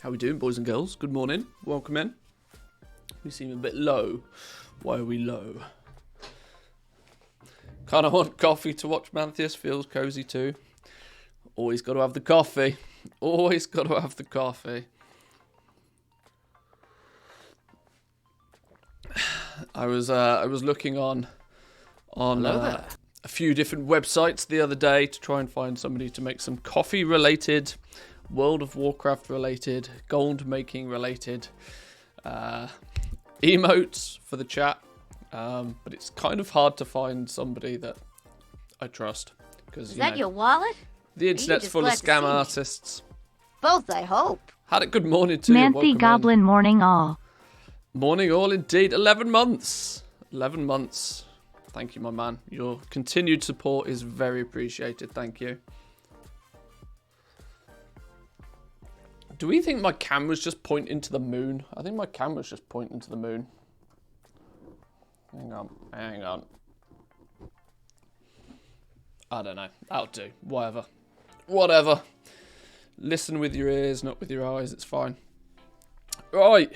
How we doing, boys and girls? Good morning. Welcome in. We seem a bit low. Why are we low? Kind of want coffee to watch Mantheus. Feels cozy too. Always got to have the coffee. Always got to have the coffee. I was looking on a few different websites the other day to try and find somebody to make some coffee related, World of Warcraft related, gold making related emotes for the chat, but it's kind of hard to find somebody that I trust because is that your wallet? The internet's full of scam artists. Both, I hope. Had a good morning too. Manthy Goblin, morning all. Morning all indeed. 11 months. 11 months. Thank you, my man. Your continued support is very appreciated. Thank you. Do we think my camera's just pointing to the moon? I think my camera's just pointing to the moon. Hang on. I don't know. That'll do. Whatever. Listen with your ears, not with your eyes. It's fine. Right.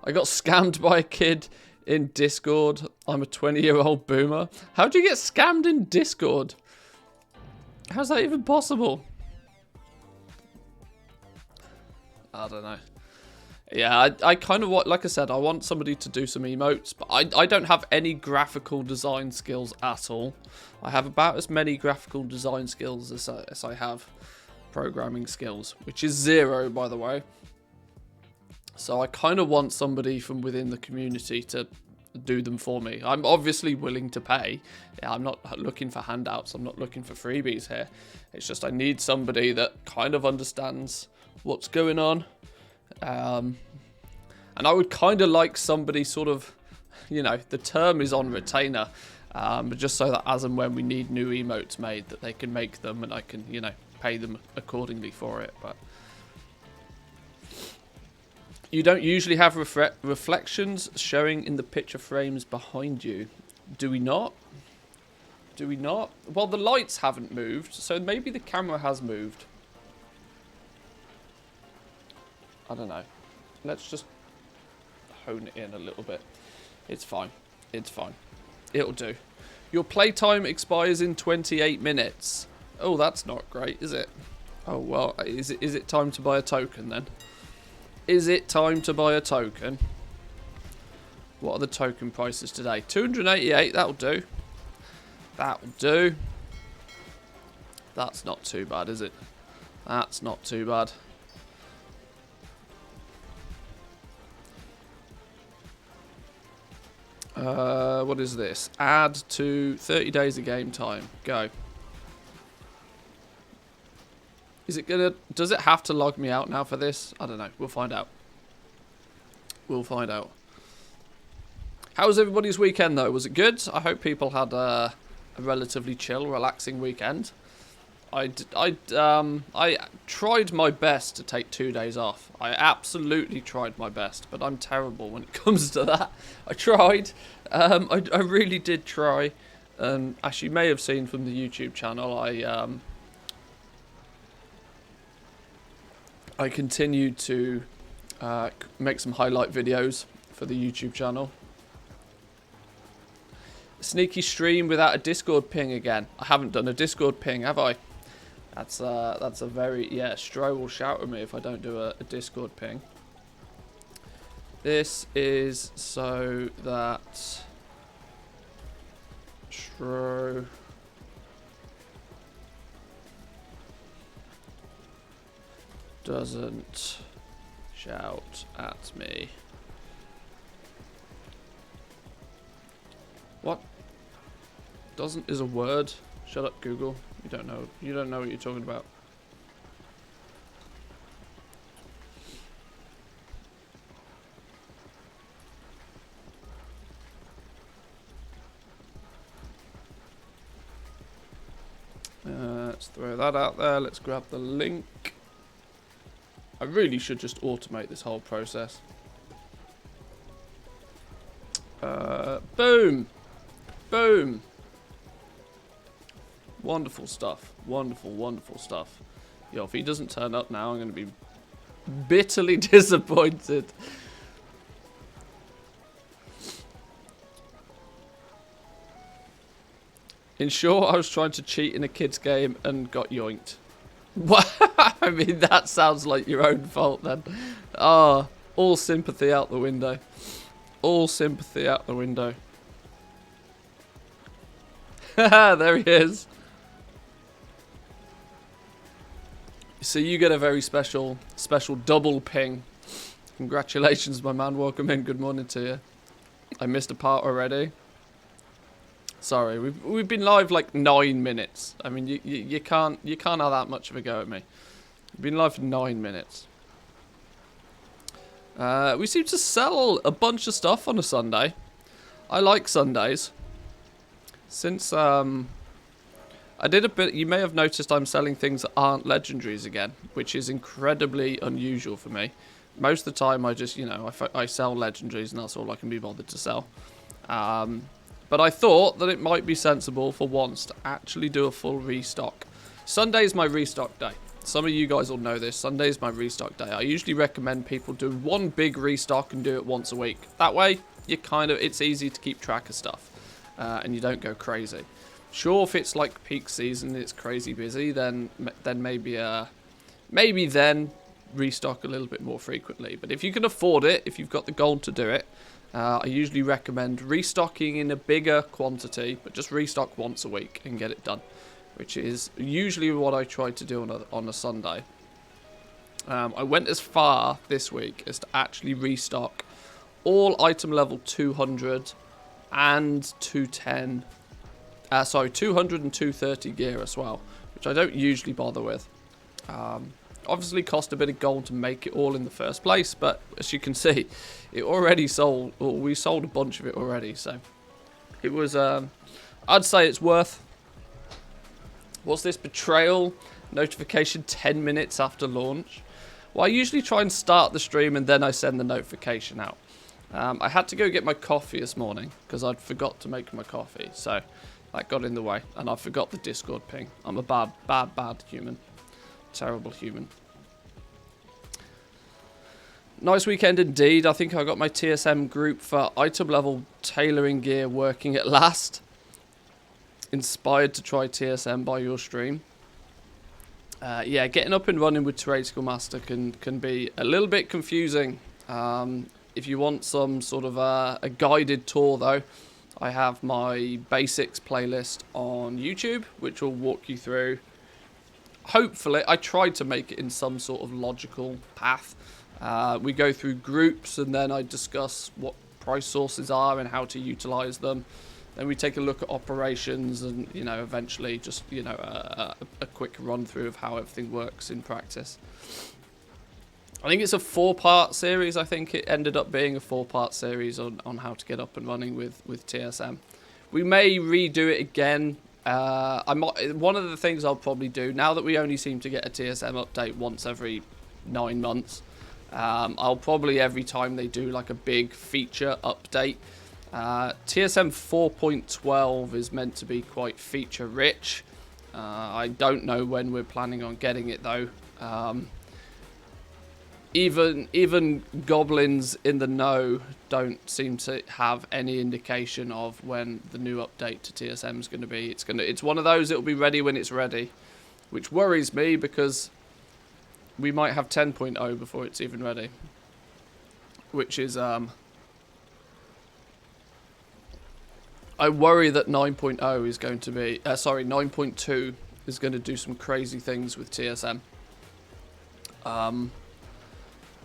I got scammed by a kid in Discord. I'm a 20-year-old boomer. How do you get scammed in Discord? How's that even possible? I don't know. Yeah, I kind of want, like I said, I want somebody to do some emotes, but I don't have any graphical design skills at all. I have about as many graphical design skills as I have programming skills, which is 0, by the way. So I kind of want somebody from within the community to do them for me. I'm obviously willing to pay. Yeah, I'm not looking for handouts. I'm not looking for freebies here. It's just I need somebody that kind of understands what's going on. And I would kind of like somebody sort of, you know, the term is on retainer, but just so that as and when we need new emotes made, that they can make them and I can, you know, pay them accordingly for it. But you don't usually have reflections showing in the picture frames behind you. Do we not? Do we not? Well, the lights haven't moved, so maybe the camera has moved. I don't know. Let's just hone it in a little bit. It's fine. It's fine. It'll do. Your playtime expires in 28 minutes. Oh, that's not great, is it? Oh, well, is it time to buy a token then? Is it time to buy a token? What are the token prices today? 288, that'll do. That'll do. That's not too bad, is it? That's not too bad. What is this? Add to 30 days of game time. Go. Is it gonna... Does it have to log me out now for this? I don't know. We'll find out. We'll find out. How was everybody's weekend, though? Was it good? I hope people had a relatively chill, relaxing weekend. I tried my best to take 2 days off. I absolutely tried my best, but I'm terrible when it comes to that. I tried. I really did try. As you may have seen from the YouTube channel, I continued to make some highlight videos for the YouTube channel. Sneaky stream without a Discord ping again. I haven't done a Discord ping, have I? That's a very... Yeah, Stro will shout at me if I don't do a Discord ping. This is so that Stro doesn't shout at me. What? Doesn't is a word. Shut up, Google. You don't know. You don't know what you're talking about. Let's throw that out there. Let's grab the link. I really should just automate this whole process. Boom. Boom. Wonderful stuff. Wonderful, wonderful stuff. Yo, if he doesn't turn up now, I'm going to be bitterly disappointed. In short, I was trying to cheat in a kid's game and got yoinked. What? I mean, that sounds like your own fault then. Ah, all sympathy out the window. All sympathy out the window. Haha, there he is. So you get a very special double ping. Congratulations, my man. Welcome in. Good morning to you. I missed a part already. Sorry, we've been live like 9 minutes. I mean, you can't have that much of a go at me. We've been live for 9 minutes. We seem to sell a bunch of stuff on a Sunday. I like Sundays. Since I did a bit, you may have noticed I'm selling things that aren't legendaries again, which is incredibly unusual for me. Most of the time, I just, you know, I sell legendaries and that's all I can be bothered to sell. But I thought that it might be sensible for once to actually do a full restock. Sunday's my restock day. Some of you guys will know this. Sunday's my restock day. I usually recommend people do one big restock and do it once a week. That way, it's easy to keep track of stuff. And you don't go crazy. Sure, if it's like peak season, it's crazy busy, then maybe then restock a little bit more frequently. But if you can afford it, if you've got the gold to do it, I usually recommend restocking in a bigger quantity, but just restock once a week and get it done, which is usually what I try to do on a Sunday. I went as far this week as to actually restock all item level 200 and 210. 200 and 230 gear as well, which I don't usually bother with. Obviously cost a bit of gold to make it all in the first place, but as you can see, it already sold, or we sold a bunch of it already, so it was, I'd say it's worth. What's this? Betrayal notification 10 minutes after launch. Well, I usually try and start the stream and then I send the notification out. I had to go get my coffee this morning because I'd forgot to make my coffee, so that got in the way, and I forgot the Discord ping. I'm a bad human. Terrible human. Nice weekend indeed. I think I got my TSM group for item level tailoring gear working at last. Inspired to try TSM by your stream. Yeah, getting up and running with Trade School Master can be a little bit confusing. If you want some sort of a guided tour though, I have my basics playlist on YouTube, which will walk you through. Hopefully, I tried to make it in some sort of logical path. We go through groups and then I discuss what price sources are and how to utilize them. Then we take a look at operations and, you know, eventually just, you know, a quick run through of how everything works in practice. I think it's a 4-part series. I think it ended up being a 4-part series on how to get up and running with TSM. We may redo it again. One of the things I'll probably do, now that we only seem to get a TSM update once every 9 months, I'll probably every time they do like a big feature update. TSM 4.12 is meant to be quite feature rich. I don't know when we're planning on getting it though. Even goblins in the know don't seem to have any indication of when the new update to TSM is going to be. It's one of those, it'll be ready when it's ready, which worries me because we might have 10.0 before it's even ready, which is I worry that 9.0 is going to be 9.2 is going to do some crazy things with TSM.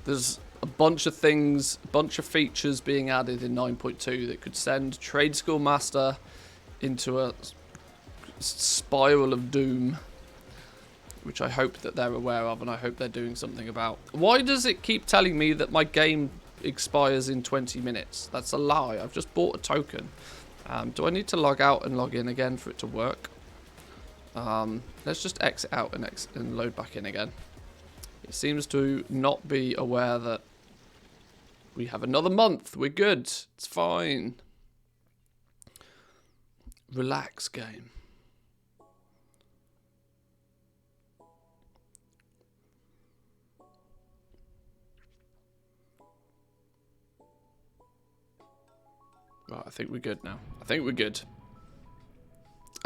There's a bunch of things, a bunch of features being added in 9.2 that could send Trade School Master into a spiral of doom, which I hope that they're aware of and I hope they're doing something about. Why does it keep telling me that my game expires in 20 minutes? That's a lie. I've just bought a token. Do I need to log out and log in again for it to work? Let's just exit out and load back in again. It seems to not be aware that we have another month. We're good. It's fine. Relax, game. Right, I think we're good now. I think we're good.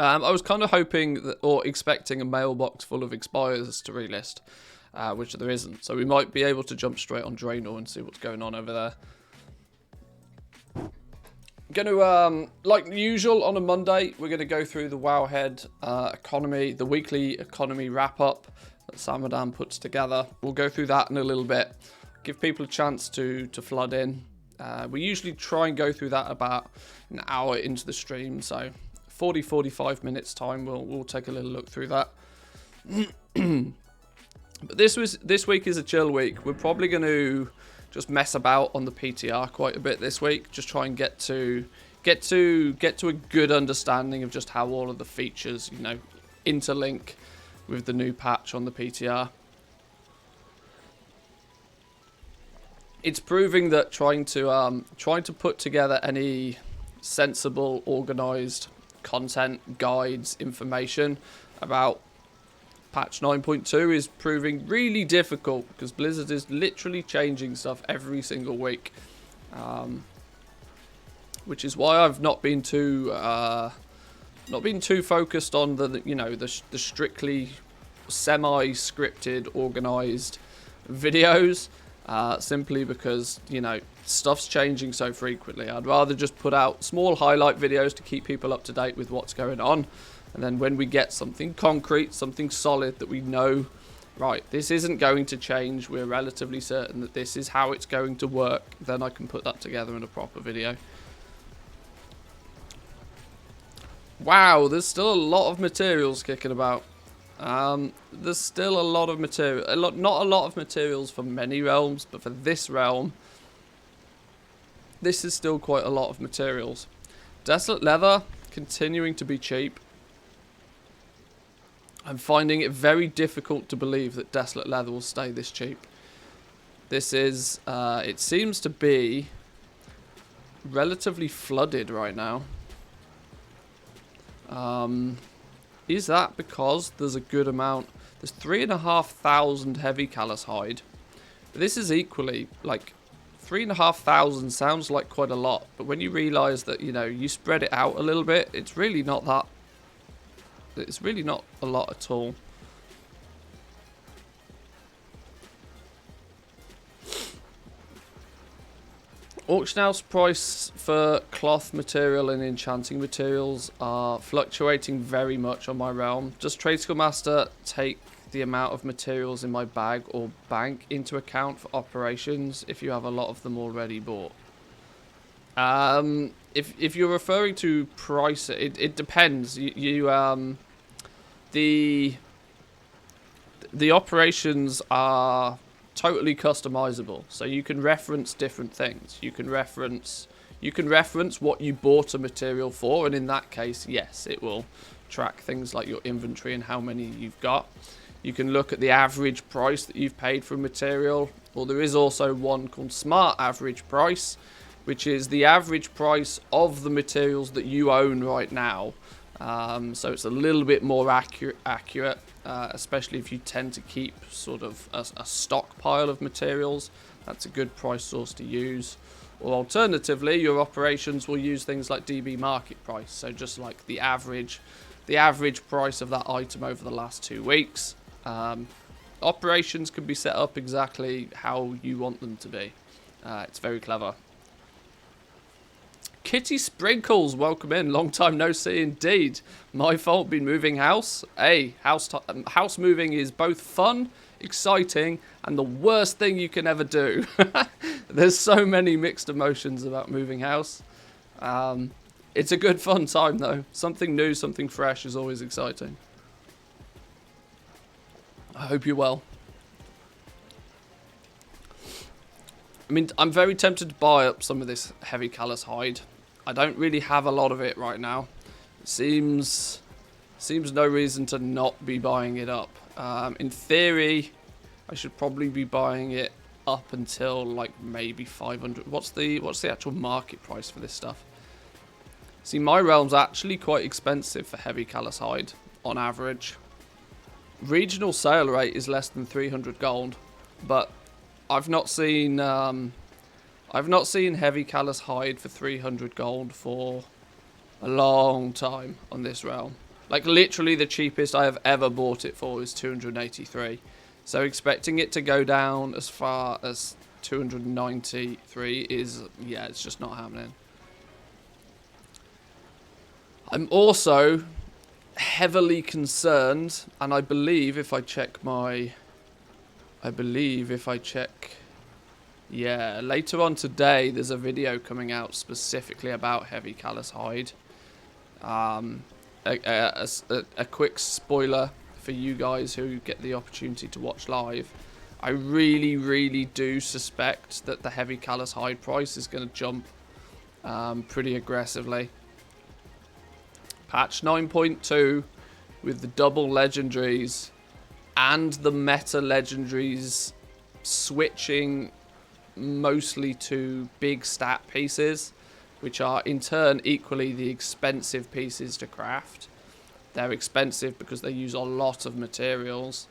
I was kind of hoping that, or expecting a mailbox full of expires to relist. Which there isn't, so we might be able to jump straight on Draenor and see what's going on over there. Gonna, like usual on a Monday, we're gonna go through the Wowhead economy, the weekly economy wrap-up that Samadan puts together. We'll go through that in a little bit, give people a chance to flood in. We usually try and go through that about an hour into the stream, so 40-45 minutes time, we'll take a little look through that. But this week is a chill week. We're probably going to just mess about on the PTR quite a bit this week. Just try and get to a good understanding of just how all of the features, you know, interlink with the new patch on the PTR. It's proving that trying to put together any sensible, organized content, guides, information about patch 9.2 is proving really difficult because Blizzard is literally changing stuff every single week, which is why I've not been too focused on the strictly semi-scripted, organized videos, simply because, you know, stuff's changing so frequently. I'd rather just put out small highlight videos to keep people up to date with what's going on. And then when we get something concrete, something solid that we know, right, this isn't going to change, we're relatively certain that this is how it's going to work, then I can put that together in a proper video. Wow, there's still a lot of materials kicking about. There's still a lot of material. Not a lot of materials for many realms, but for this realm, this is still quite a lot of materials. Desolate leather continuing to be cheap. I'm finding it very difficult to believe that desolate leather will stay this cheap. This is, it seems to be relatively flooded right now. Is that because there's a good amount? There's 3,500 heavy callus hide. This is equally, like, 3,500 sounds like quite a lot, but when you realise that, you know, you spread it out a little bit, it's really not that. It's really not a lot at all. Auction house price for cloth material and enchanting materials are fluctuating very much on my realm. Does Trade Skill Master take the amount of materials in my bag or bank into account for operations if you have a lot of them already bought? If you're referring to price, it depends. The operations are totally customizable, so you can reference different things. You can reference what you bought a material for, and in that case, yes, it will track things like your inventory and how many you've got. You can look at the average price that you've paid for a material, or there is also one called Smart Average Price, which is the average price of the materials that you own right now. So it's a little bit more accurate, especially if you tend to keep sort of a stockpile of materials. That's a good price source to use. Or alternatively, your operations will use things like DB market price, so just like the average price of that item over the last 2 weeks. Operations can be set up exactly how you want them to be. It's very clever. Kitty Sprinkles, welcome in. Long time no see indeed. My fault, been moving house. Hey, house moving is both fun, exciting, and the worst thing you can ever do. There's so many mixed emotions about moving house. It's a good fun time though. Something new, something fresh is always exciting. I hope you're well. I mean, I'm very tempted to buy up some of this heavy callus hide. I don't really have a lot of it right now. It seems no reason to not be buying it up. In theory, I should probably be buying it up until like maybe 500. What's the actual market price for this stuff? See, my realm's actually quite expensive for heavy callus hide on average. Regional sale rate is less than 300 gold, but I've not seen heavy callus hide for 300 gold for a long time on this realm. Like literally the cheapest I have ever bought it for is 283. So expecting it to go down as far as 293 is, yeah, it's just not happening. I'm also heavily concerned, and I believe if I check yeah, later on today there's a video coming out specifically about heavy callus hide. A quick spoiler for you guys who get the opportunity to watch live. I really do suspect that the heavy callus hide price is going to jump pretty aggressively. Patch 9.2 with the double legendaries and the meta legendaries switching mostly to big stat pieces, which are in turn equally the expensive pieces to craft. They're expensive because they use a lot of materials.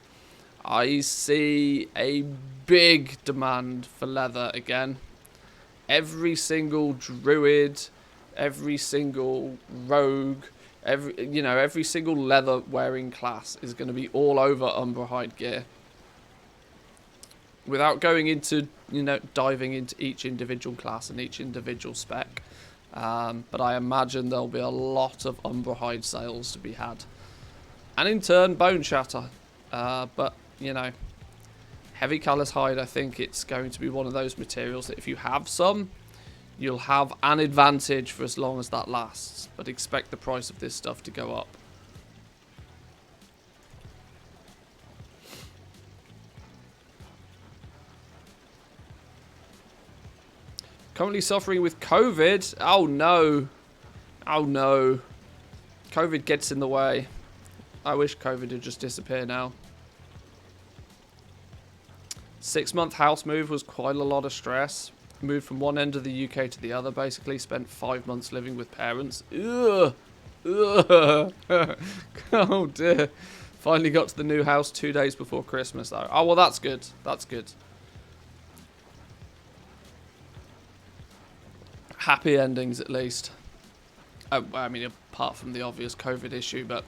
I see a big demand for leather again. Every single druid, every single rogue, every single leather wearing class is going to be all over Umbra hide gear. Without going into, diving into each individual class and each individual spec, but I imagine there'll be a lot of Umbra hide sales to be had, and in turn bone shatter. But heavy callus hide, I think it's going to be one of those materials that if you have some, You'll have an advantage for as long as that lasts, but expect the price of this stuff to go up. Currently suffering with COVID. Oh no. Oh no. COVID gets in the way. I wish COVID would just disappear now. 6-month house move was quite a lot of stress. Moved from one end of the UK to the other, basically. Spent 5 months living with parents. Ugh. Ugh. Oh dear. Finally got to the new house 2 days before Christmas though. Oh well, that's good. That's good. Happy endings at least. I mean, apart from the obvious COVID issue, but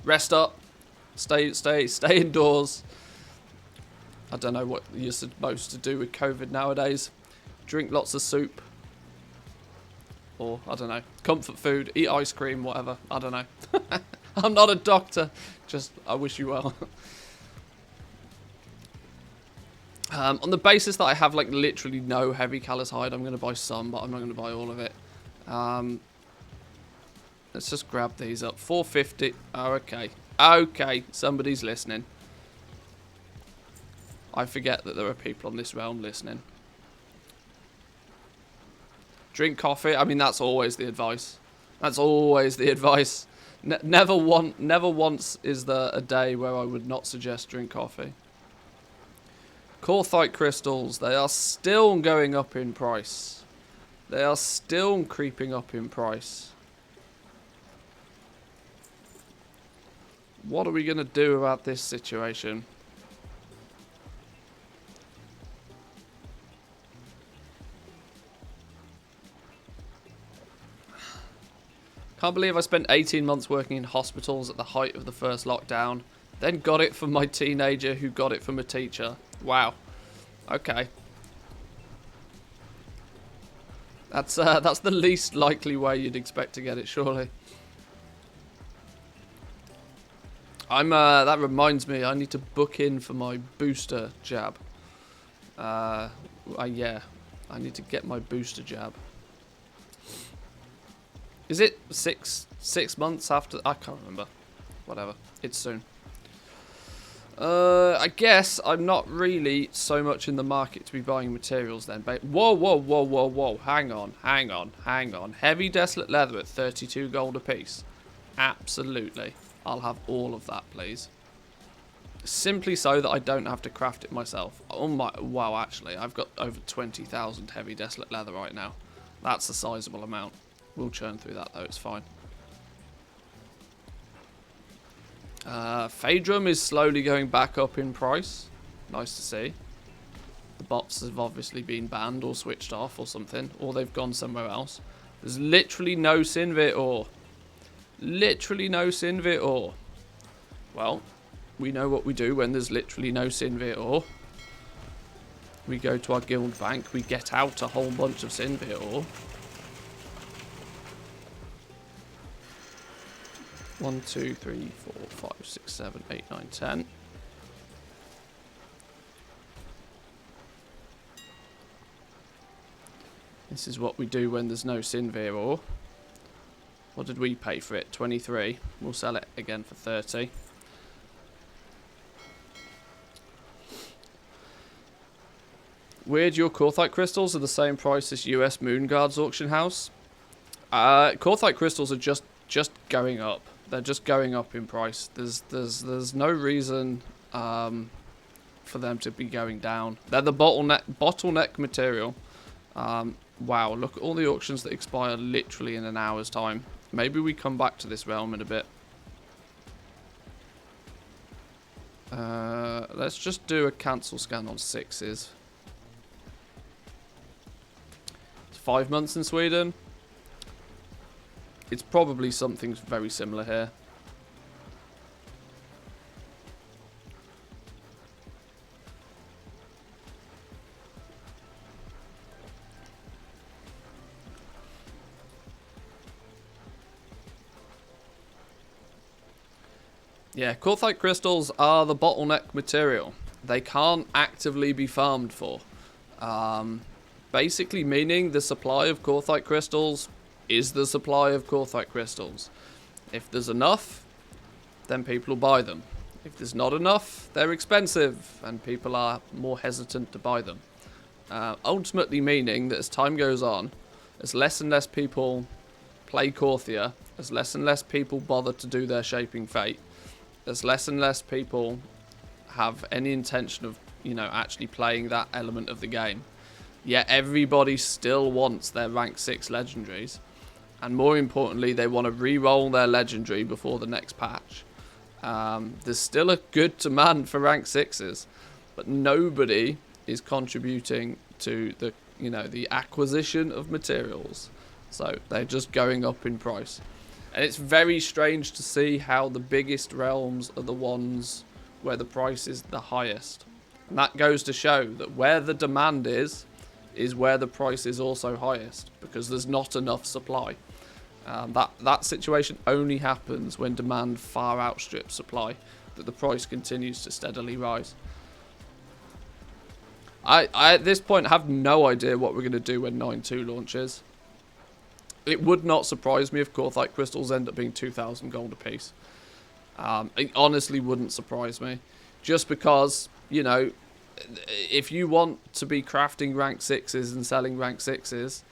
rest up, stay indoors. I don't know what you're supposed to do with COVID nowadays. Drink lots of soup, or I don't know, comfort food, eat ice cream, whatever. I don't know. I'm not a doctor. Just I wish you well. On the basis that I have like literally no heavy callus hide, I'm going to buy some, but I'm not going to buy all of it. Let's just grab these up. 450. Oh, okay. Okay, somebody's listening. I forget that there are people on this realm listening. Drink coffee. I mean, that's always the advice. That's always the advice. Never once is there a day where I would not suggest drink coffee. Corthite crystals, they are still going up in price. They are still creeping up in price. What are we going to do about this situation? Can't believe I spent 18 months working in hospitals at the height of the first lockdown. Then got it from my teenager who got it from a teacher. Wow. Okay. That's the least likely way you'd expect to get it, surely. That reminds me, I need to book in for my booster jab. Yeah, I need to get my booster jab. Is it six months after? I can't remember. Whatever. It's soon. I guess I'm not really so much in the market to be buying materials then. Whoa. Hang on. Heavy desolate leather at 32 gold a piece. Absolutely. I'll have all of that, please. Simply so that I don't have to craft it myself. Oh my, wow, actually, I've got over 20,000 heavy desolate leather right now. That's a sizable amount. We'll churn through that though, it's fine. Phaedrum is slowly going back up in price. Nice to see. The bots have obviously been banned or switched off or something. Or they've gone somewhere else. There's literally no Sinvit ore. Literally no Sinvit ore. Well, we know what we do when there's literally no Sinvit ore. We go to our guild bank. We get out a whole bunch of Sinvit ore. 1, 2, 3, 4, 5, 6, 7, 8, 9, 10. This is what we do when there's no Sinvir ore. What did we pay for it? 23. We'll sell it again for 30. Weird, your Corthite crystals are the same price as US Moonguard's auction house. Corthite crystals are just going up. They're just going up in price. There's no reason for them to be going down. They're the bottleneck material. Wow, look at all the auctions that expire literally in an hour's time. Maybe we come back to this realm in a bit. Let's just do a cancel scan on 6s. It's 5 months in Sweden. It's probably something very similar here. Yeah, Corthite crystals are the bottleneck material. They can't actively be farmed for. basically meaning the supply of Corthite crystals is the supply of Corthite crystals. If there's enough, then people will buy them. If there's not enough, they're expensive, and people are more hesitant to buy them. Ultimately meaning that as time goes on, as less and less people play Corthia, as less and less people bother to do their Shaping Fate, as less and less people have any intention of, actually playing that element of the game, yet everybody still wants their rank 6 legendaries, and more importantly, they want to re-roll their legendary before the next patch. There's still a good demand for rank 6s, but nobody is contributing to the acquisition of materials, so they're just going up in price. And it's very strange to see how the biggest realms are the ones where the price is the highest, and that goes to show that where the demand is where the price is also highest, because there's not enough supply. That situation only happens when demand far outstrips supply, that the price continues to steadily rise. I at this point have no idea what we're going to do when 9.2 launches. It would not surprise me if Corthite crystals end up being 2,000 gold apiece. It honestly wouldn't surprise me. Just because, if you want to be crafting rank 6s and selling rank 6s,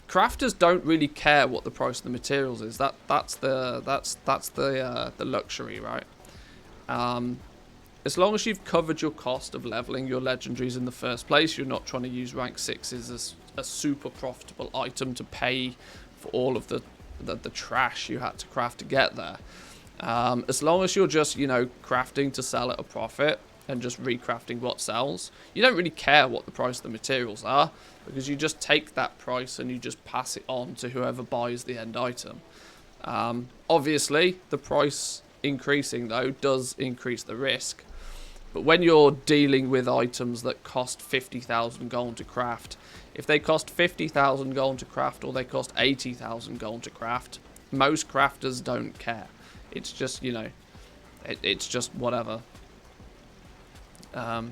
crafters don't really care what the price of the materials is. That's the luxury, right? As long as you've covered your cost of leveling your legendaries in the first place, you're not trying to use rank 6s as a super profitable item to pay for all of the trash you had to craft to get there. As long as you're just, crafting to sell at a profit and just recrafting what sells, you don't really care what the price of the materials are, because you just take that price and you just pass it on to whoever buys the end item. Obviously, the price increasing, though, does increase the risk. But when you're dealing with items that cost 50,000 gold to craft, if they cost 50,000 gold to craft or they cost 80,000 gold to craft, most crafters don't care. It's just, it's just whatever.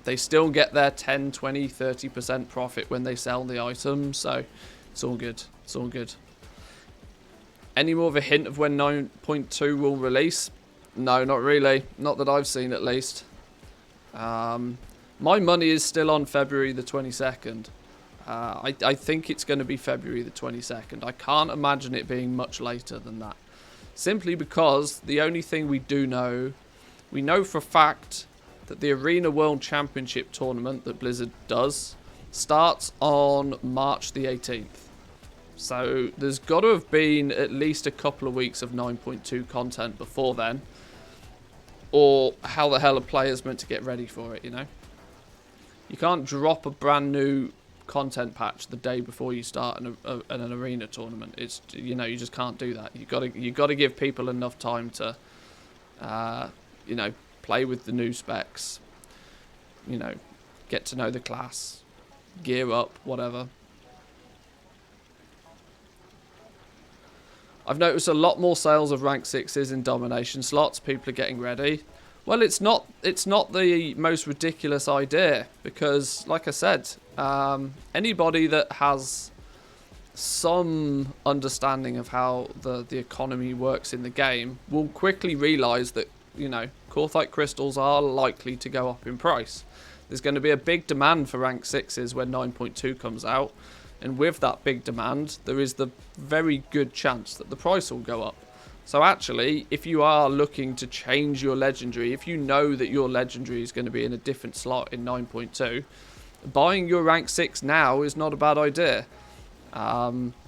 They still get their 10, 20, 30% profit when they sell the item, so it's all good. It's all good. Any more of a hint of when 9.2 will release? No, not really. Not that I've seen, at least. My money is still on February the 22nd. I think it's going to be February the 22nd. I can't imagine it being much later than that. Simply because the only thing we know for a fact that the Arena World Championship tournament that Blizzard does starts on March the 18th. So there's got to have been at least a couple of weeks of 9.2 content before then. Or how the hell are players meant to get ready for it, You can't drop a brand new content patch the day before you start an arena tournament. It's, you just can't do that. You got to give people enough time to play with the new specs, get to know the class, gear up, whatever. I've noticed a lot more sales of rank 6s in domination slots. People are getting ready. Well, it's not the most ridiculous idea, because, like I said, anybody that has some understanding of how the economy works in the game will quickly realise that, Corthite crystals are likely to go up in price. There's going to be a big demand for rank 6s when 9.2 comes out. And with that big demand, there is the very good chance that the price will go up. So actually, if you are looking to change your legendary, if you know that your legendary is going to be in a different slot in 9.2, buying your rank 6 now is not a bad idea.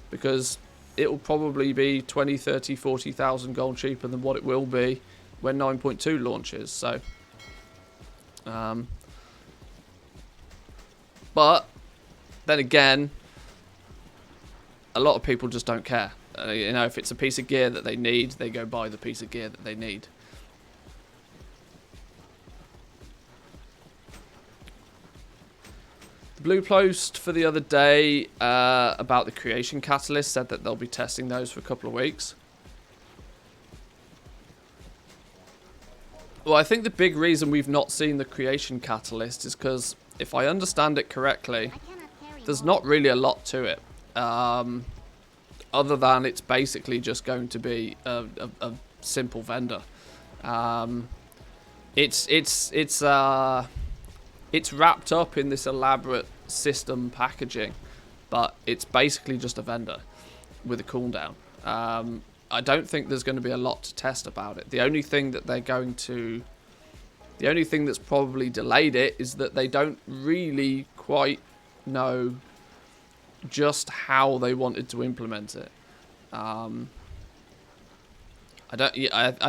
Because it will probably be 20, 30, 40,000 gold cheaper than what it will be when 9.2 launches. So, but then again, a lot of people just don't care. If it's a piece of gear that they need, they go buy the piece of gear that they need. The blue post for the other day about the creation catalyst said that they'll be testing those for a couple of weeks. Well, I think the big reason we've not seen the creation catalyst is because, if I understand it correctly, there's not really a lot to it, other than it's basically just going to be a simple vendor. It's wrapped up in this elaborate system packaging, but it's basically just a vendor with a cooldown. I don't think there's going to be a lot to test about it. The only thing that's probably delayed it is that they don't really quite know just how they wanted to implement it. I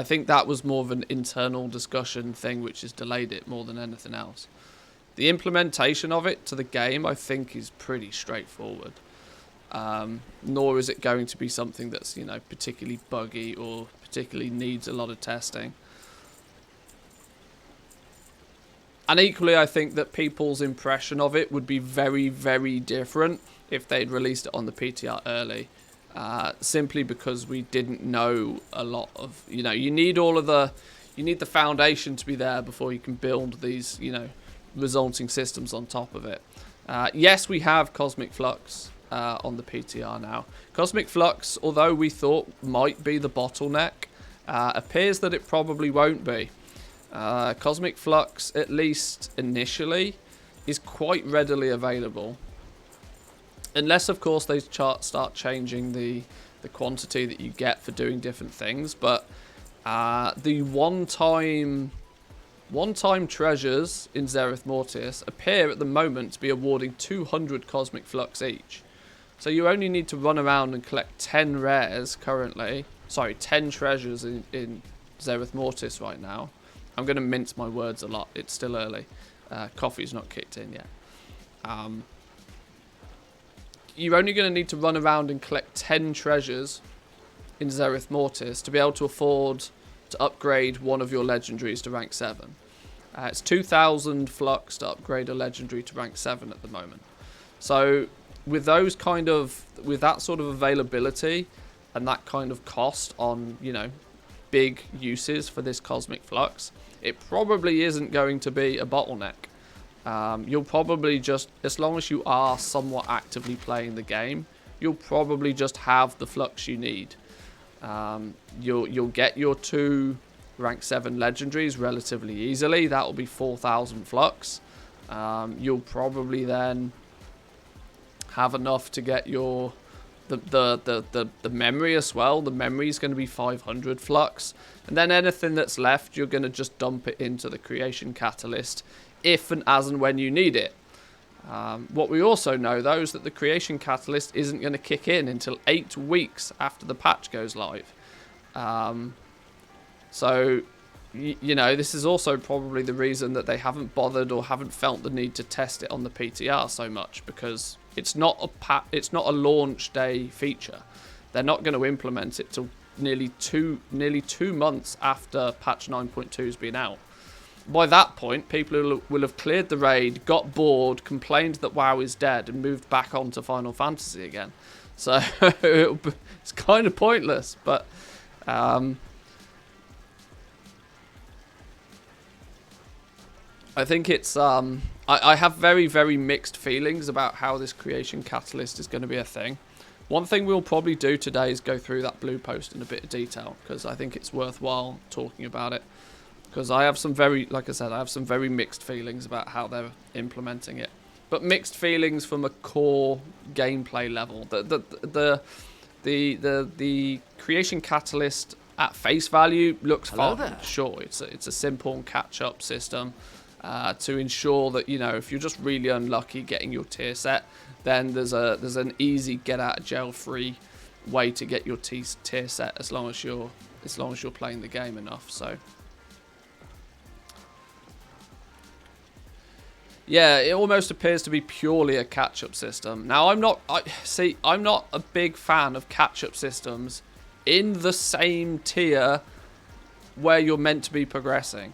think that was more of an internal discussion thing which has delayed it more than anything else. The implementation of it to the game, I think, is pretty straightforward. Nor is it going to be something that's, you know, particularly buggy or particularly needs a lot of testing. And equally, I think that people's impression of it would be very, very different if they'd released it on the PTR early. Simply because we didn't know a lot of, you know, you need the foundation to be there before you can build these, you know, resulting systems on top of it. Yes, we have Cosmic Flux on the PTR now. Cosmic Flux, although we thought might be the bottleneck, appears that it probably won't be. Cosmic Flux, at least initially, is quite readily available. Unless, of course, they start changing the quantity that you get for doing different things. But the one-time treasures in Zereth Mortis appear at the moment to be awarding 200 Cosmic Flux each. So you only need to run around and collect 10 rares currently. Sorry, 10 treasures in Zereth Mortis right now. I'm going to mince my words a lot. It's still early. Coffee's not kicked in yet. You're only going to need to run around and collect 10 treasures in Zereth Mortis to be able to afford to upgrade one of your legendaries to rank 7. It's 2,000 Flux to upgrade a legendary to rank 7 at the moment. So with that sort of availability and that kind of cost on, you know, big uses for this Cosmic Flux, it probably isn't going to be a bottleneck. You'll probably just, as long as you are somewhat actively playing the game, you'll probably just have the Flux you need. You'll get your 2 rank 7 legendaries relatively easily. That will be 4,000 Flux. You'll probably then have enough to get your the memory as well. The memory is going to be 500 Flux, and then anything that's left, you're going to just dump it into the Creation Catalyst if and as and when you need it. What we also know, though, is that the Creation Catalyst isn't going to kick in until 8 weeks after the patch goes live. So, you know, this is also probably the reason that they haven't bothered or haven't felt the need to test it on the PTR so much, because it's not a launch day feature. They're not going to implement it till nearly two months after patch 9.2 has been out. By that point, people will have cleared the raid, got bored, complained that WoW is dead, and moved back onto Final Fantasy again. So it's kind of pointless, but I think it's I have very, very mixed feelings about how this Creation Catalyst is going to be a thing. One thing we'll probably do today is go through that blue post in a bit of detail, because I think it's worthwhile talking about it. Because I have some very, like I said, I have some very mixed feelings about how they're implementing it. But mixed feelings from a core gameplay level. The Creation Catalyst at face value looks fine. Sure, it's a simple catch-up system to ensure that, you know, if you're just really unlucky getting your tier set, then there's an easy get out of jail free way to get your tier set as long as you're playing the game enough. So yeah, it almost appears to be purely a catch-up system. Now, I'm not a big fan of catch-up systems in the same tier where you're meant to be progressing.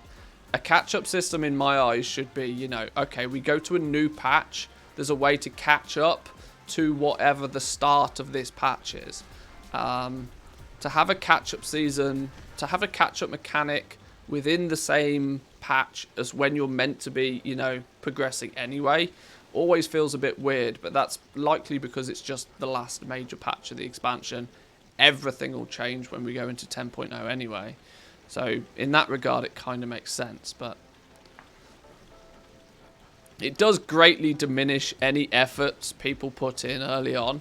A catch-up system, in my eyes, should be, you know, okay, we go to a new patch, there's a way to catch up to whatever the start of this patch is. To have a catch-up season, to have a catch-up mechanic within the same patch as when you're meant to be, you know, progressing anyway, always feels a bit weird, but that's likely because it's just the last major patch of the expansion. Everything will change when we go into 10.0 anyway. So in that regard, it kind of makes sense, but it does greatly diminish any efforts people put in early on.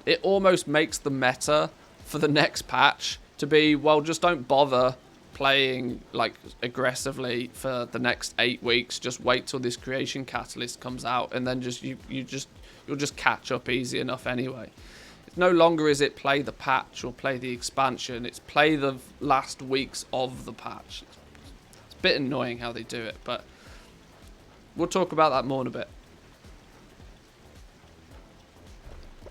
It almost makes the meta for the next patch to be, well, just don't bother playing like aggressively for the next 8 weeks. Just wait till this creation catalyst comes out, and then you'll just catch up easy enough anyway. No longer is it play the patch or play the expansion. It's play the last weeks of the patch. It's a bit annoying how they do it, but we'll talk about that more in a bit.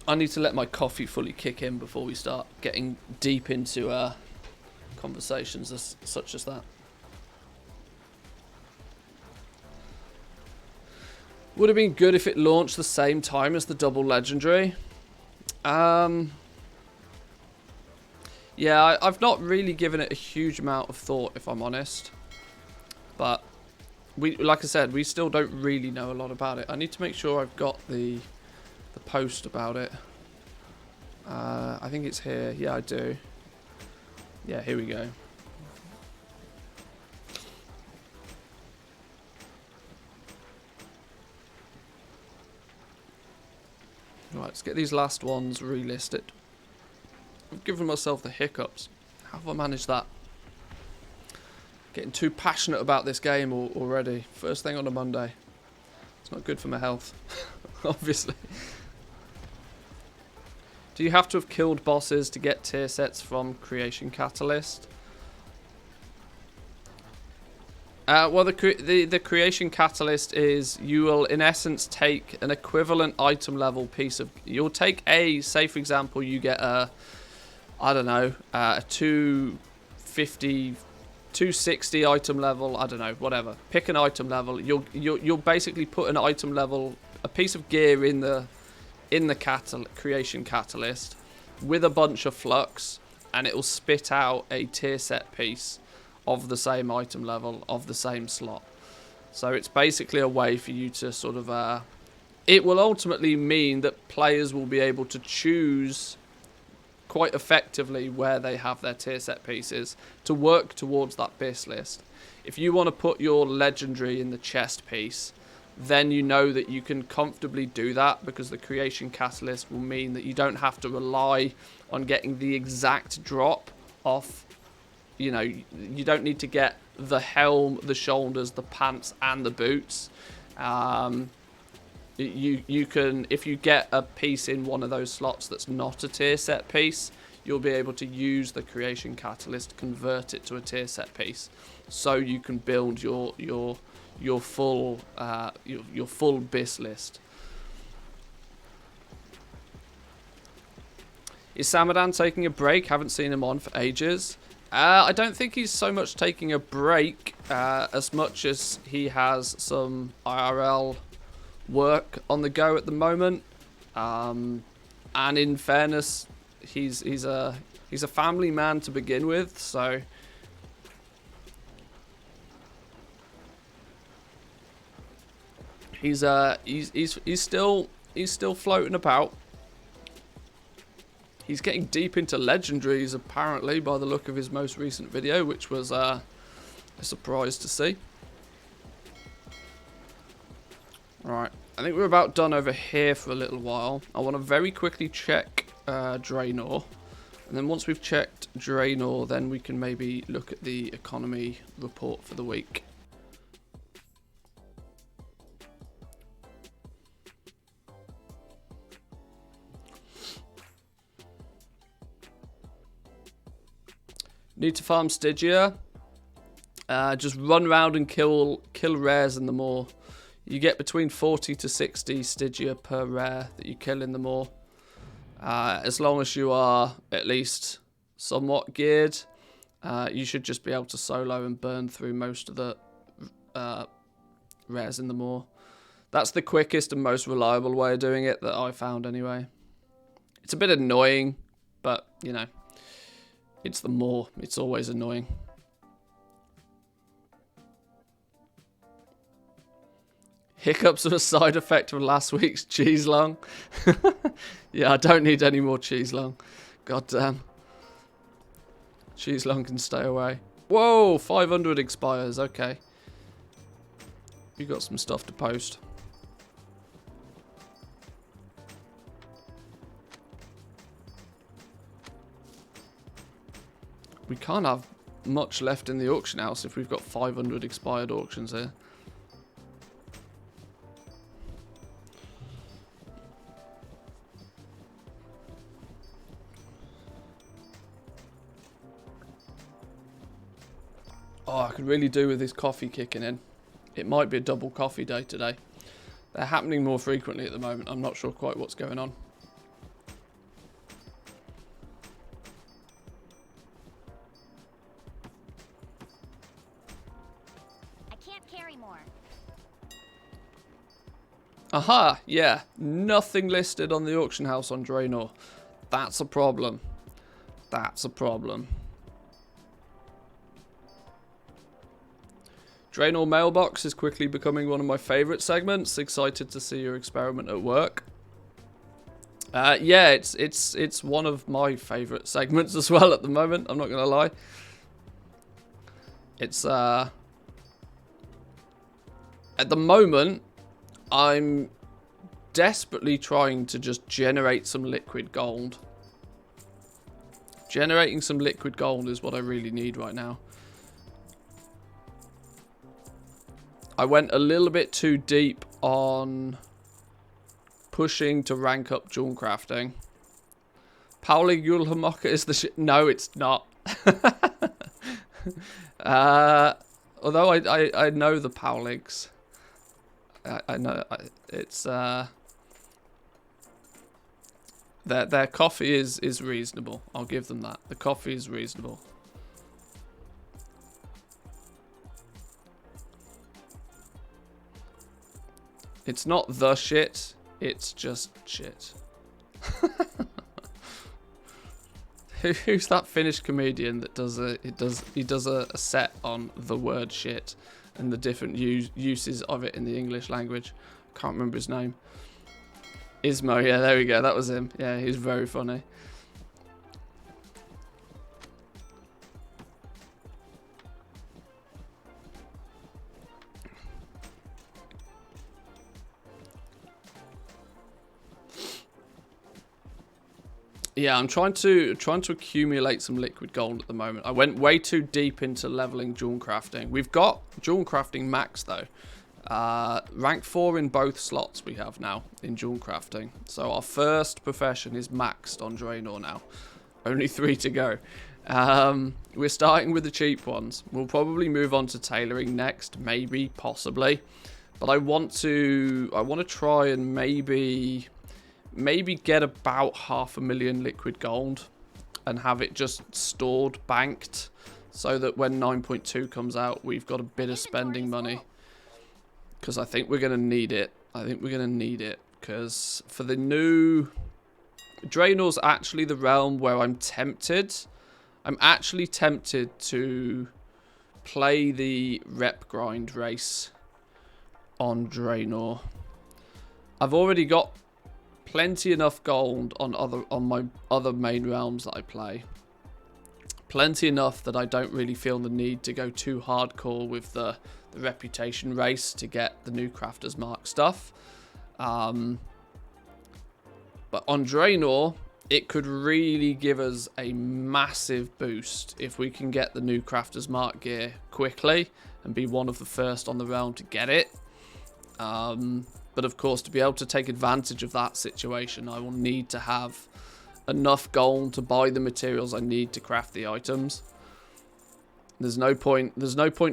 I need to let my coffee fully kick in before we start getting deep into conversations such as that. Would have been good if it launched the same time as the double legendary. Yeah, I've not really given it a huge amount of thought, if I'm honest. But like I said, we still don't really know a lot about it. I need to make sure I've got the post about it. I think it's here. Yeah, I do. Yeah, here we go. Right, let's get these last ones relisted. I've given myself the hiccups. How have I managed that? Getting too passionate about this game already. First thing on a Monday. It's not good for my health, obviously. Do you have to have killed bosses to get tier sets from Creation Catalyst? Well, the Creation Catalyst is, you will in essence take an equivalent item level piece of, you'll take say for example you get a, I don't know, a 250, 260 item level, I don't know, whatever. Pick an item level. You'll basically put an item level, a piece of gear in the Creation Catalyst with a bunch of Flux, and it will spit out a tier set piece of the same item level, of the same slot. So it's basically a way for you to sort of, it will ultimately mean that players will be able to choose quite effectively where they have their tier set pieces to work towards that BIS list. If you want to put your legendary in the chest piece, then you know that you can comfortably do that, because the Creation Catalyst will mean that you don't have to rely on getting the exact drop off. You know, you don't need to get the helm, the shoulders, the pants, and the boots. You can, if you get a piece in one of those slots that's not a tier set piece, you'll be able to use the Creation Catalyst to convert it to a tier set piece, so you can build your full BIS list. Is Samadan taking a break? Haven't seen him on for ages. I don't think he's so much taking a break as much as he has some IRL work on the go at the moment. And in fairness, he's a family man to begin with, so he's still floating about. He's getting deep into legendaries, apparently, by the look of his most recent video, which was a surprise to see. Right, I think we're about done over here for a little while. I want to very quickly check Draenor. And then once we've checked Draenor, then we can maybe look at the economy report for the week. Need to farm Stygia. Just run around and kill rares in the Maw. You get between 40 to 60 Stygia per rare that you kill in the Maw. As long as you are at least somewhat geared, you should just be able to solo and burn through most of the rares in the Maw. That's the quickest and most reliable way of doing it that I found anyway. It's a bit annoying, but you know, it's the Maw. It's always annoying. Hiccups are a side effect of last week's cheese long. Yeah, I don't need any more cheese long. God damn. Cheese long can stay away. Whoa, 500 expires. Okay. You got some stuff to post. We can't have much left in the auction house if we've got 500 expired auctions here. Oh, I could really do with this coffee kicking in. It might be a double coffee day today. They're happening more frequently at the moment. I'm not sure quite what's going on. I can't carry more. Aha, yeah. Nothing listed on the auction house on Draenor. That's a problem. That's a problem. Draenor Mailbox is quickly becoming one of my favourite segments. Excited to see your experiment at work. Yeah, it's one of my favourite segments as well at the moment. I'm not gonna lie. It's at the moment, I'm desperately trying to just generate some liquid gold. Generating some liquid gold is what I really need right now. I went a little bit too deep on pushing to rank up jewel crafting. Bauble Yulhamoka is the shit. No, it's not. Although I know the Pauligs. I know it's their coffee is reasonable. I'll give them that. The coffee is reasonable. It's not the shit. It's just shit. Who's that Finnish comedian that does a set on the word shit and the different uses of it in the English language? Can't remember his name. Ismo, yeah, there we go. That was him. Yeah, he's very funny. Yeah, I'm trying to accumulate some liquid gold at the moment. I went way too deep into leveling jewel crafting. We've got jewel crafting max though. Rank 4 in both slots we have now in jewel crafting. So our first profession is maxed on Draenor now. Only 3 to go. We're starting with the cheap ones. We'll probably move on to tailoring next, maybe, possibly. But I want to try and maybe get about 500,000 liquid gold and have it just stored, banked, so that when 9.2 comes out, we've got a bit of spending money. Because I think we're going to need it. I think we're going to need it. Because for the new... Draenor's actually the realm where I'm tempted. I'm actually tempted to play the rep grind race on Draenor. I've already got plenty enough gold on my other main realms that I play. Plenty enough that I don't really feel the need to go too hardcore with the reputation race to get the new Crafter's Mark stuff. But on Draenor, it could really give us a massive boost if we can get the new Crafter's Mark gear quickly and be one of the first on the realm to get it. But of course, to be able to take advantage of that situation, I will need to have enough gold to buy the materials I need to craft the items. There's no point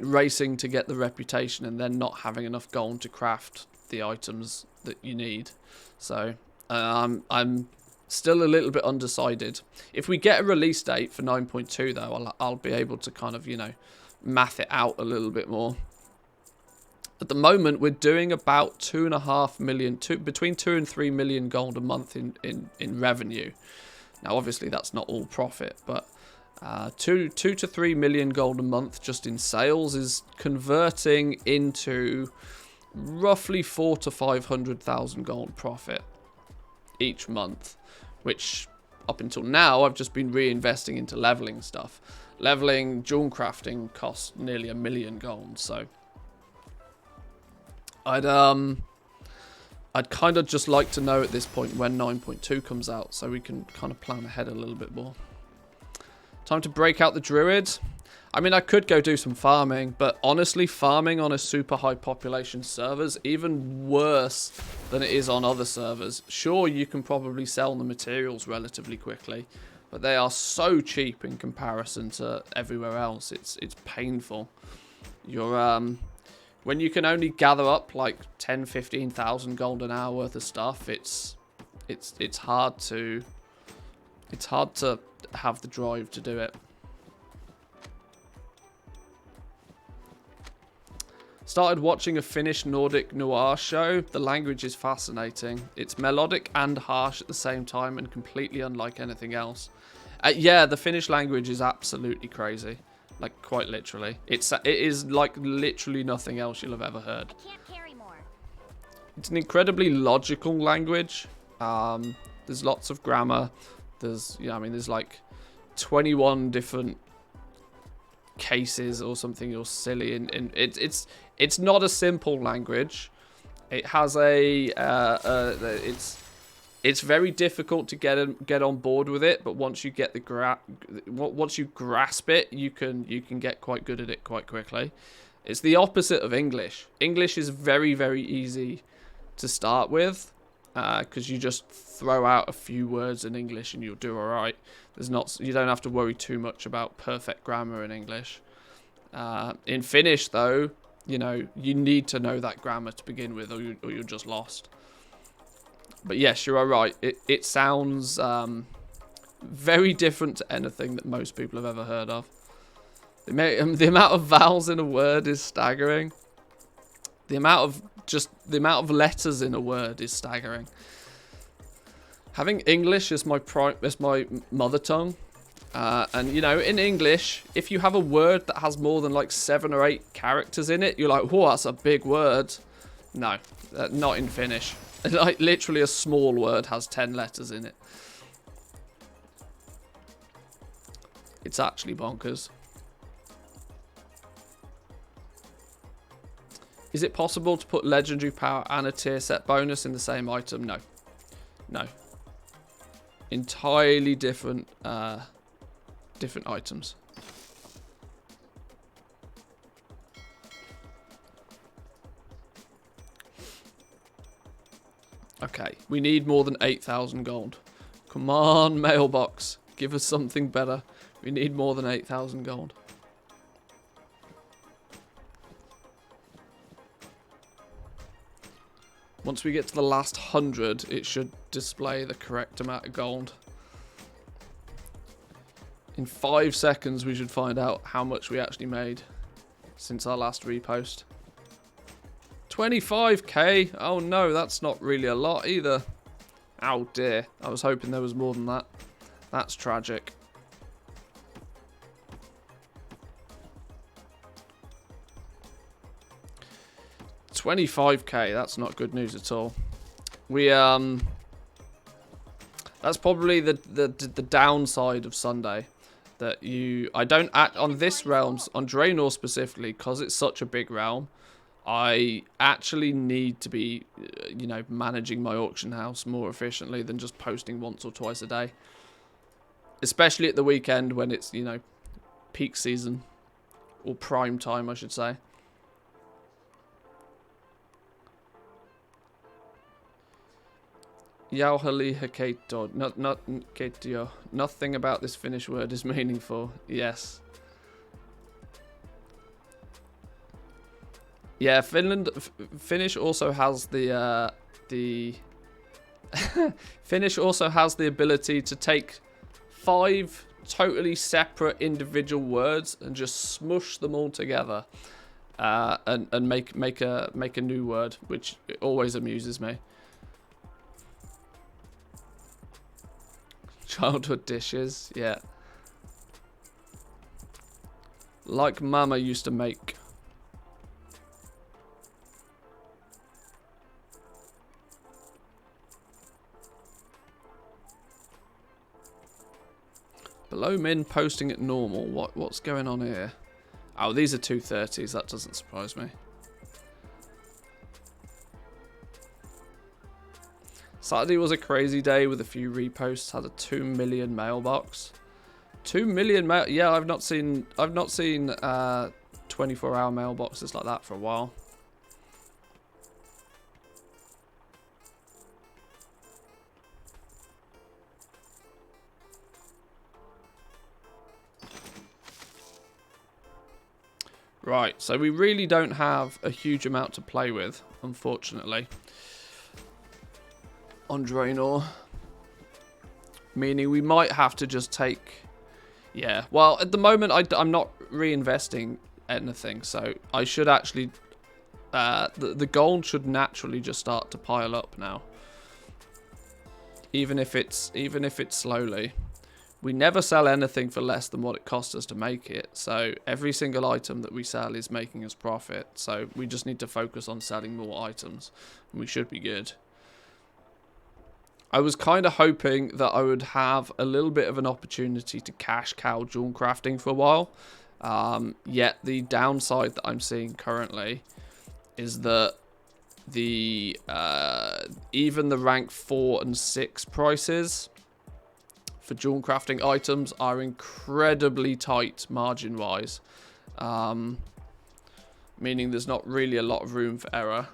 racing to get the reputation and then not having enough gold to craft the items that you need. So I'm still a little bit undecided. If we get a release date for 9.2 though, I'll be able to kind of, you know, math it out a little bit more. At the moment, we're doing about 2.5 million, between 2 and 3 million gold a month in revenue. Now, obviously, that's not all profit, but 2 to 3 million gold a month just in sales is converting into roughly 400 to 500,000 gold profit each month, which up until now I've just been reinvesting into leveling stuff. Leveling jewel crafting costs nearly 1 million gold, so I'd kind of just like to know at this point when 9.2 comes out, so we can kind of plan ahead a little bit more. Time to break out the druid. I mean, I could go do some farming, but honestly, farming on a super high population server is even worse than it is on other servers. Sure, you can probably sell the materials relatively quickly, but they are so cheap in comparison to everywhere else. It's painful. When you can only gather up like 10-15,000 gold an hour worth of stuff, it's hard to have the drive to do it. Started watching a Finnish Nordic noir show. The language is fascinating. It's melodic and harsh at the same time and completely unlike anything else. Yeah, the Finnish language is absolutely crazy. Like, quite literally. It is like literally nothing else you'll have ever heard. I can't carry more. It's an incredibly logical language. There's lots of grammar. There's like 21 different cases or something you're silly and it's not a simple language. It has it's very difficult to get on board with it, but once you get once you grasp it, you can get quite good at it quite quickly. It's the opposite of English. English is very, very easy to start with because you just throw out a few words in English and you'll do all right. You don't have to worry too much about perfect grammar in English. In Finnish, though, you need to know that grammar to begin with, or you're just lost. But yes, you are right. It sounds very different to anything that most people have ever heard of. The amount of vowels in a word is staggering. The amount of letters in a word is staggering. Having English as my mother tongue, and in English, if you have a word that has more than like 7 or 8 characters in it, you're like, whoa, that's a big word. No, not in Finnish. Like literally a small word has 10 letters in it. It's actually bonkers. Is it possible to put legendary power and a tier set bonus in the same item? No. No. Entirely different items. Okay, we need more than 8,000 gold. Come on, mailbox. Give us something better. We need more than 8,000 gold. Once we get to the last 100, it should display the correct amount of gold. In 5 seconds, we should find out how much we actually made since our last repost. 25k? Oh no, that's not really a lot either. Oh dear, I was hoping there was more than that. That's tragic. $25k, that's not good news at all. That's probably the downside of Sunday. That I don't act on this realms, on Draenor specifically, because it's such a big realm. I actually need to be, managing my auction house more efficiently than just posting once or twice a day. Especially at the weekend when it's, peak season. Or prime time, I should say. Jauheli Hekeito. Not Ketio. Nothing about this Finnish word is meaningful. Yes. Yeah, Finnish also has the Finnish also has the ability to take 5 totally separate individual words and just smush them all together, and make a new word, which always amuses me. Childhood dishes, yeah. Like Mama used to make. Below min posting at normal. What's going on here? Oh, these are 230s. That doesn't surprise me. Saturday was a crazy day with a few reposts. Had a 2 million mailbox. 2 million mail. Yeah, I've not seen 24-hour mailboxes like that for a while. Right, so we really don't have a huge amount to play with, unfortunately, on Draenor. Meaning we might have to just take... Yeah, well, at the moment I'm not reinvesting anything, so I should actually... the gold should naturally just start to pile up now. Even if it's slowly. We never sell anything for less than what it costs us to make it. So every single item that we sell is making us profit. So we just need to focus on selling more items. And we should be good. I was kind of hoping that I would have a little bit of an opportunity to cash cow jewel crafting for a while. Yet the downside that I'm seeing currently is that the even the rank 4 and 6 prices for jewel crafting items are incredibly tight margin wise, meaning there's not really a lot of room for error.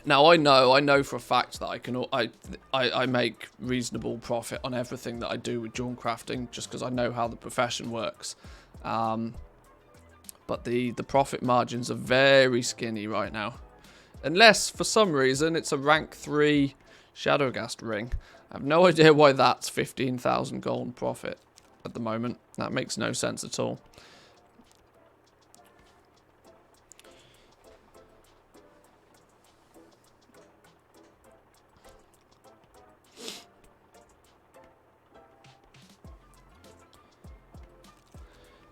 Now I know for a fact that I make reasonable profit on everything that I do with jewel crafting, just because I know how the profession works. But the profit margins are very skinny right now, unless for some reason it's a rank 3 Shadowgast ring. I have no idea why that's 15,000 gold profit at the moment. That makes no sense at all.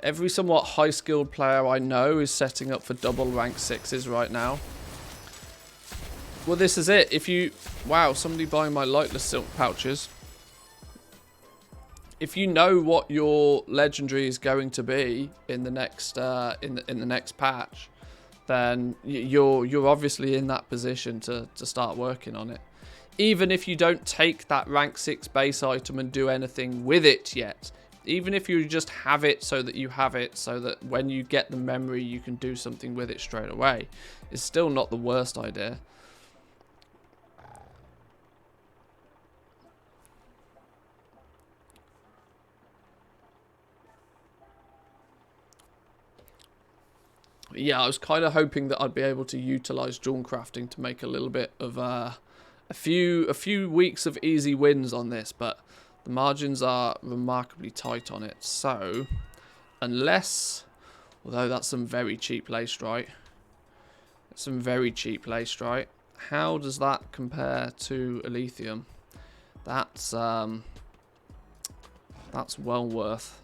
Every somewhat high-skilled player I know is setting up for double rank 6s right now. Well, this is it. If you... Wow, somebody buying my lightless silk pouches. If you know what your legendary is going to be in the next in the next patch, then you're obviously in that position to start working on it. Even if you don't take that rank 6 base item and do anything with it yet. Even if you just have it so that you have it, so that when you get the memory you can do something with it straight away, it's still not the worst idea. Yeah, I was kind of hoping that I'd be able to utilize jewel crafting to make a little bit of a few weeks of easy wins on this, but the margins are remarkably tight on it. So, unless, although that's some very cheap lace, right? Some very cheap lace, right? How does that compare to Elysium? That's well worth.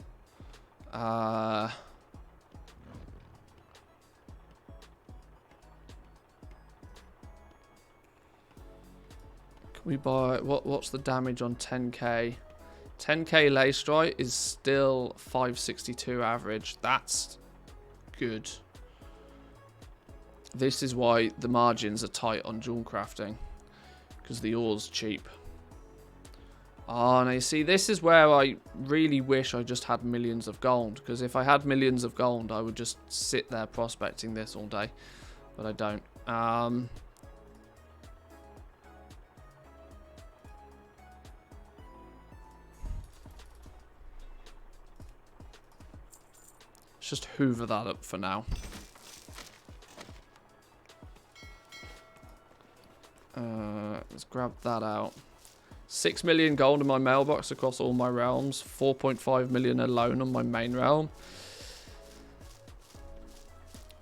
Can we buy what's the damage on 10k? 10k lace strike is still 562 average. That's good. This is why the margins are tight on jewel crafting, because the ore's cheap. Oh, now you see, this is where I really wish I just had millions of gold, because if I had millions of gold, I would just sit there prospecting this all day, but I don't. Let's just hoover that up for now. Let's grab that out. 6 million gold in my mailbox across all my realms. 4.5 million alone on my main realm.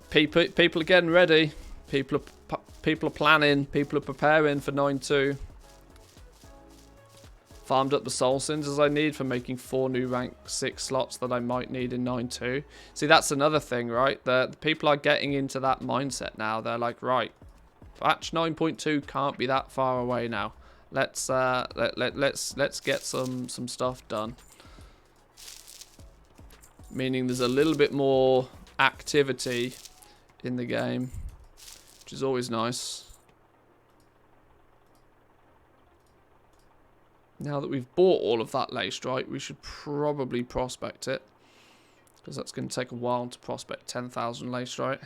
People are getting ready. People are planning. People are preparing for 9-2. Farmed up the soul cinders I need for making 4 new rank 6 slots that I might need in 9-2. See, that's another thing, right? The people are getting into that mindset now. They're like, right, patch 9.2 can't be that far away now. let's get some stuff done. Meaning there's a little bit more activity in the game, which is always nice. Now that we've bought all of that lacestrite, we should probably prospect it, because that's going to take a while to prospect 10,000 lacestrite.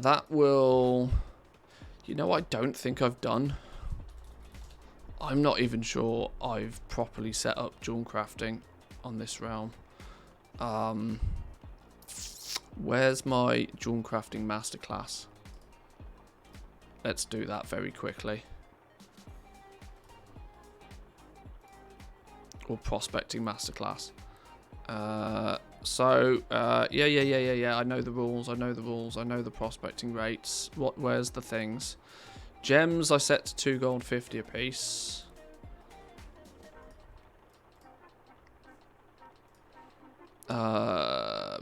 That will... You know, I don't think I've done. I'm not even sure I've properly set up jewel crafting on this realm. Where's my jewel crafting masterclass? Let's do that very quickly. Or prospecting masterclass. Yeah. I know the rules. I know the rules. I know the prospecting rates. Where's the things? Gems I set to 2 gold 50 a piece.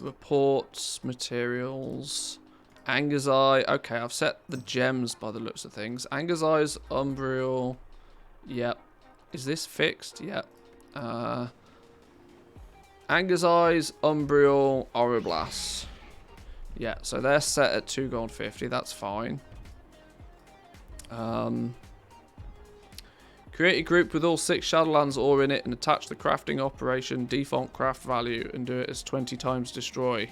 Reports, materials, Anger's Eye. Okay, I've set the gems by the looks of things. Anger's Eye's Umbreal. Yep. Is this fixed? Yep. Anger's Eyes, Umbreal, Oriblas. Yeah, so they're set at 2 gold 50. That's fine. Create a group with all 6 Shadowlands ore in it and attach the crafting operation default craft value and do it as 20 times destroy.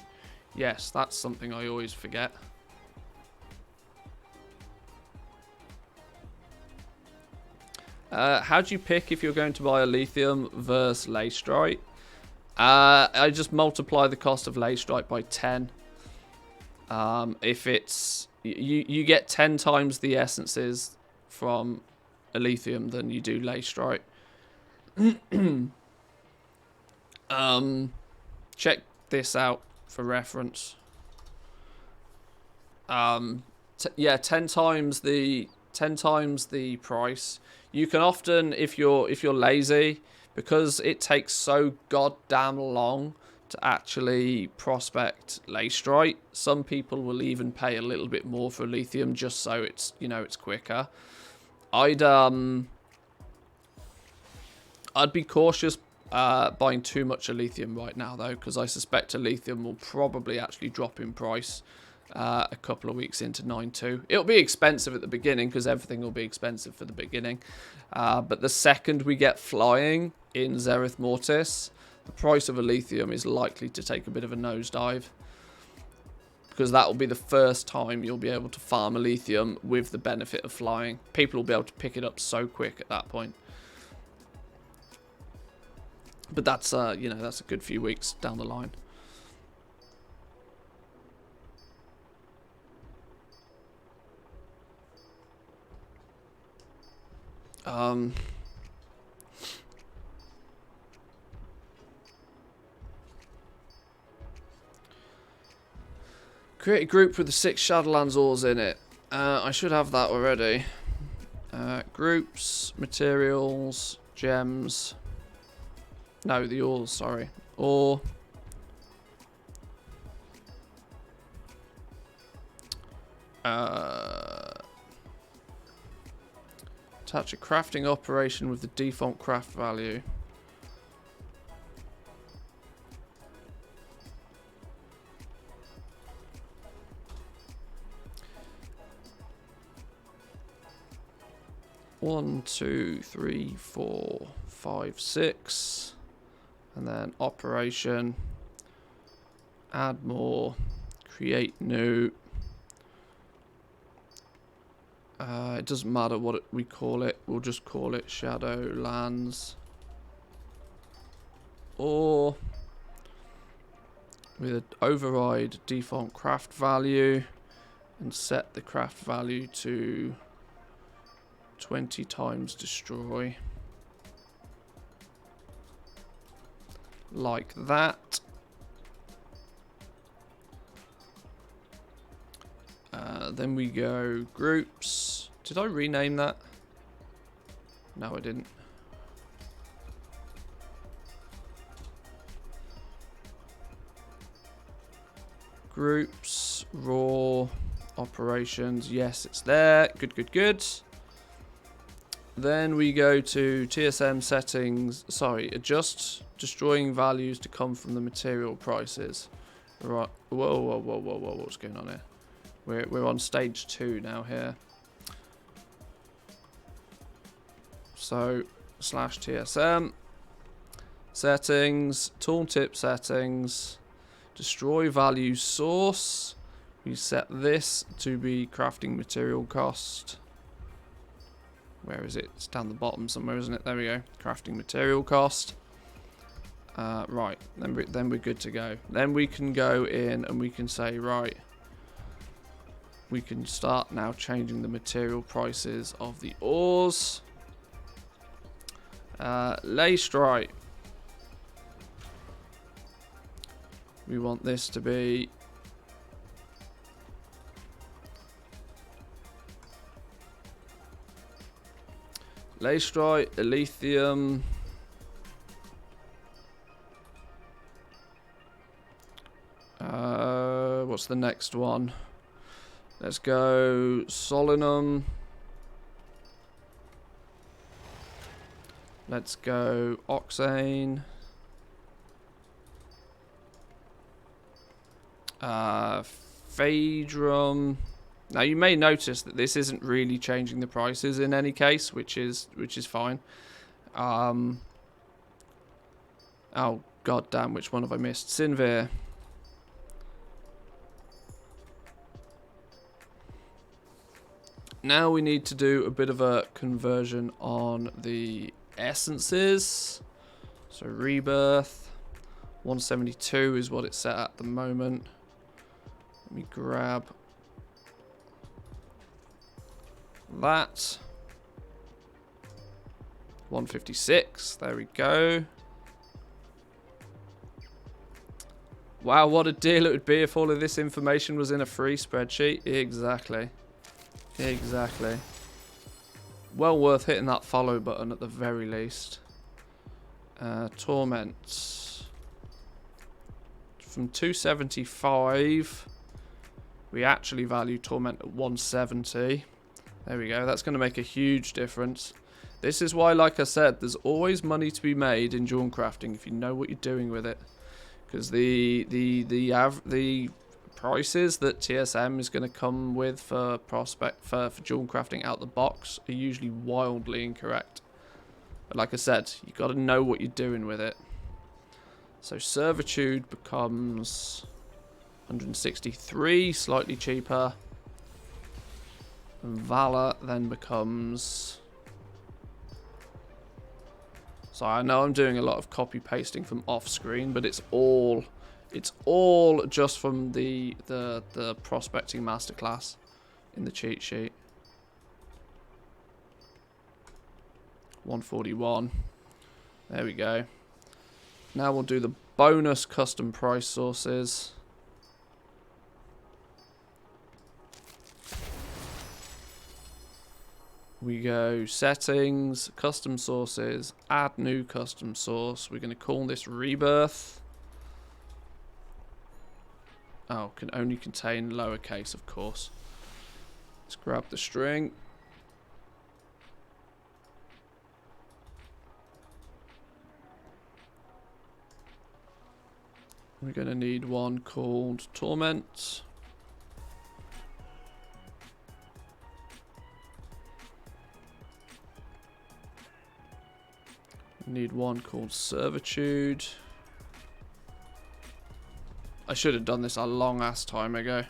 Yes, that's something I always forget. How do you pick if you're going to buy a lithium versus lacestrite? I just multiply the cost of lacestrite by 10. If it's... You get 10 times the essences from a lithium than you do lacestrite. Check this out for reference. Yeah, 10 times the price. You can often, if you're lazy, because it takes so goddamn long to actually prospect lacestrite, some people will even pay a little bit more for lithium just so it's, you know, it's quicker. I'd be cautious buying too much of lithium right now though, because I suspect a lithium will probably actually drop in price a couple of weeks into 9.2. It'll be expensive at the beginning because everything will be expensive for the beginning. But the second we get flying in Zereth Mortis, the price of a lithium is likely to take a bit of a nosedive. Because that will be the first time you'll be able to farm a lithium with the benefit of flying. People will be able to pick it up so quick at that point. But that's, you know, that's a good few weeks down the line. Create a group with the 6 Shadowlands ores in it. I should have that already. Groups, materials, gems. No, the ores, sorry. Ore. Attach a crafting operation with the default craft value. One, two, three, 4, 5, 6. And then operation. Add more. Create new. It doesn't matter what we call it. We'll just call it Shadowlands. Or with override default craft value and set the craft value to 20 times destroy. Like that. Then we go groups. Did I rename that? No, I didn't. Groups, raw, operations. Yes, it's there. Good, good, good. Then we go to TSM settings. Sorry, adjust destroying values to come from the material prices. Right. Whoa, whoa, whoa, whoa, whoa. What's going on here? We're on stage 2 now here. So /TSM settings, tooltip settings, destroy value source. We set this to be crafting material cost. Where is it? It's down the bottom somewhere, isn't it? There we go. Crafting material cost. Right. Then we're good to go. Then we can go in and we can say, right, we can start now changing the material prices of the ores. Lay stripe. We want this to be Lastrite, Lithium. What's the next one? Let's go Solinum. Let's go Oxane. Phaedrum. Now you may notice that this isn't really changing the prices in any case, which is fine. Oh god damn, which one have I missed? Sinvir. Now we need to do a bit of a conversion on the essences. So rebirth 172 is what it's set at the moment. Let me grab that. 156. There we go. Wow, what a deal it would be if all of this information was in a free spreadsheet. Exactly. Exactly. Well worth hitting that follow button at the very least. Torment. From 275, we actually value Torment at 170. There we go. That's going to make a huge difference. This is why, like I said, there's always money to be made in jewel crafting if you know what you're doing with it. Because the prices that TSM is going to come with for jewel crafting out the box are usually wildly incorrect. But like I said, you got to know what you're doing with it. So servitude becomes 163, slightly cheaper. And valor then becomes. So I know I'm doing a lot of copy pasting from off screen, but it's all just from the prospecting masterclass in the cheat sheet. 141. There we go. Now we'll do the bonus custom price sources. We go settings, custom sources, add new custom source. We're going to call this rebirth. Oh, can only contain lowercase, of course. Let's grab the string. We're going to need one called Torment. We need one called Servitude. I should have done this a long ass time ago,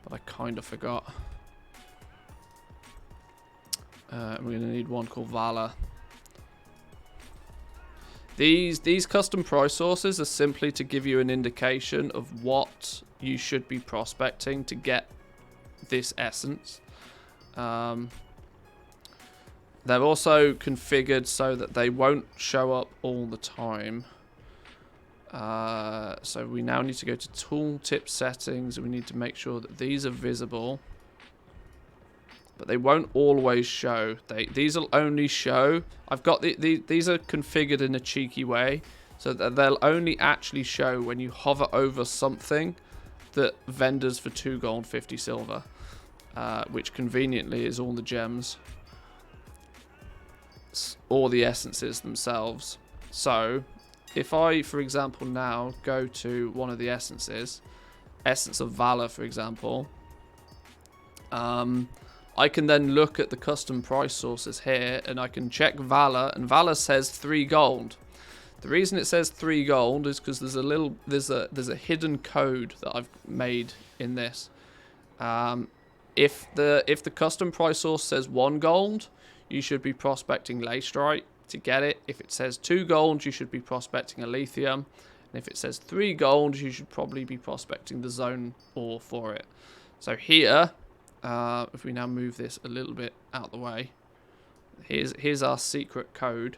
but I kind of forgot. We're going to need one called Valor. These custom price sources are simply to give you an indication of what you should be prospecting to get this essence. They're also configured so that they won't show up all the time. So we now need to go to tooltip settings and we need to make sure that these are visible. but they won't always show. These will only show. I've got these are configured in a cheeky way, so that they'll only actually show when you hover over something that vendors for 2 gold, 50 silver, which conveniently is all the gems or the essences themselves. So if I, for example, now go to one of the essences, Essence of Valor, for example, I can then look at the custom price sources here, and I can check Valor, and Valor says 3 gold. The reason it says 3 gold is because there's a hidden code that I've made in this. If the custom price source says 1 gold, you should be prospecting Leystrite to get it. If it says 2 gold, you should be prospecting a lithium. And if it says 3 gold, you should probably be prospecting the zone ore for it. So here, if we now move this a little bit out the way, here's our secret code.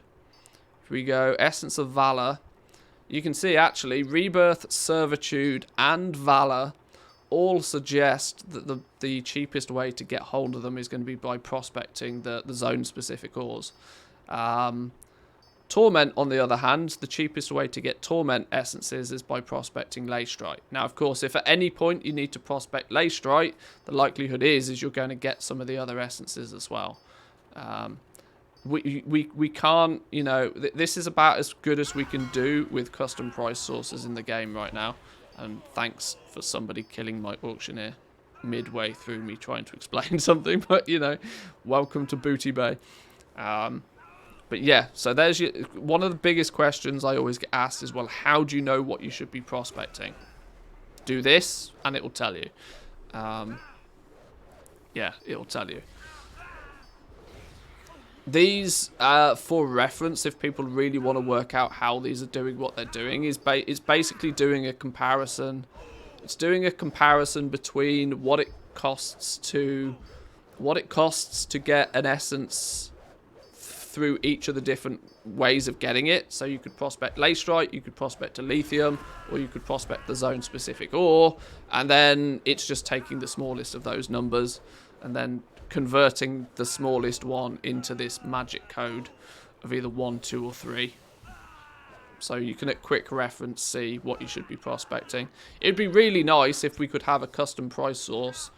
If we go Essence of Valor, you can see actually Rebirth, Servitude, and Valor all suggest that the cheapest way to get hold of them is going to be by prospecting the zone-specific ores. Torment, on the other hand, the cheapest way to get Torment essences is by prospecting Leystrite. Now, of course, if at any point you need to prospect Leystrite, the likelihood is you're going to get some of the other essences as well. We can't, you know, this is about as good as we can do with custom price sources in the game right now. And thanks for somebody killing my auctioneer midway through me trying to explain something. But, you know, welcome to Booty Bay. But yeah, so there's one of the biggest questions I always get asked is, well, how do you know what you should be prospecting? Do this, and it will tell you. Yeah, it will tell you. These, for reference, if people really want to work out how these are doing what they're doing, it's basically doing a comparison. It's doing a comparison between what it costs to get an essence through each of the different ways of getting it. So you could prospect Leystrite, you could prospect a lithium, or you could prospect the zone-specific ore, and then it's just taking the smallest of those numbers and then converting the smallest one into this magic code of either 1, 2, or 3. So you can at quick reference see what you should be prospecting. It'd be really nice if we could have a custom price source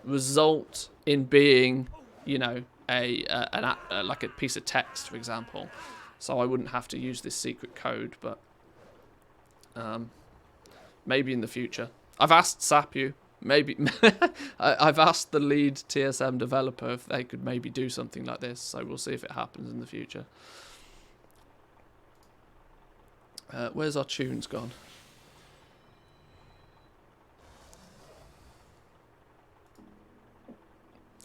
result in being, you know, like a piece of text, for example. So I wouldn't have to use this secret code, but maybe in the future. I've asked Sapu. Maybe I've asked the lead TSM developer if they could maybe do something like this, so we'll see if it happens in the future. Where's our tunes gone?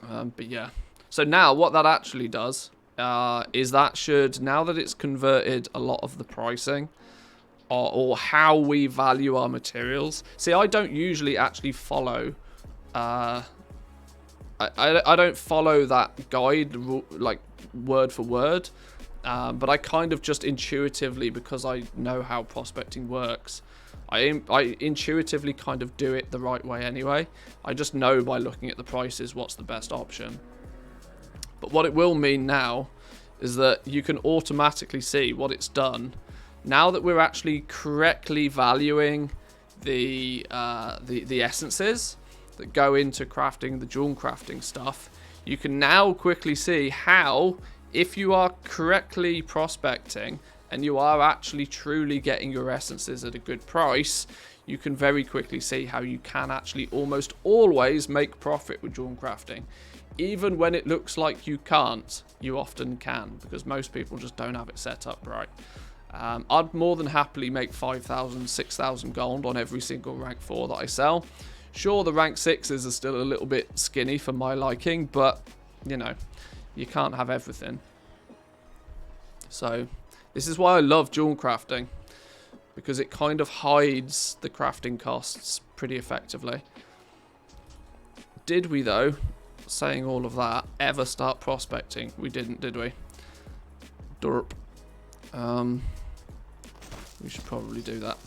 But yeah, so now what that actually does is that should, now that it's converted a lot of the pricing or how we value our materials. See, I don't usually actually follow I don't follow that guide like word for word, but I kind of just intuitively, because I know how prospecting works, I intuitively kind of do it the right way anyway. I just know by looking at the prices what's the best option. But what it will mean now is that you can automatically see what it's done. Now that we're actually correctly valuing the essences that go into crafting the jewel crafting stuff, you can now quickly see how, if you are correctly prospecting and you are actually truly getting your essences at a good price, you can very quickly see how you can actually almost always make profit with jewel crafting. Even when it looks like you can't, you often can, because most people just don't have it set up right. I'd more than happily make 5,000, 6,000 gold on every single rank 4 that I sell. Sure, the rank 6s are still a little bit skinny for my liking, but, you know, you can't have everything. So, this is why I love jewel crafting, because it kind of hides the crafting costs pretty effectively. Did we, though, saying all of that, ever start prospecting? We didn't, did we? Derp. We should probably do that.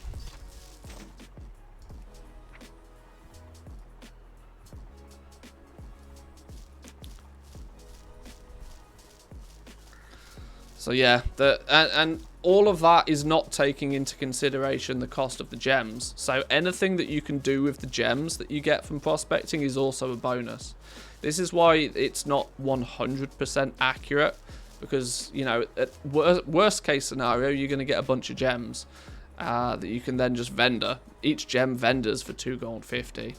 So yeah, and all of that is not taking into consideration the cost of the gems. So anything that you can do with the gems that you get from prospecting is also a bonus. This is why it's not 100% accurate, because, you know, at worst case scenario, you're going to get a bunch of gems that you can then just vendor. Each gem vendors for 2 gold 50.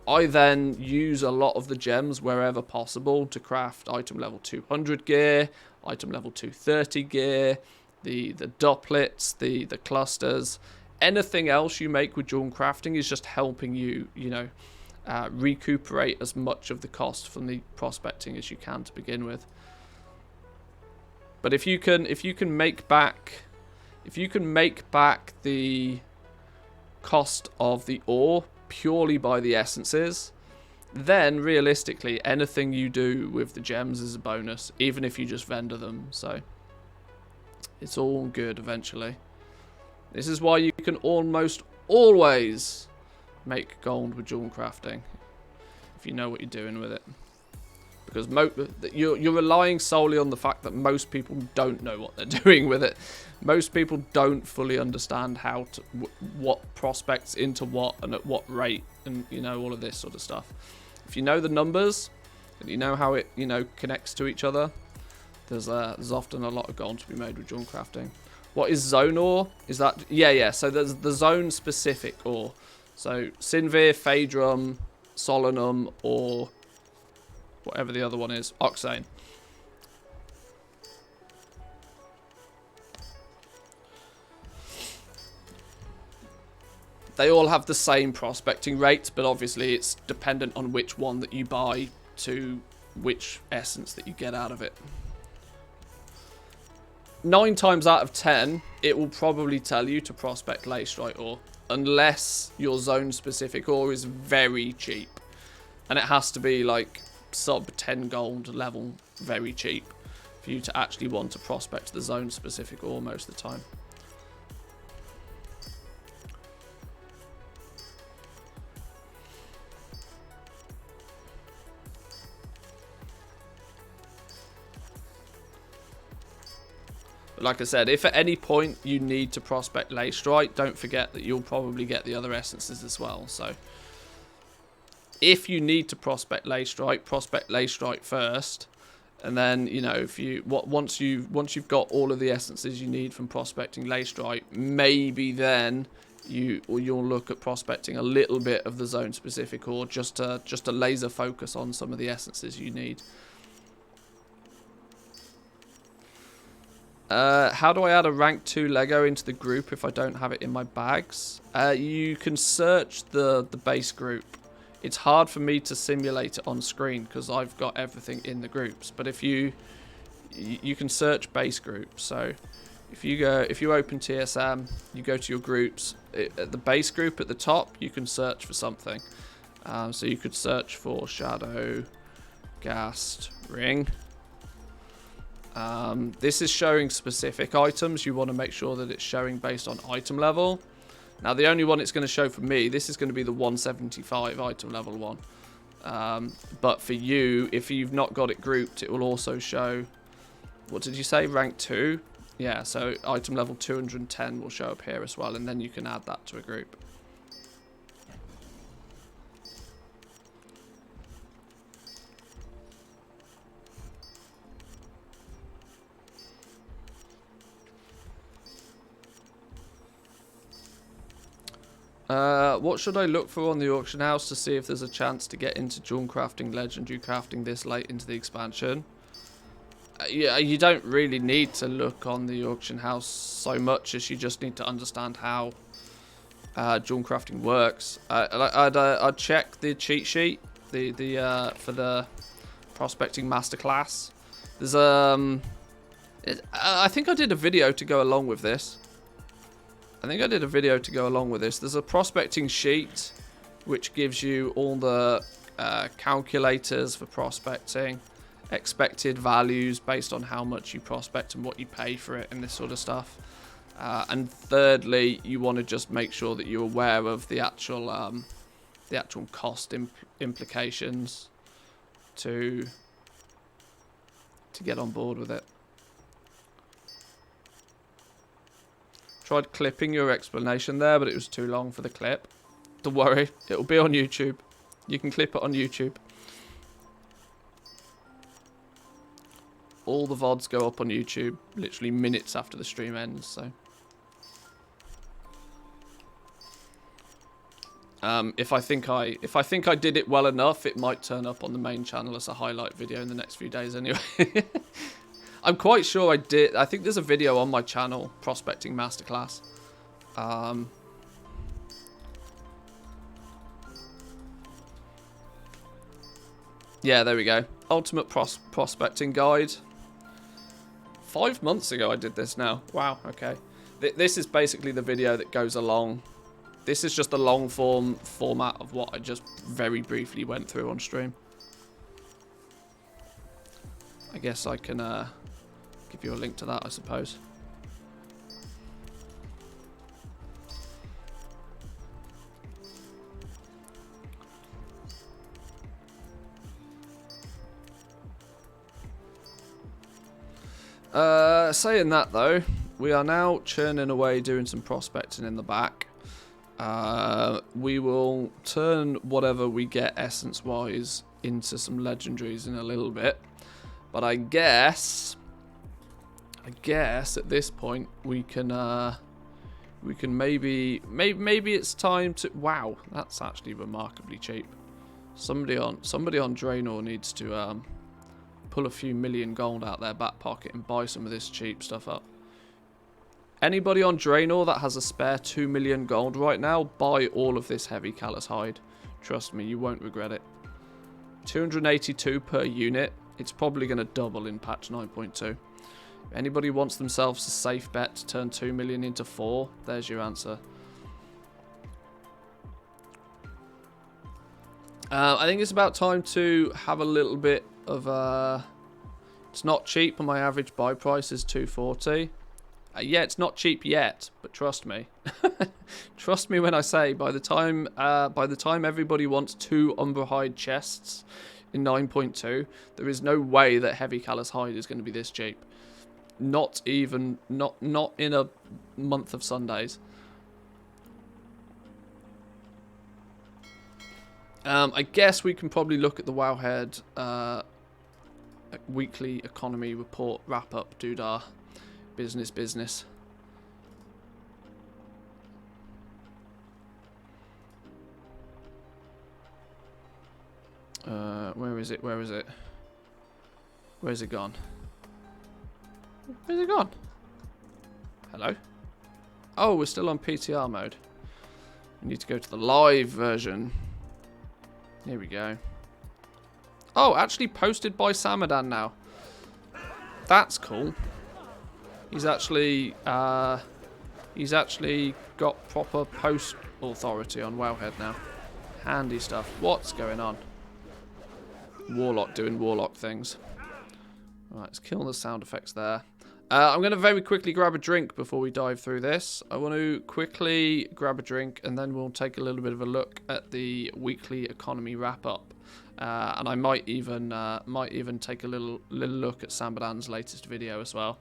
I then use a lot of the gems wherever possible to craft item level 200 gear, item level 230 gear, the doublets, the clusters. Anything else you make with jewel crafting is just helping you, you know, recuperate as much of the cost from the prospecting as you can to begin with. But if you can make back the cost of the ore purely by the essences, then realistically anything you do with the gems is a bonus, even if you just vendor them. So it's all good eventually. This is why you can almost always make gold with jewel crafting, if you know what you're doing with it. Because you're relying solely on the fact that most people don't know what they're doing with it. Most people don't fully understand how to what prospects into what and at what rate, and you know, all of this sort of stuff. If you know the numbers and you know how it, you know, connects to each other, there's often a lot of gold to be made with jewel crafting. What is zone ore? Is that yeah? So there's the zone specific ore. So Sinvir, Phaedrum, Solanum, or whatever the other one is, Oxane. They all have the same prospecting rates, but obviously it's dependent on which one that you buy to which essence that you get out of it. 9 times out of 10, it will probably tell you to prospect lacerite ore, unless your zone specific ore is very cheap. And it has to be like sub 10 gold level, very cheap, for you to actually want to prospect the zone specific ore most of the time. But like I said, if at any point you need to prospect lacerite, don't forget that you'll probably get the other essences as well. So if you need to prospect lacerite first, and then, you know, if you once you've got all of the essences you need from prospecting lacerite, maybe then you'll look at prospecting a little bit of the zone specific ore, just to laser focus on some of the essences you need. How do I add a rank 2 Lego into the group if I don't have it in my bags? You can search the base group. It's hard for me to simulate it on screen because I've got everything in the groups. But if you can search base groups. So if you open TSM, you go to your groups. At the base group at the top, you can search for something. So you could search for shadow, ghast, ring. This is showing specific items. You want to make sure that it's showing based on item level. Now, the only one it's going to show for me, this is going to be the 175 item level one. But for you, if you've not got it grouped, it will also show, what did you say, rank 2? Yeah, so item level 210 will show up here as well, and then you can add that to a group. What should I look for on the auction house to see if there's a chance to get into jewel crafting, legendary crafting this late into the expansion? Yeah, you don't really need to look on the auction house so much as you just need to understand how jewel crafting works. I'd check the cheat sheet, for the prospecting masterclass. There's I think I did a video to go along with this. There's a prospecting sheet which gives you all the calculators for prospecting, expected values based on how much you prospect and what you pay for it and this sort of stuff. And thirdly, you want to just make sure that you're aware of the actual cost implications to get on board with it. Tried clipping your explanation there, but it was too long for the clip. Don't worry, it'll be on YouTube. You can clip it on YouTube. All the VODs go up on YouTube literally minutes after the stream ends, so. If I think I did it well enough, it might turn up on the main channel as a highlight video in the next few days anyway. I'm quite sure I did. I think there's a video on my channel, Prospecting Masterclass. Yeah, there we go. Ultimate Prospecting Guide. 5 months ago I did this now. Wow, okay. This is basically the video that goes along. This is just a long form format of what I just very briefly went through on stream. I guess I can give you a link to that, I suppose. Saying that though, we are now churning away doing some prospecting in the back. We will turn whatever we get essence wise into some legendaries in a little bit, but I guess at this point we can maybe it's time to. Wow, that's actually remarkably cheap. Somebody on Draenor needs to pull a few million gold out their back pocket and buy some of this cheap stuff up. Anybody on Draenor that has a spare 2 million gold right now, buy all of this heavy callous hide. Trust me, you won't regret it. 282 per unit. It's probably going to double in patch 9.2. If anybody wants themselves a safe bet to turn 2 million into 4, there's your answer. I think it's about time to have a little bit of it's not cheap, and my average buy price is 240. Yeah, it's not cheap yet, but trust me. Trust me when I say by the time everybody wants 2 Umbra hide chests in 9.2, there is no way that heavy callous hide is going to be this cheap. Not in a month of Sundays. I guess we can probably look at the Wowhead weekly economy report wrap up doodah. Business. Where is it? Where's it gone? Where's it gone? Hello? Oh, we're still on PTR mode. We need to go to the live version. Here we go. Oh, actually posted by Samadan now. That's cool. He's actually got proper post authority on Wowhead now. Handy stuff. What's going on? Warlock doing warlock things. Right, let's kill the sound effects there. I'm going to very quickly grab a drink before we dive through this. I want to quickly grab a drink and then we'll take a little bit of a look at the weekly economy wrap up. And I might even take a little look at Samadan's latest video as well.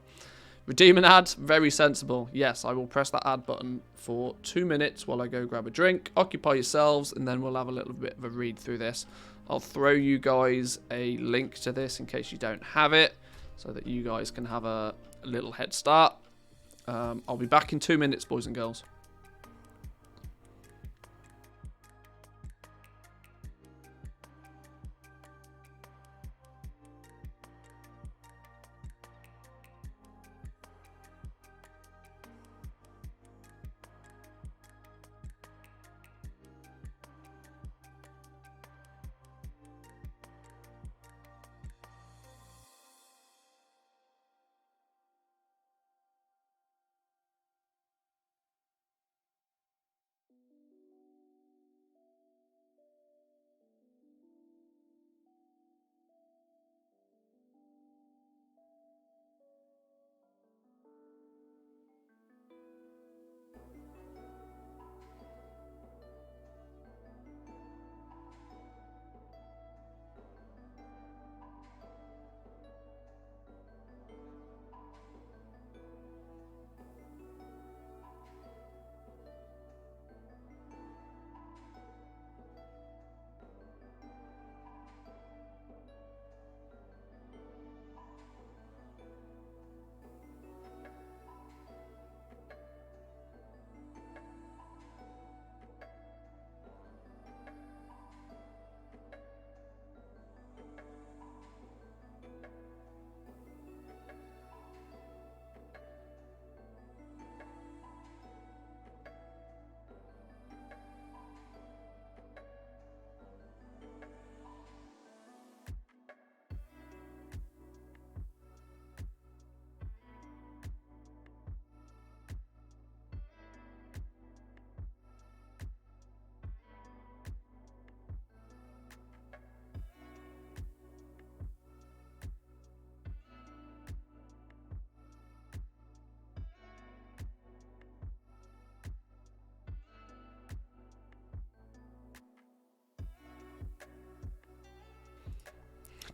Redeem an ad, very sensible. Yes, I will press that ad button for 2 minutes while I go grab a drink. Occupy yourselves, and then we'll have a little bit of a read through this. I'll throw you guys a link to this in case you don't have it, so that you guys can have a little head start. I'll be back in 2 minutes, boys and girls.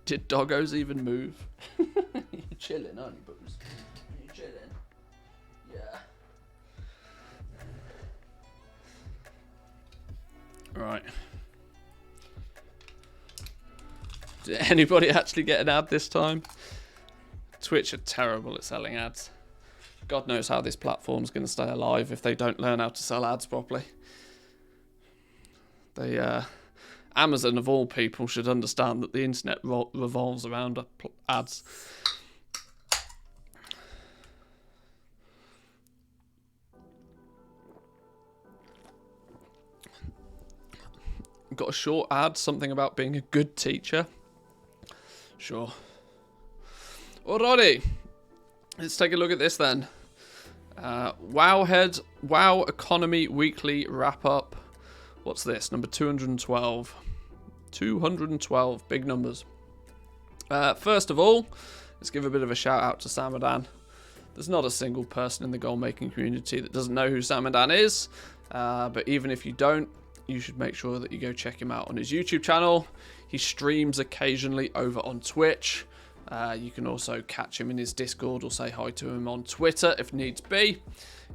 Did doggos even move? You're chilling, aren't you, Booze? You're chilling. Yeah. Right. Did anybody actually get an ad this time? Twitch are terrible at selling ads. God knows how this platform's going to stay alive if they don't learn how to sell ads properly. Amazon, of all people, should understand that the internet revolves around ads. Got a short ad, something about being a good teacher. Sure. Alrighty. Let's take a look at this then. Wowhead, Wow Economy Weekly Wrap-Up. What's this? Number 212. 212, big numbers. First of all, let's give a bit of a shout out to Samadan. There's not a single person in the goal-making community that doesn't know who Samadan is. But even if you don't, you should make sure that you go check him out on his YouTube channel. He streams occasionally over on Twitch. You can also catch him in his Discord or say hi to him on Twitter if needs be.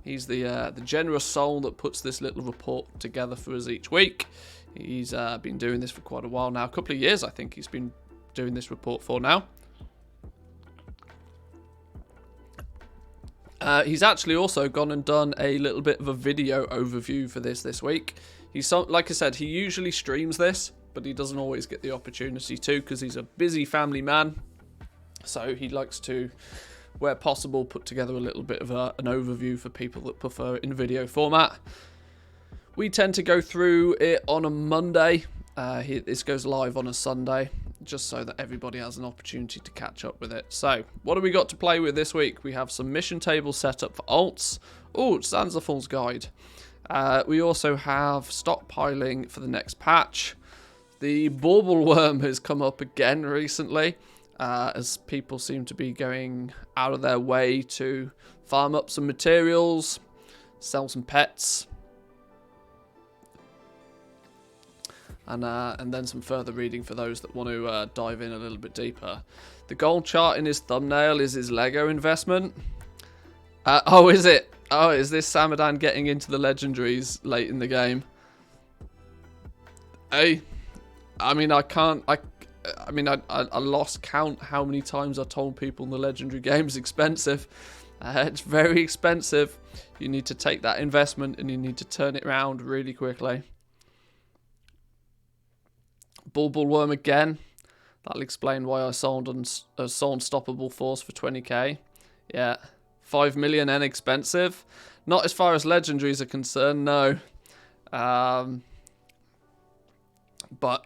He's the generous soul that puts this little report together for us each week. He's been doing this for quite a while now. A couple of years, I think he's been doing this report for now. He's actually also gone and done a little bit of a video overview for this week. Like I said, he usually streams this, but he doesn't always get the opportunity to because he's a busy family man. So he likes to, where possible, put together a little bit of an overview for people that prefer it in video format. We tend to go through it on a Monday. This goes live on a Sunday, just so that everybody has an opportunity to catch up with it. So, what do we got to play with this week? We have some mission tables set up for alts. Oh, Zanzaful's Guide. We also have stockpiling for the next patch. The Bauble worm has come up again recently, as people seem to be going out of their way to farm up some materials, sell some pets, and then some further reading for those that want to dive in a little bit deeper. The gold chart in his thumbnail is his Lego investment. Oh, is it? Oh, is this Samadan getting into the legendaries late in the game? Hey, I mean, I lost count how many times I told people the legendary game's expensive. It's very expensive. You need to take that investment and you need to turn it around really quickly. Bauble worm again. That'll explain why I sold Unstoppable Force for 20k. Yeah. 5 million and expensive. Not as far as legendaries are concerned, no. But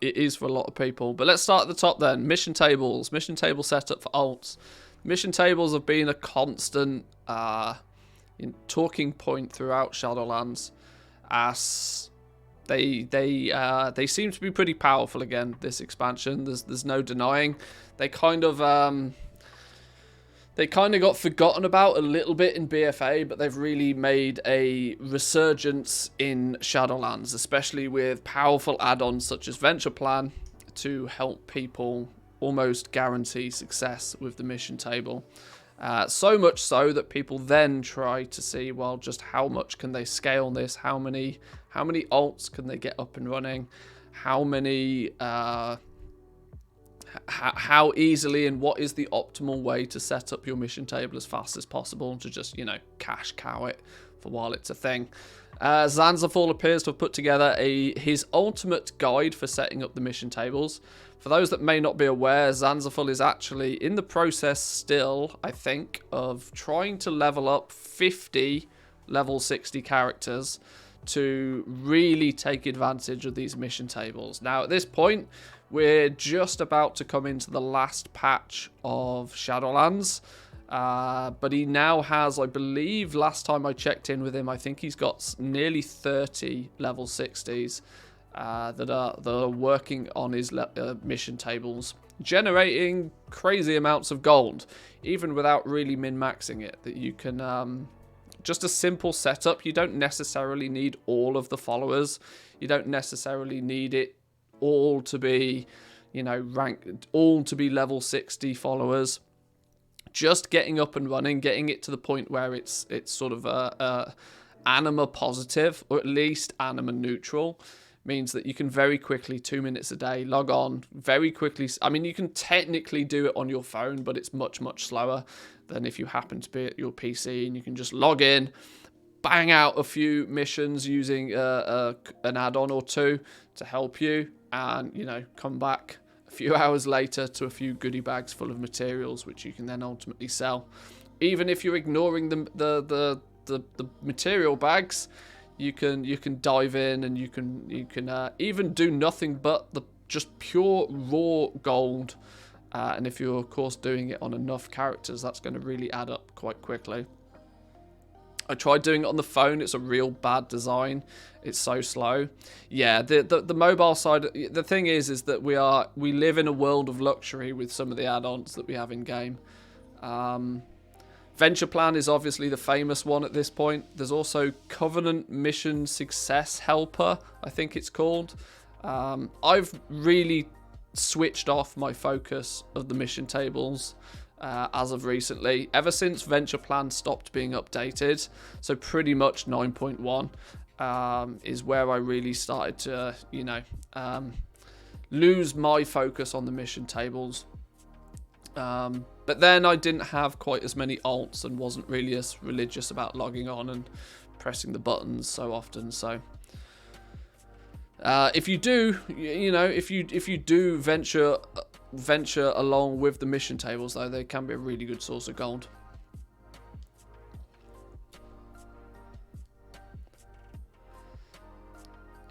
it is for a lot of people. But let's start at the top then. Mission tables. Mission table setup for alts. Mission tables have been a constant talking point throughout Shadowlands, as they seem to be pretty powerful again this expansion. There's no denying. They kind of got forgotten about a little bit in BFA, but they've really made a resurgence in Shadowlands, especially with powerful add-ons such as Venture Plan to help people almost guarantee success with the mission table. So much so that people then try to see, well, just how much can they scale this? How many alts can they get up and running? How many... how easily and what is the optimal way to set up your mission table as fast as possible to just, cash cow it for while it's a thing. Zanzaful appears to have put together his ultimate guide for setting up the mission tables. For those that may not be aware, Zanzaful is actually in the process still, I think, of trying to level up 50 level 60 characters to really take advantage of these mission tables. Now, at this point, we're just about to come into the last patch of Shadowlands, but he now has, I believe, last time I checked in with him, I think he's got nearly 30 level 60s that are working on his mission tables, generating crazy amounts of gold, even without really min-maxing it. That you can, just a simple setup. You don't necessarily need all of the followers. You don't necessarily need it all to be, you know, rank all to be level 60 followers. Just getting up and running, getting it to the point where it's sort of anima positive, or at least anima neutral, means that you can very quickly, 2 minutes a day, log on very quickly. I mean, you can technically do it on your phone, but it's much, much slower than if you happen to be at your PC, and you can just log in, bang out a few missions using an add-on or two to help you, and, you know, come back a few hours later to a few goodie bags full of materials, which you can then ultimately sell. Even if you're ignoring the material bags, you can dive in, and you can even do nothing but the just pure raw gold. And if you're, of course, doing it on enough characters, that's going to really add up quite quickly. I tried doing it on the phone. It's a real bad design. It's so slow. Yeah, the mobile side. The thing is that we live in a world of luxury with some of the add-ons that we have in game. Venture Plan is obviously the famous one at this point. There's also Covenant Mission Success Helper, I think it's called. I've really switched off my focus of the mission tables as of recently, ever since Venture Plan stopped being updated. So pretty much 9.1 is where I really started to, you know, lose my focus on the mission tables. But then I didn't have quite as many alts and wasn't really as religious about logging on and pressing the buttons so often. So if you do, you know, if you do venture along with the mission tables, though, they can be a really good source of gold.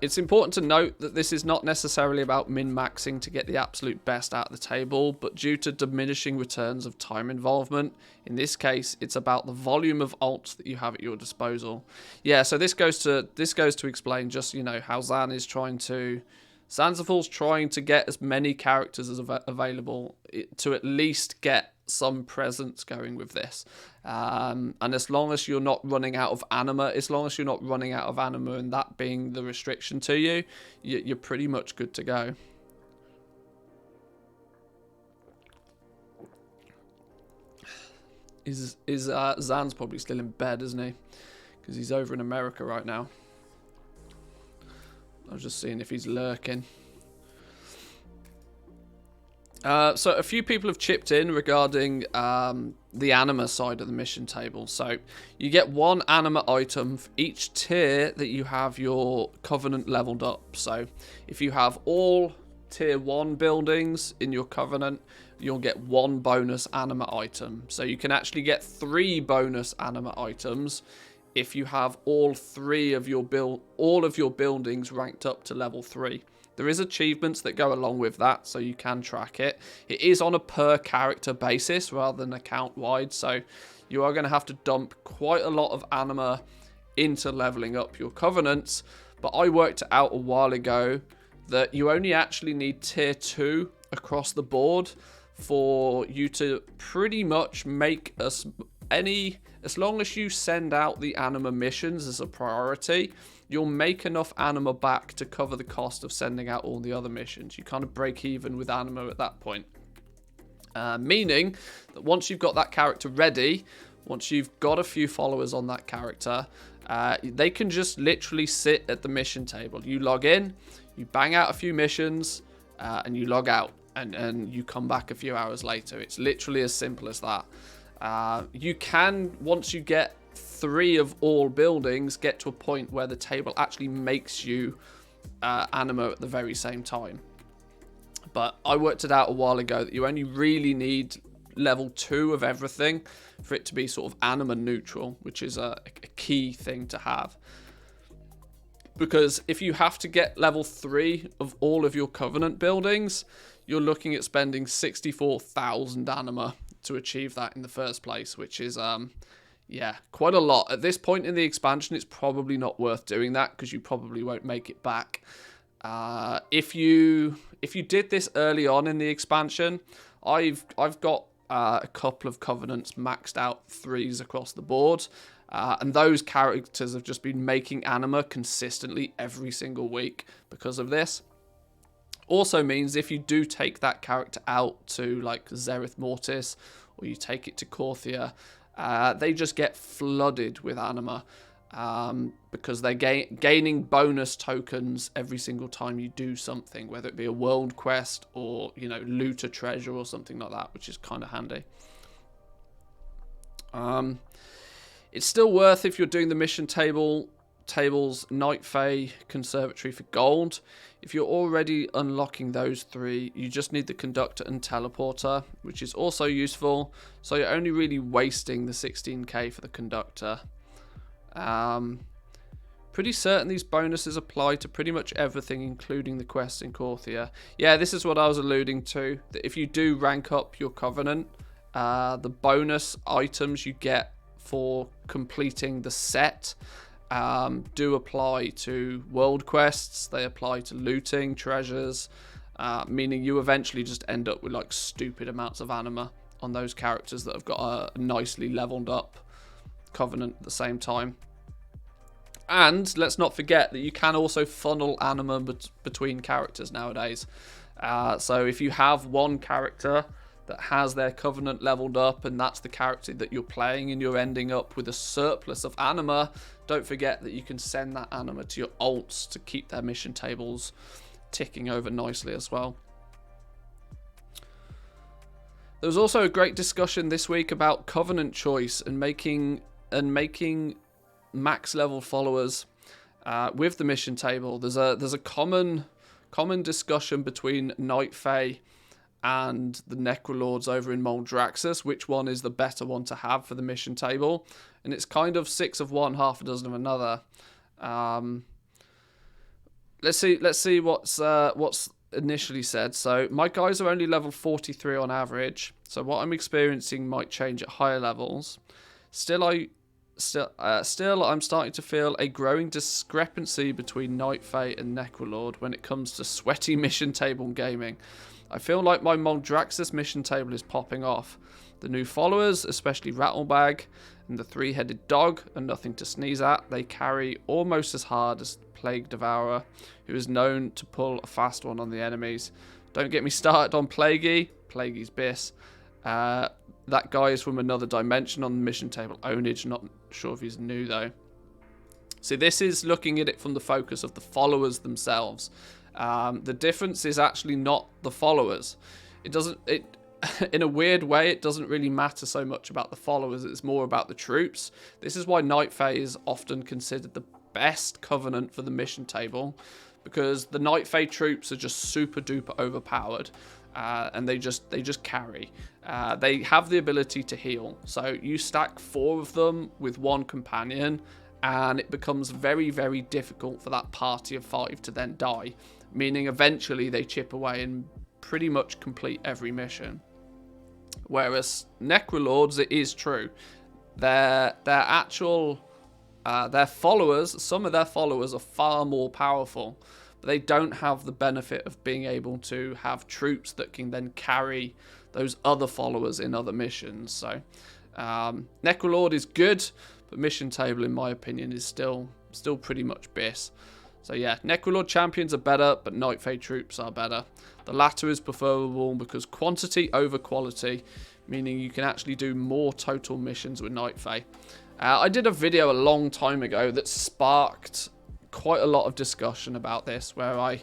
It's important to note that this is not necessarily about min-maxing to get the absolute best out of the table, but due to diminishing returns of time involvement, in this case, it's about the volume of alts that you have at your disposal. Yeah, so this goes to explain just, you know, how Zanzaful's trying to get as many characters as available to at least get some presence going with this. And as long as you're not running out of anima, and that being the restriction to you, you're pretty much good to go. Zan's probably still in bed, isn't he? Because he's over in America right now. I was just seeing if he's lurking. So a few people have chipped in regarding the anima side of the mission table. So you get one anima item for each tier that you have your Covenant leveled up. So if you have all tier 1 buildings in your Covenant, you'll get one bonus anima item. So you can actually get 3 bonus anima items if you have all of your buildings ranked up to level 3. There is achievements that go along with that, so you can track it. It is on a per character basis rather than account wide, so you are going to have to dump quite a lot of anima into leveling up your Covenants. But I worked it out a while ago that you only actually need tier 2 across the board for you to pretty much make as long as you send out the anima missions as a priority, you'll make enough anima back to cover the cost of sending out all the other missions. You kind of break even with anima at that point. Meaning that once you've got that character ready, once you've got a few followers on that character, they can just literally sit at the mission table. You log in, you bang out a few missions, and you log out, and you come back a few hours later. It's literally as simple as that. You can, once you get 3 of all buildings, get to a point where the table actually makes you anima at the very same time. But I worked it out a while ago that you only really need level 2 of everything for it to be sort of anima neutral, which is a key thing to have. Because if you have to get level 3 of all of your Covenant buildings, you're looking at spending 64,000 anima to achieve that in the first place, which is yeah, quite a lot. At this point in the expansion, it's probably not worth doing that because you probably won't make it back. If you did this early on in the expansion, I've got a couple of Covenants maxed out 3s across the board, and those characters have just been making anima consistently every single week because of this. Also means if you do take that character out to like Zereth Mortis, or you take it to Corthia, they just get flooded with anima, because they're gaining bonus tokens every single time you do something, whether it be a world quest or, you know, loot a treasure or something like that, which is kind of handy. It's still worth, if you're doing the mission tables, Night Fae, Conservatory for gold. If you're already unlocking those 3, you just need the Conductor and Teleporter, which is also useful. So you're only really wasting the 16k for the Conductor. Pretty certain these bonuses apply to pretty much everything, including the quests in Corthia. Yeah, this is what I was alluding to. That if you do rank up your Covenant, the bonus items you get for completing the set do apply to world quests. They apply to looting treasures, meaning you eventually just end up with like stupid amounts of anima on those characters that have got a nicely leveled up Covenant at the same time. And let's not forget that you can also funnel anima between characters nowadays. So if you have one character that has their Covenant leveled up, and that's the character that you're playing, and you're ending up with a surplus of anima, don't forget that you can send that anima to your alts to keep their mission tables ticking over nicely as well. There was also a great discussion this week about Covenant choice and making max level followers with the mission table. There's a common discussion between Night Fae and the Necrolords over in Moldraxxus, which one is the better one to have for the mission table, and it's kind of 6 of one, half a dozen of another. Let's see what's initially said. So my guys are only level 43 on average, so what I'm experiencing might change at higher levels. Still, I'm starting to feel a growing discrepancy between Night Fae and Necrolord when it comes to sweaty mission table gaming. I feel like my Moldraxxus mission table is popping off. The new followers, especially Rattlebag and the 3-headed dog, are nothing to sneeze at. They carry almost as hard as Plague Devourer, who is known to pull a fast one on the enemies. Don't get me started on Plaguey's Biss. That guy is from another dimension on the mission table ownage. Not sure if he's new though. See, this is looking at it from the focus of the followers themselves. The difference is actually not the followers. In a weird way, it doesn't really matter so much about the followers. It's more about the troops. This is why Night Fae is often considered the best Covenant for the mission table, because the Night Fae troops are just super duper overpowered, and they just carry. They have the ability to heal. So you stack 4 of them with 1 companion, and it becomes very, very difficult for that party of 5 to then die, meaning eventually they chip away and pretty much complete every mission. Whereas Necrolords, it is true, their followers, some of their followers are far more powerful, but they don't have the benefit of being able to have troops that can then carry those other followers in other missions. So Necrolord is good, but mission table, in my opinion, is still pretty much Biss. So yeah, Necrolord champions are better, but Night Fae troops are better. The latter is preferable because quantity over quality, meaning you can actually do more total missions with Night Fae. I did a video a long time ago that sparked quite a lot of discussion about this, where I,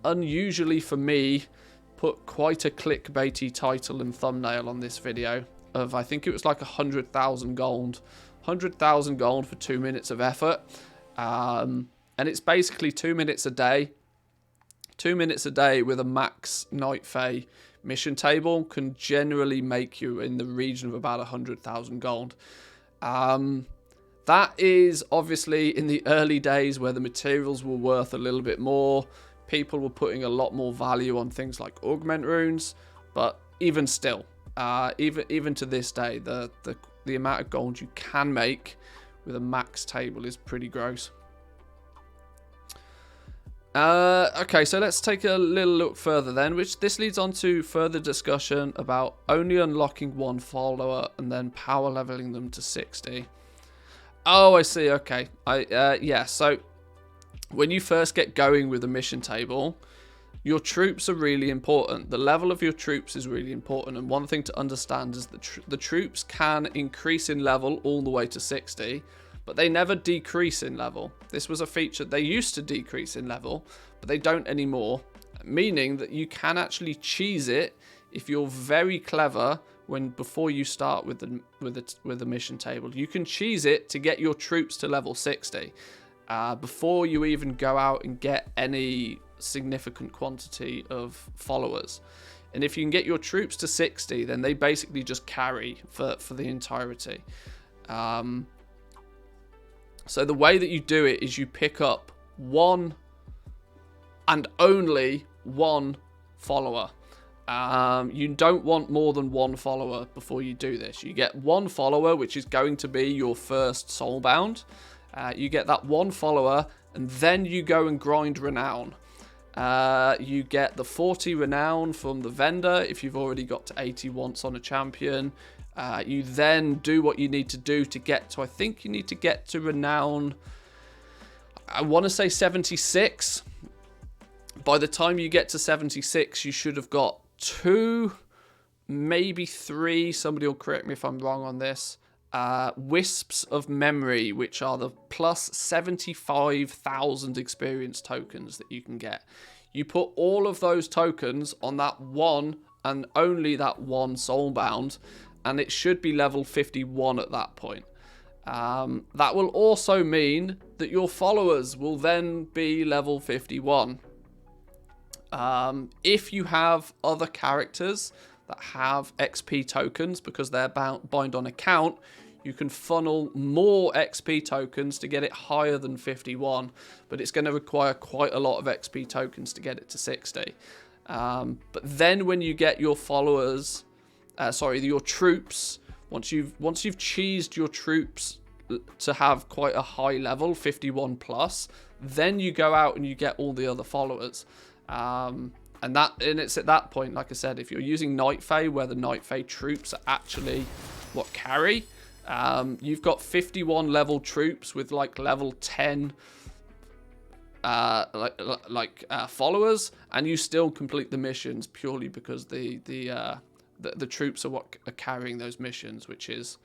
unusually for me, put quite a clickbaity title and thumbnail on this video of, I think it was like 100,000 gold. 100,000 gold for 2 minutes of effort. And it's basically 2 minutes a day. 2 minutes a day with a max Night Fae mission table can generally make you in the region of about 100,000 gold. That is obviously in the early days where the materials were worth a little bit more. People were putting a lot more value on things like augment runes, but even still, even to this day, the amount of gold you can make with a max table is pretty gross. Okay, so let's take a little look further then, which this leads on to further discussion about only unlocking 1 follower and then power leveling them to 60. Oh, I see. Okay. Yeah, so when you first get going with a mission table, your troops are really important. The level of your troops is really important. And one thing to understand is that the troops can increase in level all the way to 60, but they never decrease in level. This was a feature. They used to decrease in level, but they don't anymore, meaning that you can actually cheese it if you're very clever before you start with the mission table. You can cheese it to get your troops to level 60 before you even go out and get any significant quantity of followers. And if you can get your troops to 60, then they basically just carry for the entirety. So the way that you do it is you pick up one and only one follower. You don't want more than one follower before you do this. You get one follower, which is going to be your first soulbound. You get that one follower, and then you go and grind renown. You get the 40 renown from the vendor if you've already got to 80 once on a champion. You then do what you need to do to get to, I think you need to get to renown, I want to say 76. By the time you get to 76, you should have got 2, maybe 3, somebody will correct me if I'm wrong on this, wisps of memory, which are the plus 75,000 experience tokens that you can get. You put all of those tokens on that one and only that one soulbound, and it should be level 51 at that point. That will also mean that your followers will then be level 51. If you have other characters that have XP tokens because they're bind on account, you can funnel more XP tokens to get it higher than 51, but it's going to require quite a lot of XP tokens to get it to 60. But then when you get your followers, your troops, once you've cheesed your troops to have quite a high level, 51 plus, then you go out and you get all the other followers. And it's at that point, like I said, if you're using Night Fae, where the Night Fae troops are actually what carry, you've got 51 level troops with like level 10 followers, and you still complete the missions purely because the troops are what are carrying those missions, which is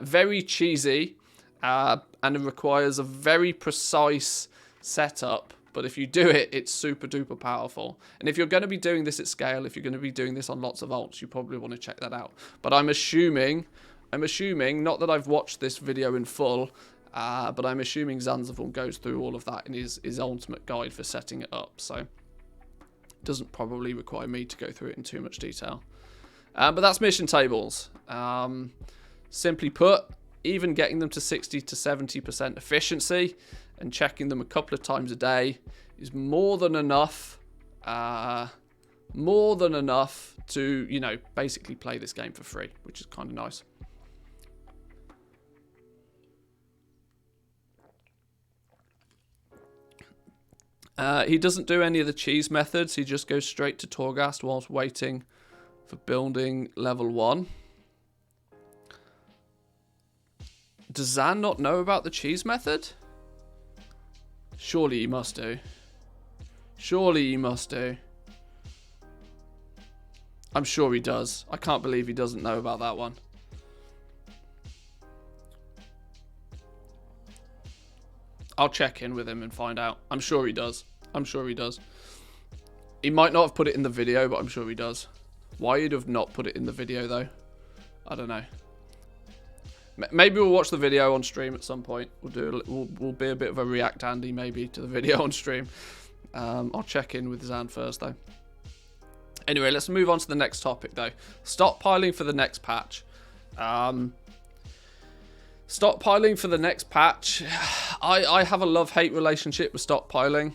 very cheesy, and it requires a very precise setup. But if you do it, it's super duper powerful. And if you're going to be doing this at scale, if you're going to be doing this on lots of alts, you probably want to check that out. But I'm assuming, not that I've watched this video in full, but I'm assuming Zanzival goes through all of that in his ultimate guide for setting it up. So it doesn't probably require me to go through it in too much detail. But that's mission tables. Simply put, even getting them to 60 to 70% efficiency and checking them a couple of times a day is more than enough to, basically play this game for free, which is kind of nice. He doesn't do any of the cheese methods. He just goes straight to Torghast whilst waiting for building level 1. Does Zan not know about the cheese method? Surely he must do. Surely he must do. I'm sure he does. I can't believe he doesn't know about that one. I'll check in with him and find out. I'm sure he does. I'm sure he does. He might not have put it in the video, but I'm sure he does. Why he'd have not put it in the video, though, I don't know. Maybe we'll watch the video on stream at some point. We'll be a bit of a react Andy maybe to the video on stream. I'll check in with Zan first though. Anyway, let's move on to the next topic though. Stockpiling for the next patch. Stockpiling for the next patch. I have a love-hate relationship with stockpiling.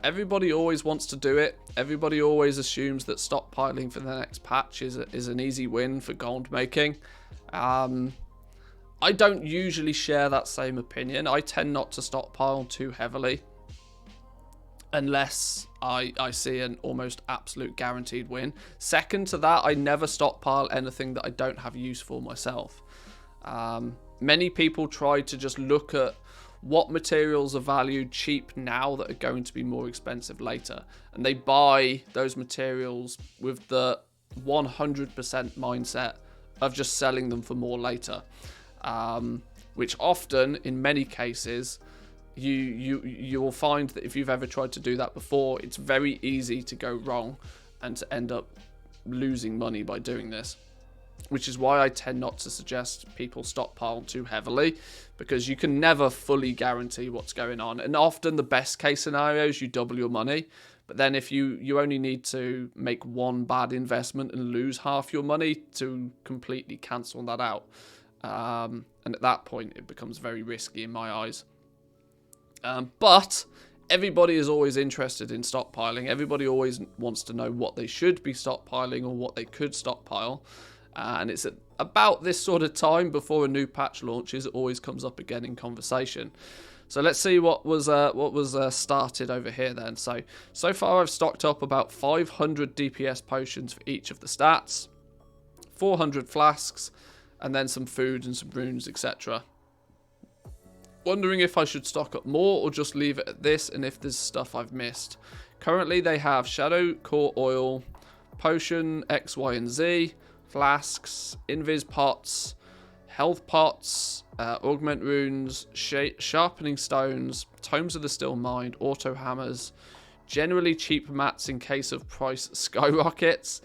Everybody always wants to do it. Everybody always assumes that stockpiling for the next patch is an easy win for gold making. I don't usually share that same opinion. I tend not to stockpile too heavily unless I see an almost absolute guaranteed win. Second to that, I never stockpile anything that I don't have use for myself. Many people try to just look at what materials are valued cheap now that are going to be more expensive later. And they buy those materials with the 100% mindset of just selling them for more later. Which often, in many cases, you will find that if you've ever tried to do that before, it's very easy to go wrong and to end up losing money by doing this. Which is why I tend not to suggest people stockpile too heavily, because you can never fully guarantee what's going on. And often the best case scenarios, you double your money. But then if you only need to make one bad investment and lose half your money to completely cancel that out. And at that point, it becomes very risky in my eyes. But everybody is always interested in stockpiling. Everybody always wants to know what they should be stockpiling or what they could stockpile. And it's at about this sort of time before a new patch launches, it always comes up again in conversation. So let's see what was started over here then. So far I've stocked up about 500 DPS potions for each of the stats, 400 flasks, and then some food and some runes, etc. Wondering if I should stock up more or just leave it at this, and if there's stuff I've missed. Currently they have Shadow Core Oil, Potion X, Y, and Z, flasks, invis pots, health pots, augment runes, sharpening stones, tomes of the still mind, auto hammers, generally cheap mats in case of price skyrockets,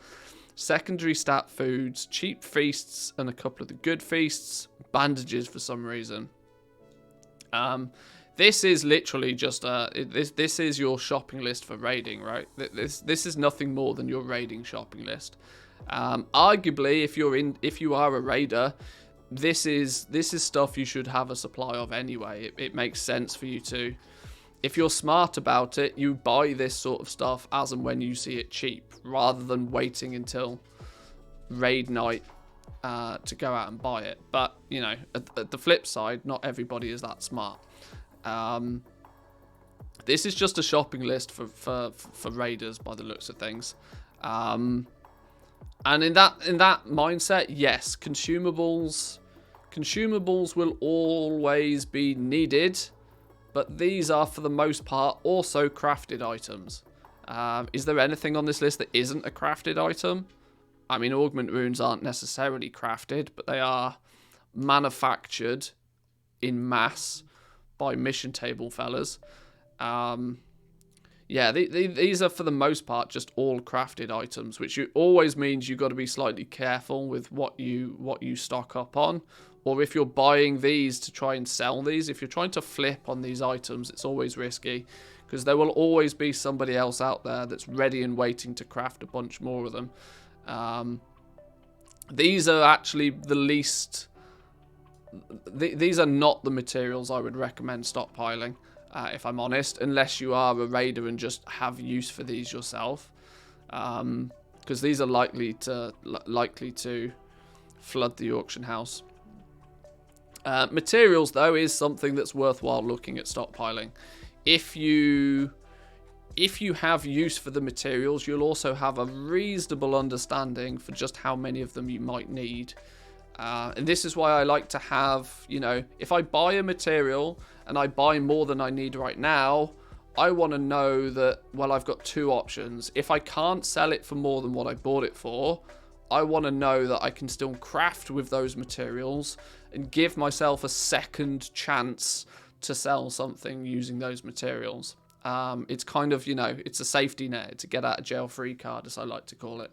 secondary stat foods, cheap feasts and a couple of the good feasts, bandages for some reason. This is literally just this is your shopping list for raiding, right? This is nothing more than your raiding shopping list. Arguably, if you are a raider, this is stuff you should have a supply of anyway. It makes sense for you to, if you're smart about it, you buy this sort of stuff as and when you see it cheap, rather than waiting until raid night to go out and buy it. But you know, at the flip side, not everybody is that smart. This is just a shopping list for raiders by the looks of things. And in that mindset, yes, consumables will always be needed, but these are for the most part also crafted items. Is there anything on this list that isn't a crafted item? I mean, augment runes aren't necessarily crafted, but they are manufactured in mass by mission table fellas. Yeah, these are for the most part just all crafted items, which always means you've got to be slightly careful with what you stock up on. Or if you're buying these to try and sell these, if you're trying to flip on these items, it's always risky, because there will always be somebody else out there that's ready and waiting to craft a bunch more of them. These are actually the least... These are not the materials I would recommend stockpiling. If I'm honest, unless you are a raider and just have use for these yourself, because these are likely to flood the auction house. Materials, though, is something that's worthwhile looking at stockpiling. If you have use for the materials, you'll also have a reasonable understanding for just how many of them you might need. And this is why I like to have, you know, if I buy a material and I buy more than I need right now, I want to know that, well, I've got two options. If I can't sell it for more than what I bought it for, I want to know that I can still craft with those materials and give myself a second chance to sell something using those materials. It's kind of, you know, it's a safety net. It's a get out of jail free card, as I like to call it.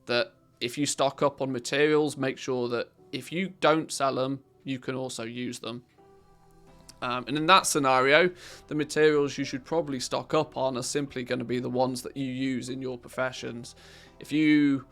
That if you stock up on materials, make sure that if you don't sell them, you can also use them. And in that scenario, the materials you should probably stock up on are simply going to be the ones that you use in your professions. If you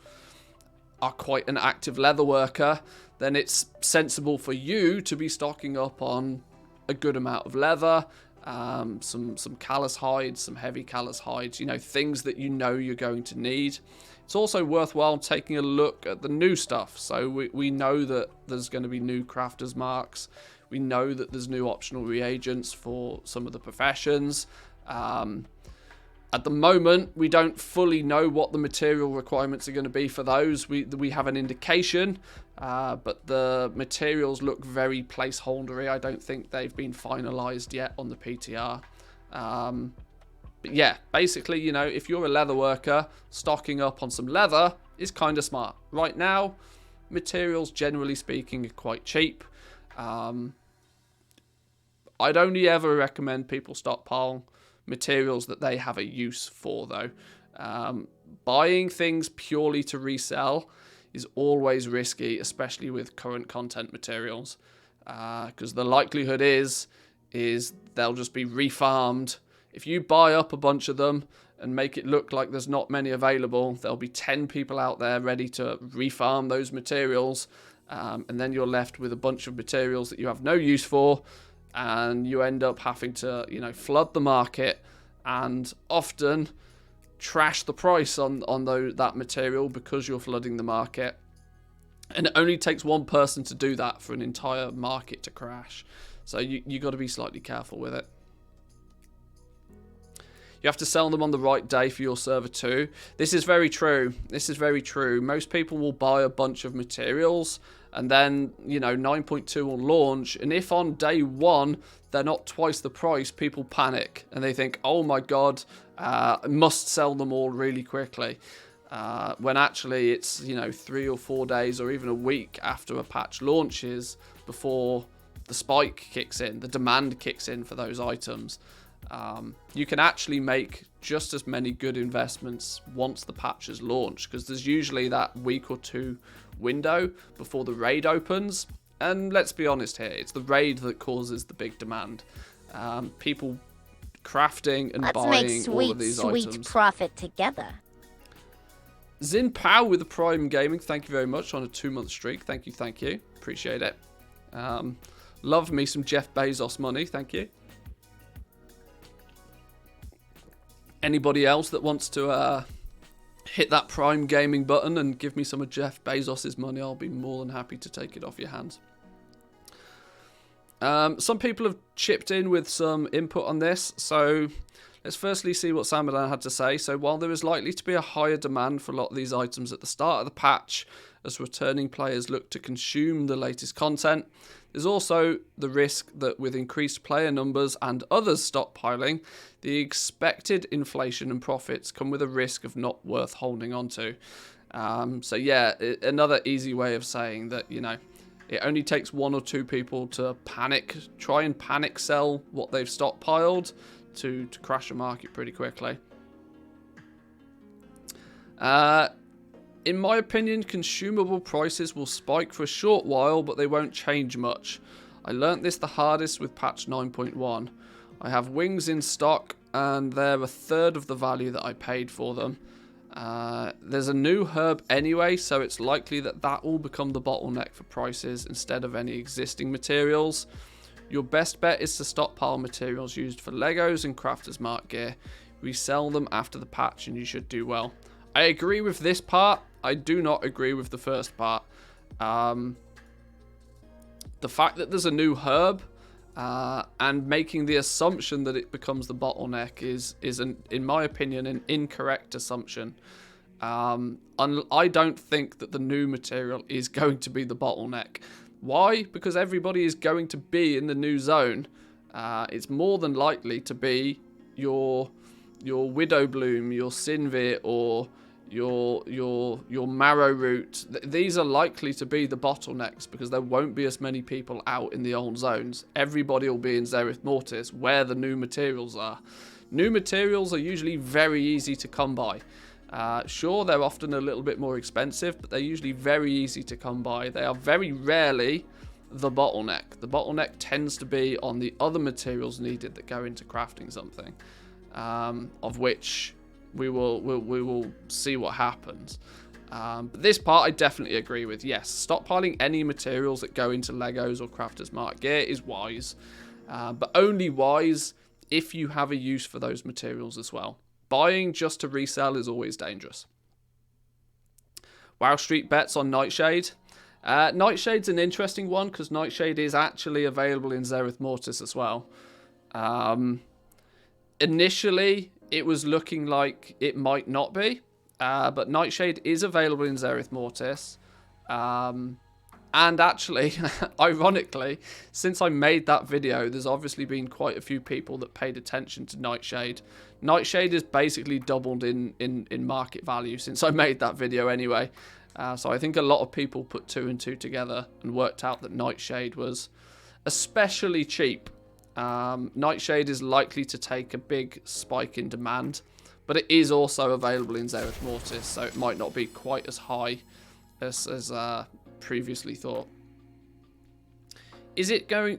are quite an active leather worker, then it's sensible for you to be stocking up on a good amount of leather, some callus hides, some heavy callus hides, you know, things that you know you're going to need. It's also worthwhile taking a look at the new stuff. So we know that there's going to be new crafters marks. We know that there's new optional reagents for some of the professions. And At the moment, we don't fully know what the material requirements are going to be for those. We have an indication, but the materials look very placeholdery. I don't think they've been finalised yet on the PTR. But yeah, basically, you know, if you're a leather worker, stocking up on some leather is kind of smart. Right now, materials, generally speaking, are quite cheap. I'd only ever recommend people stockpile materials that they have a use for, though. Buying things purely to resell is always risky, especially with current content materials, because the likelihood is they'll just be refarmed. If you buy up a bunch of them and make it look like there's not many available, there'll be 10 people out there ready to refarm those materials, and then you're left with a bunch of materials that you have no use for, and you end up having to, you know, flood the market and often trash the price on that material because you're flooding the market. And it only takes one person to do that for an entire market to crash. So you got to be slightly careful with it. You have to sell them on the right day for your server too. This is very true. This is very true. Most people will buy a bunch of materials and then, you know, 9.2 will launch. And if on day one they're not twice the price, people panic and they think, oh my God, I must sell them all really quickly. When actually it's, you know, 3 or 4 days or even a week after a patch launches before the spike kicks in, the demand kicks in for those items. You can actually make just as many good investments once the patch is launched, because there's usually that week or two window before the raid opens. And let's be honest here, it's the raid that causes the big demand. People crafting and buying all of these items. Sweet profit together. Zin Pow with the Prime Gaming, thank you very much on a 2-month streak. Thank you. Appreciate it. Love me some Jeff Bezos money, thank you. Anybody else that wants to hit that Prime Gaming button and give me some of Jeff Bezos's money, I'll be more than happy to take it off your hands. Some people have chipped in with some input on this, so let's firstly see what Samadan had to say. So while there is likely to be a higher demand for a lot of these items at the start of the patch, as returning players look to consume the latest content, there's also the risk that with increased player numbers and others stockpiling, the expected inflation and profits come with a risk of not worth holding on to. So yeah, another easy way of saying that, you know, it only takes 1 or 2 people to try and panic sell what they've stockpiled to crash a market pretty quickly. In my opinion, consumable prices will spike for a short while, but they won't change much. I learnt this the hardest with patch 9.1. I have wings in stock, and they're a third of the value that I paid for them. There's a new herb anyway, so it's likely that will become the bottleneck for prices instead of any existing materials. Your best bet is to stockpile materials used for Legos and Crafter's Mark gear. Resell them after the patch and you should do well. I agree with this part. I do not agree with the first part. The fact that there's a new herb and making the assumption that it becomes the bottleneck is in my opinion, an incorrect assumption. I don't think that the new material is going to be the bottleneck. Why? Because everybody is going to be in the new zone. It's more than likely to be your Widow Bloom, your Sinvir, or your Marrow Root. These are likely to be the bottlenecks because there won't be as many people out in the old zones. Everybody will be in Zereth Mortis, where the new materials are. New materials are usually very easy to come by. Sure, they're often a little bit more expensive, but they're usually very easy to come by. They are very rarely the bottleneck. The bottleneck tends to be on the other materials needed that go into crafting something, of which we will see what happens. But this part I definitely agree with. Yes, stockpiling any materials that go into Legos or Crafter's Mark gear is wise, but only wise if you have a use for those materials as well. Buying just to resell is always dangerous. WoW Street bets on Nightshade. Nightshade's an interesting one because Nightshade is actually available in Zereth Mortis as well. Initially, it was looking like it might not be. But Nightshade is available in Zereth Mortis. And actually, ironically, since I made that video, there's obviously been quite a few people that paid attention to Nightshade. Nightshade has basically doubled in market value since I made that video anyway. So I think a lot of people put 2 and 2 together and worked out that Nightshade was especially cheap. Nightshade is likely to take a big spike in demand, but it is also available in Zereth Mortis, so it might not be quite as high as previously thought. Is it going...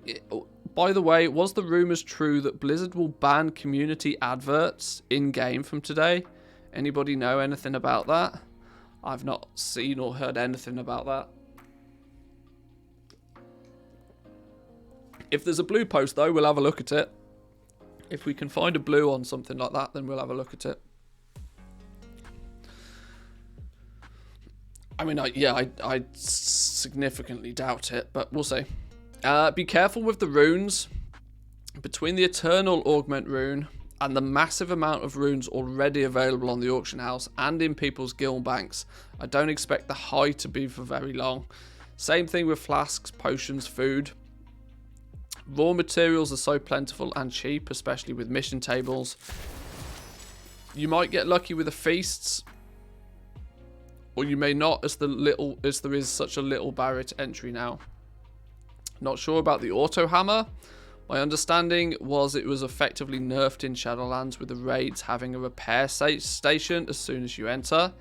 By the way, was the rumours true that Blizzard will ban community adverts in-game from today? Anybody know anything about that? I've not seen or heard anything about that. If there's a blue post, though, we'll have a look at it. If we can find a blue on something like that, then we'll have a look at it. I mean, I significantly doubt it, but we'll see. Be careful with the runes. Between the Eternal Augment rune and the massive amount of runes already available on the auction house and in people's guild banks, I don't expect the high to be for very long. Same thing with flasks, potions, food. Raw materials are so plentiful and cheap, especially with mission tables. You might get lucky with the feasts, or you may not, as there is such a little barrier to entry now. Not sure about the auto hammer. My understanding was it was effectively nerfed in Shadowlands, with the raids having a repair station as soon as you enter.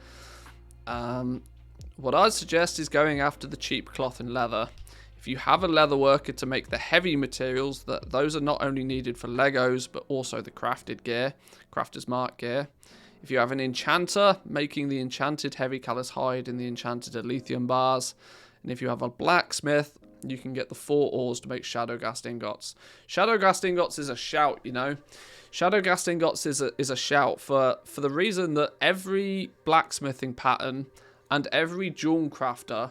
What I'd suggest is going after the cheap cloth and leather. If you have a leather worker to make the heavy materials, those are not only needed for Legos, but also the crafted gear, crafter's mark gear. If you have an enchanter, making the enchanted heavy callous hide and the enchanted lithium bars. And if you have a blacksmith, you can get the 4 ores to make Shadowghast ingots. Shadowghast ingots is a shout, you know. Shadowghast ingots is a shout for the reason that every blacksmithing pattern and every jewel crafter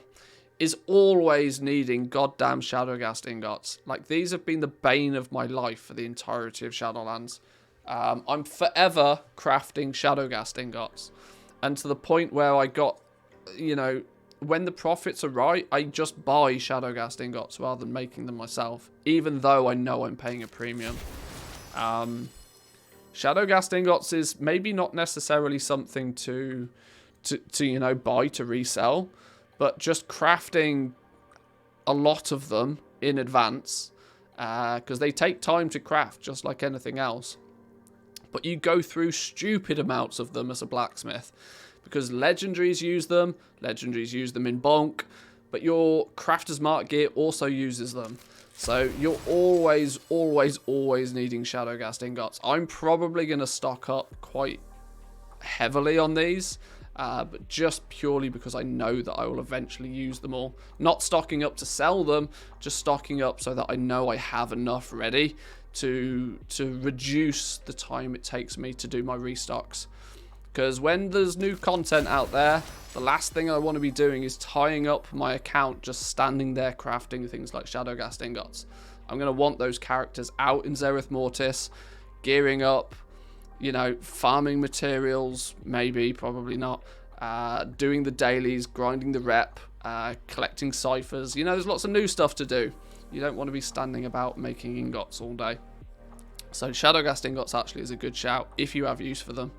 is always needing goddamn Shadowghast ingots. Like, these have been the bane of my life for the entirety of Shadowlands. I'm forever crafting Shadowghast ingots. And to the point where I got, you know, when the profits are right, I just buy Shadowghast ingots rather than making them myself, even though I know I'm paying a premium. Shadowghast ingots is maybe not necessarily something to you know, buy to resell, but just crafting a lot of them in advance, because they take time to craft just like anything else. But you go through stupid amounts of them as a blacksmith, because legendaries use them in bulk, but your crafter's mark gear also uses them. So you're always needing Shadowghast ingots. I'm probably going to stock up quite heavily on these, but just purely because I know that I will eventually use them all. Not stocking up to sell them, just stocking up so that I know I have enough ready to reduce the time it takes me to do my restocks. Because when there's new content out there, the last thing I want to be doing is tying up my account just standing there crafting things like Shadowghast ingots. I'm going to want those characters out in Zereth Mortis, gearing up, you know, farming materials, maybe, probably not, doing the dailies, grinding the rep, collecting ciphers. You know, there's lots of new stuff to do. You don't want to be standing about making ingots all day. So Shadowghast ingots actually is a good shout if you have use for them.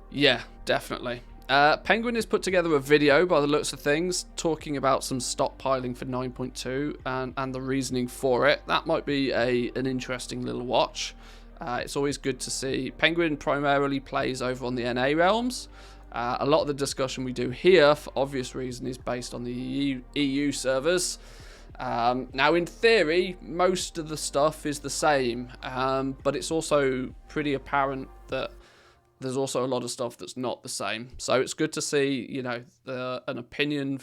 Yeah, definitely. Penguin has put together a video by the looks of things talking about some stockpiling for 9.2 and the reasoning for it. That might be an interesting little watch. It's always good to see. Penguin primarily plays over on the NA realms. A lot of the discussion we do here, for obvious reason, is based on the EU servers. Now, in theory, most of the stuff is the same, but it's also pretty apparent that there's also a lot of stuff that's not the same. So it's good to see, you know, an opinion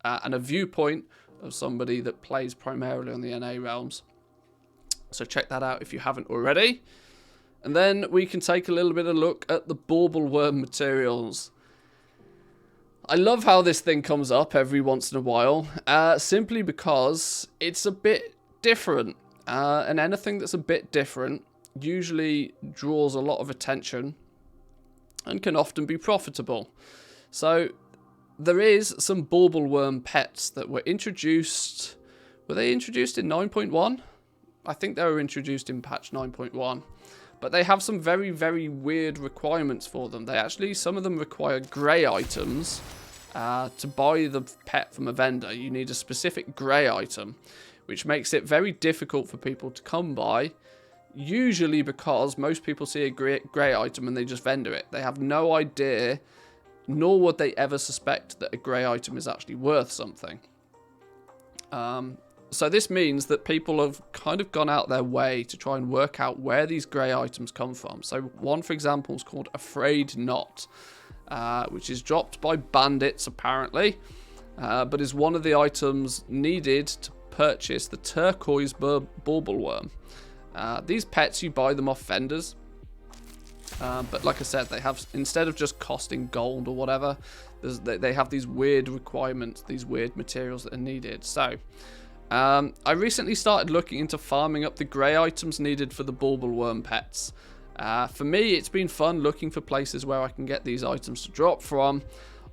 and a viewpoint of somebody that plays primarily on the NA realms. So check that out if you haven't already. And then we can take a little bit of a look at the Bauble worm materials. I love how this thing comes up every once in a while, simply because it's a bit different. And anything that's a bit different usually draws a lot of attention and can often be profitable. So there is some bauble worm pets that were introduced. Were they introduced in 9.1? I think they were introduced in patch 9.1. But they have some very, very weird requirements for them. Some of them require grey items to buy the pet from a vendor. You need a specific grey item, which makes it very difficult for people to come by. Usually because most people see a grey item and they just vendor it. They have no idea, nor would they ever suspect that a grey item is actually worth something. So this means that people have kind of gone out their way to try and work out where these grey items come from. So one, for example, is called Afraid Not, which is dropped by bandits apparently, but is one of the items needed to purchase the turquoise bauble worm. These pets, you buy them off vendors, but like I said, they have, instead of just costing gold or whatever, they have these weird requirements, these weird materials that are needed. So I recently started looking into farming up the grey items needed for the bauble worm pets. For me, it's been fun looking for places where I can get these items to drop from.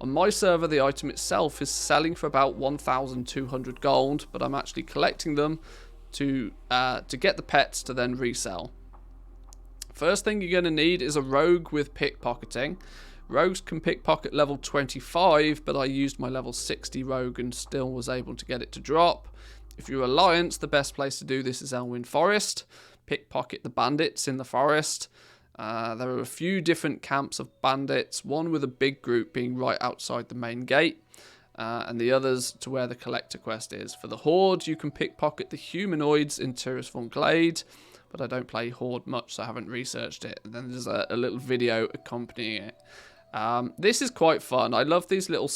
On my server, the item itself is selling for about 1,200 gold, but I'm actually collecting them to get the pets to then resell. First thing you're going to need is a rogue with pickpocketing. Rogues can pickpocket level 25, but I used my level 60 rogue and still was able to get it to drop. If you're Alliance, the best place to do this is Elwyn Forest. Pickpocket the bandits in the forest. There are a few different camps of bandits, one with a big group being right outside the main gate, and the others to where the collector quest is. For the Horde, you can pickpocket the humanoids in Tiris von Glade, but I don't play Horde much, so I haven't researched it. And then there's a little video accompanying it. This is quite fun. I love these little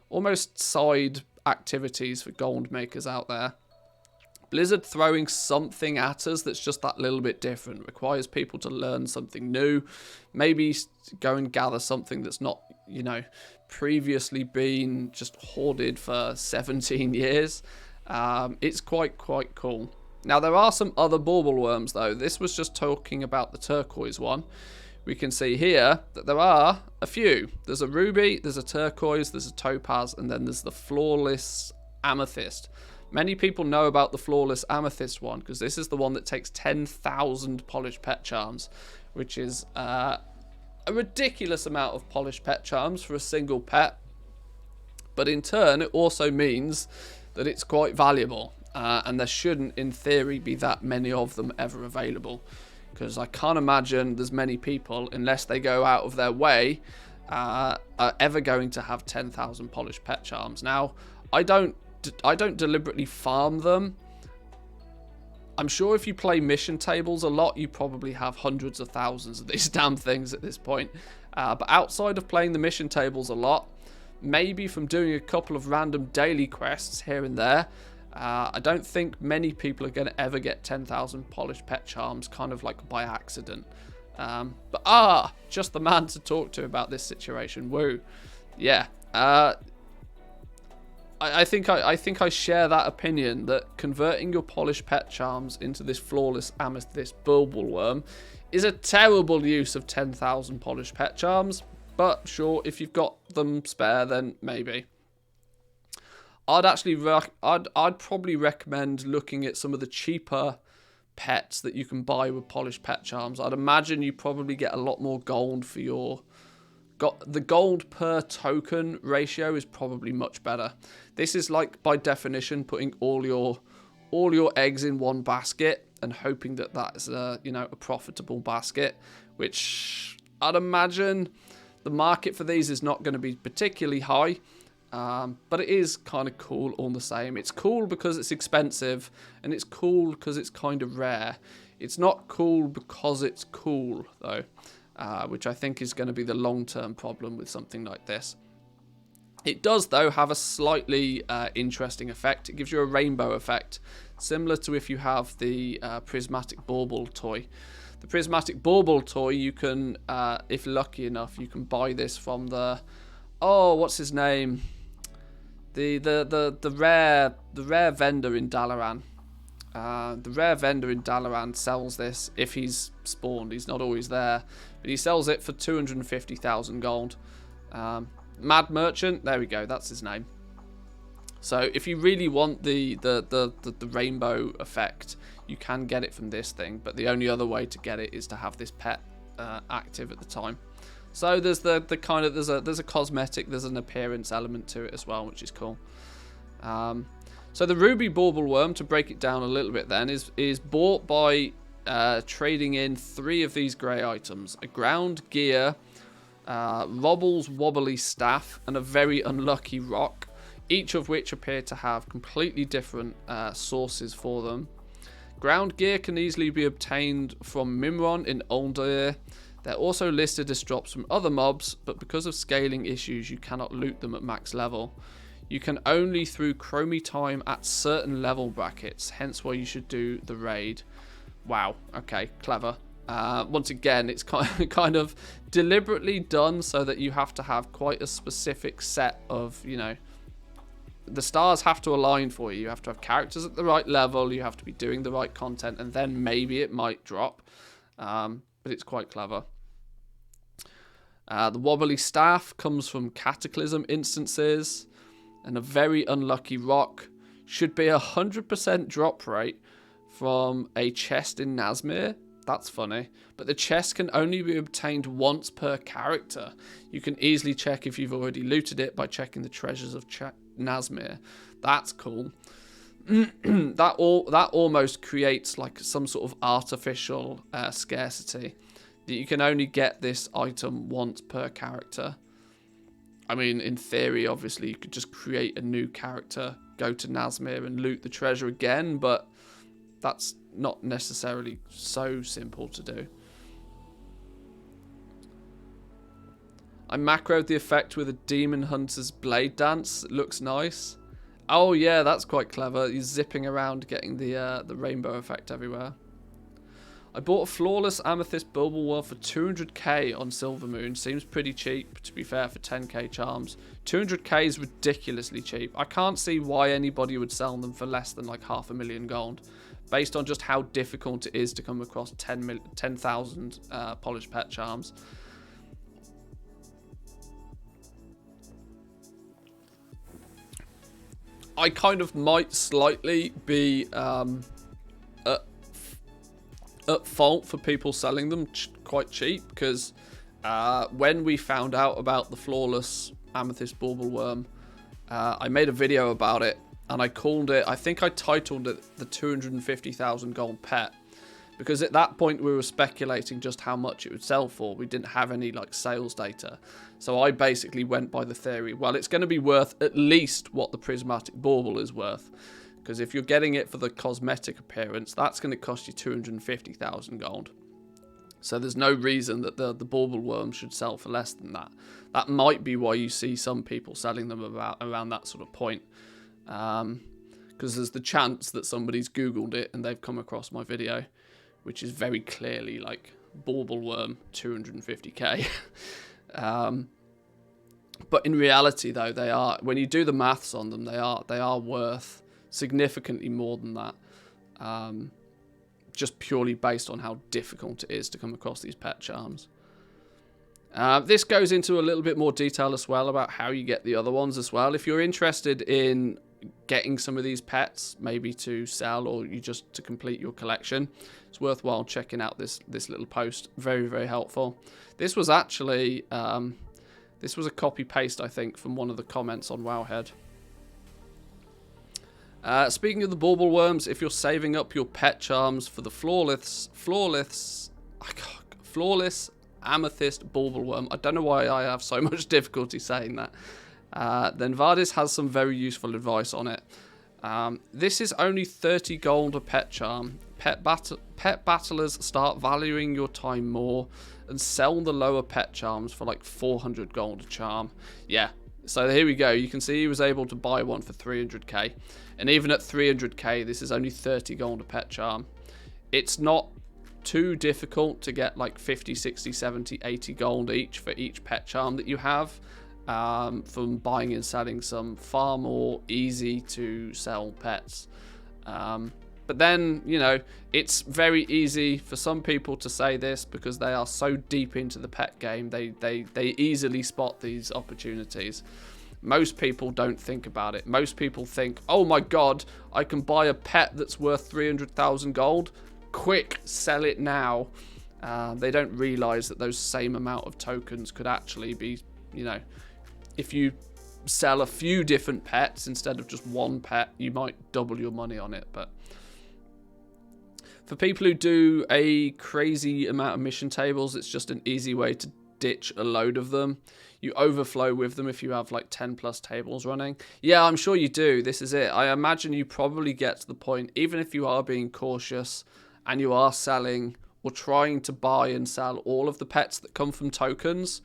almost side activities for gold makers out there. Blizzard throwing something at us that's just that little bit different requires people to learn something new, maybe go and gather something that's not, previously been just hoarded for 17 years. It's quite cool. Now there are some other bauble worms though. This was just talking about the turquoise one. We can see here that there are a few. There's a ruby, there's a turquoise, there's a topaz, and then there's the flawless amethyst. Many people know about the flawless amethyst one because this is the one that takes 10,000 polished pet charms, which is a ridiculous amount of polished pet charms for a single pet. But in turn, it also means that it's quite valuable, and there shouldn't, in theory, be that many of them ever available. Because I can't imagine there's many people, unless they go out of their way, are ever going to have 10,000 polished pet charms. Now, I don't deliberately farm them. I'm sure if you play mission tables a lot, you probably have hundreds of thousands of these damn things at this point. But outside of playing the mission tables a lot, maybe from doing a couple of random daily quests here and there, I don't think many people are going to ever get 10,000 polished pet charms kind of like by accident. But just the man to talk to about this situation. Woo. Yeah. I think I share that opinion that converting your polished pet charms into this flawless amethyst bauble worm is a terrible use of 10,000 polished pet charms. But sure, if you've got them spare, then maybe. I'd probably recommend looking at some of the cheaper pets that you can buy with polished pet charms. I'd imagine you probably get a lot more gold for your... The gold per token ratio is probably much better. This is like, by definition, putting all your eggs in one basket and hoping that that's a profitable basket, which I'd imagine the market for these is not going to be particularly high. But it is kind of cool all the same. It's cool because it's expensive, and it's cool because it's kind of rare. It's not cool because it's cool, though, which I think is going to be the long-term problem with something like this. It does, though, have a slightly interesting effect. It gives you a rainbow effect, similar to if you have the prismatic bauble toy. The prismatic bauble toy, you can, if lucky enough, you can buy this from the... Oh, what's his name? The rare vendor in Dalaran. The rare vendor in Dalaran sells this if he's spawned. He's not always there, but he sells it for 250,000 gold. Mad Merchant, there we go, that's his name. So if you really want the rainbow effect, you can get it from this thing, but the only other way to get it is to have this pet active at the time. So there's the kind of there's a cosmetic, there's an appearance element to it as well, which is cool. So the ruby bauble worm, to break it down a little bit then, is bought by trading in 3 of these grey items: a ground gear, Robble's wobbly staff, and a very unlucky rock, each of which appear to have completely different sources for them. Ground gear can easily be obtained from Mimron in Uldir. They're also listed as drops from other mobs, but because of scaling issues, you cannot loot them at max level. You can only through chromie time at certain level brackets, hence why you should do the raid. Wow, okay, clever. Once again, it's kind of deliberately done so that you have to have quite a specific set of, you know, the stars have to align for you. You have to have characters at the right level, you have to be doing the right content, and then maybe it might drop. But it's quite clever. The wobbly staff comes from Cataclysm instances, and a very unlucky rock should be 100% drop rate from a chest in Nazmir. That's funny, but the chest can only be obtained once per character. You can easily check if you've already looted it by checking the treasures of Nazmir. That's cool. That almost creates like some sort of artificial scarcity, that you can only get this item once per character. I mean, in theory, obviously, you could just create a new character, go to Nazmir and loot the treasure again, but that's not necessarily so simple to do. I macroed the effect with a Demon Hunter's Blade Dance. It looks nice. Oh yeah, that's quite clever. You're zipping around getting the rainbow effect everywhere. I bought a flawless amethyst Bauble worm for 200k on Silvermoon. Seems pretty cheap, to be fair, for 10k charms. 200k is ridiculously cheap. I can't see why anybody would sell them for less than like 500,000 gold, based on just how difficult it is to come across 10,000 polished pet charms. I kind of might slightly be at fault for people selling them quite cheap, because when we found out about the flawless amethyst bauble worm, I made a video about it, and I called it, I think I titled it the 250,000 gold pet, because at that point we were speculating just how much it would sell for. We didn't have any like sales data, so I basically went by the theory, well, it's going to be worth at least what the prismatic bauble is worth. Because if you're getting it for the cosmetic appearance, that's going to cost you 250,000 gold. So there's no reason that the bauble worm should sell for less than that. That might be why you see some people selling them around that sort of point. Because there's the chance that somebody's Googled it and they've come across my video, which is very clearly like bauble worm 250k. But in reality, though, they are, when you do the maths on them, they are worth significantly more than that, just purely based on how difficult it is to come across these pet charms. This goes into a little bit more detail as well about how you get the other ones as well. If you're interested in getting some of these pets, maybe to sell or you just to complete your collection, it's worthwhile checking out this little post. Very, very helpful. This was actually this was a copy paste, I think, from one of the comments on Wowhead. Speaking of the bauble worms, if you're saving up your pet charms for the flawless amethyst bauble worm, I don't know why I have so much difficulty saying that, then Vardis has some very useful advice on it. This is only 30 gold a pet charm. Pet battlers start valuing your time more and sell the lower pet charms for like 400 gold a charm. Yeah, so here we go. You can see he was able to buy one for 300k. And even at 300k, this is only 30 gold a pet charm. It's not too difficult to get like 50, 60, 70, 80 gold each for each pet charm that you have, from buying and selling some far more easy to sell pets. But then, you know, it's very easy for some people to say this because they are so deep into the pet game. They easily spot these opportunities. Most people don't think about it. Most people think, oh my god, I can buy a pet that's worth 300,000 gold. Quick, sell it now. They don't realize that those same amount of tokens could actually be, you know, if you sell a few different pets instead of just one pet, you might double your money on it. But for people who do a crazy amount of mission tables, it's just an easy way to ditch a load of them. You overflow with them if you have like 10 plus tables running. Yeah, I'm sure you do. This is it. I imagine you probably get to the point, even if you are being cautious and you are selling or trying to buy and sell all of the pets that come from tokens,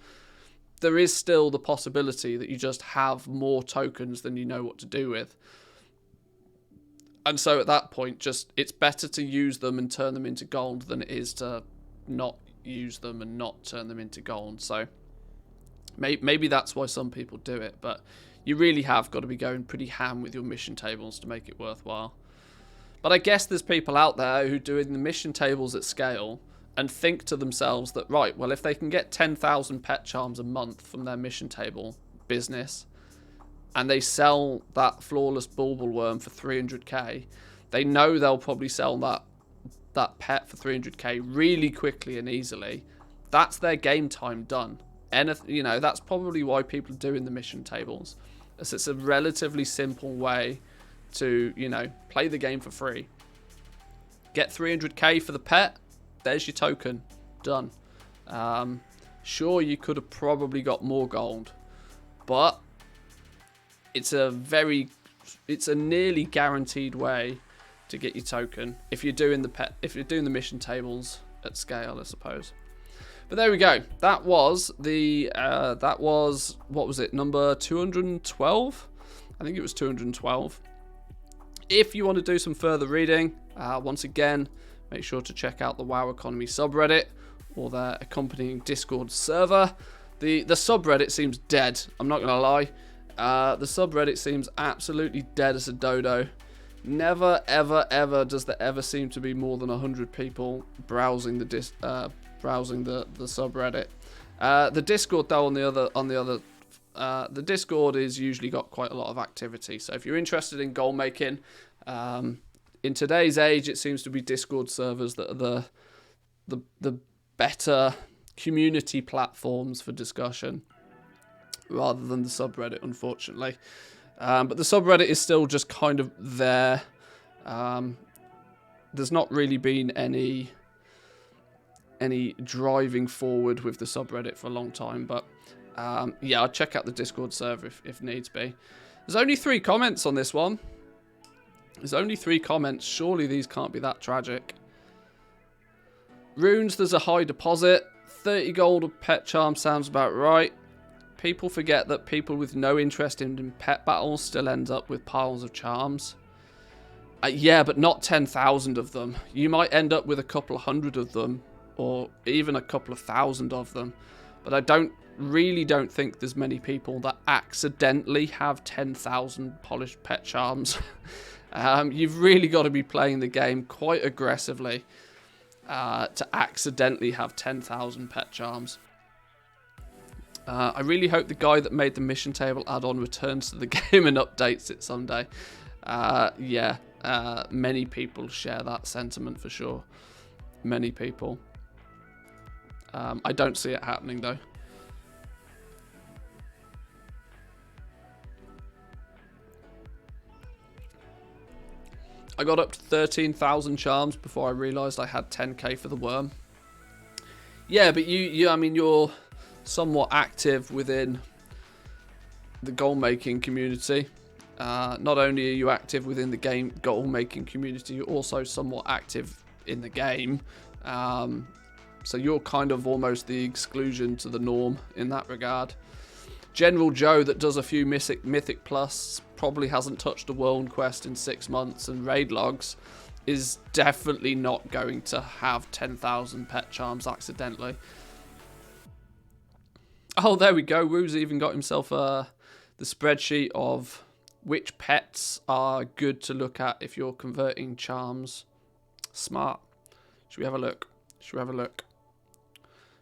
there is still the possibility that you just have more tokens than you know what to do with. And so at that point, just it's better to use them and turn them into gold than it is to not use them and not turn them into gold. So maybe that's why some people do it, but you really have got to be going pretty ham with your mission tables to make it worthwhile. But I guess there's people out there who are doing the mission tables at scale and think to themselves that, right, well, if they can get 10,000 pet charms a month from their mission table business and they sell that flawless Bauble worm for 300k, they know they'll probably sell that pet for 300k really quickly and easily. That's their game time done. You know, that's probably why people are doing the mission tables. As it's a relatively simple way to, you know, play the game for free. Get 300k for the pet, there's your token, done. Sure, you could have probably got more gold, but it's a nearly guaranteed way to get your token if you're doing the mission tables at scale, I suppose. But there we go. That was what was it, number 212? I think it was 212. If you want to do some further reading, once again, make sure to check out the WoW Economy subreddit or their accompanying Discord server. The subreddit seems dead, I'm not going to lie. The subreddit seems absolutely dead as a dodo. Never, ever, ever does there ever seem to be more than 100 people browsing the subreddit. The Discord, though, the Discord is usually got quite a lot of activity. So if you're interested in goal making, in today's age, it seems to be Discord servers that are the better community platforms for discussion, rather than the subreddit, unfortunately. But the subreddit is still just kind of there. There's not really been any driving forward with the subreddit for a long time, but yeah, I'll check out the Discord server if needs be. There's only 3 comments on this one. There's only 3 comments. Surely these can't be that tragic. Runes, there's a high deposit. 30 gold of pet charm sounds about right. People forget that people with no interest in pet battles still end up with piles of charms. Yeah, but not 10,000 of them. You might end up with a couple of hundred of them, or even a couple of thousand of them. But I really don't think there's many people that accidentally have 10,000 polished pet charms. You've really got to be playing the game quite aggressively to accidentally have 10,000 pet charms. I really hope the guy that made the mission table add-on returns to the game and updates it someday. Yeah, many people share that sentiment for sure. Many people. I don't see it happening though. I got up to 13,000 charms before I realised I had 10k for the worm. Yeah, but I mean, you're somewhat active within the goal-making community. Not only are you active within the game goal-making community, you're also somewhat active in the game. So you're kind of almost the exclusion to the norm in that regard. General Joe that does a few Mythic Plus probably hasn't touched a World Quest in 6 months and raid logs is definitely not going to have 10,000 pet charms accidentally. Oh, there we go. Woo's even got himself the spreadsheet of which pets are good to look at if you're converting charms. Smart. Should we have a look?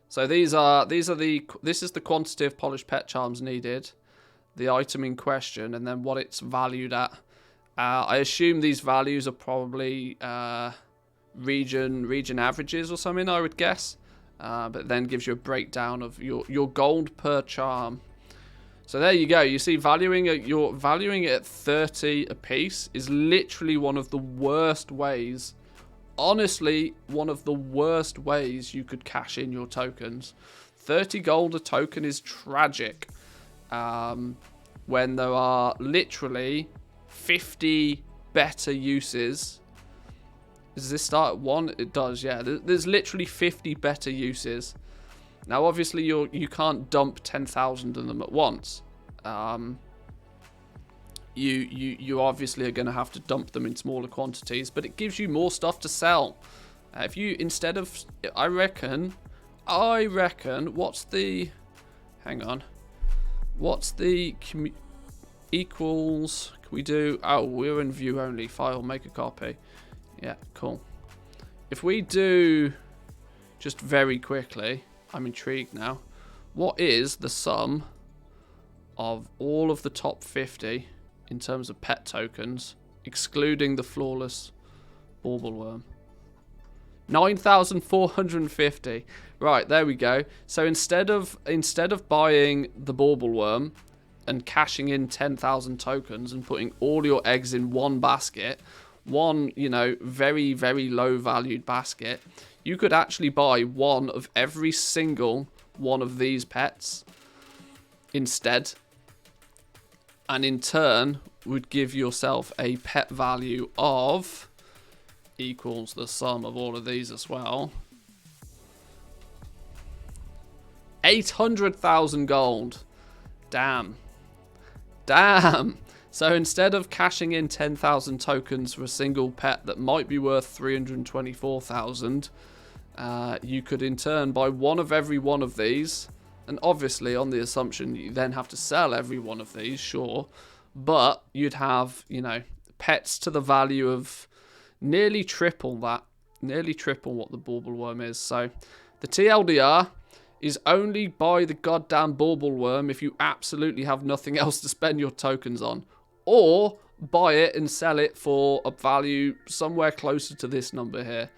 So this is the quantity of polished pet charms needed, the item in question, and then what it's valued at. I assume these values are probably region averages or something, I would guess. But then gives you a breakdown of your gold per charm. So there you go. You see, valuing it at 30 a piece is literally one of the worst ways. Honestly, one of the worst ways you could cash in your tokens. 30 gold a token is tragic. When there are literally 50 better uses. Does this start at 1? It does, yeah. There's literally 50 better uses. Now, obviously, you can't dump 10,000 of them at once. You obviously are going to have to dump them in smaller quantities, but it gives you more stuff to sell. If you, instead of, I reckon, what's the, hang on, what's the equals, can we do, oh, we're in view only, file, make a copy. Yeah, cool. If we do, just very quickly, I'm intrigued now, what is the sum of all of the top 50 in terms of pet tokens, excluding the flawless bauble worm? 9,450. Right, there we go. So instead of buying the bauble worm and cashing in 10,000 tokens and putting all your eggs in one basket, one, very, very low valued basket, you could actually buy one of every single one of these pets instead, and in turn would give yourself a pet value of equals the sum of all of these as well. 800,000 gold. Damn. So instead of cashing in 10,000 tokens for a single pet that might be worth 324,000, you could in turn buy one of every one of these. And obviously on the assumption you then have to sell every one of these, sure. But you'd have, pets to the value of nearly triple that. Nearly triple what the bauble worm is. So the TLDR is only buy the goddamn bauble worm if you absolutely have nothing else to spend your tokens on. Or buy it and sell it for a value somewhere closer to this number here.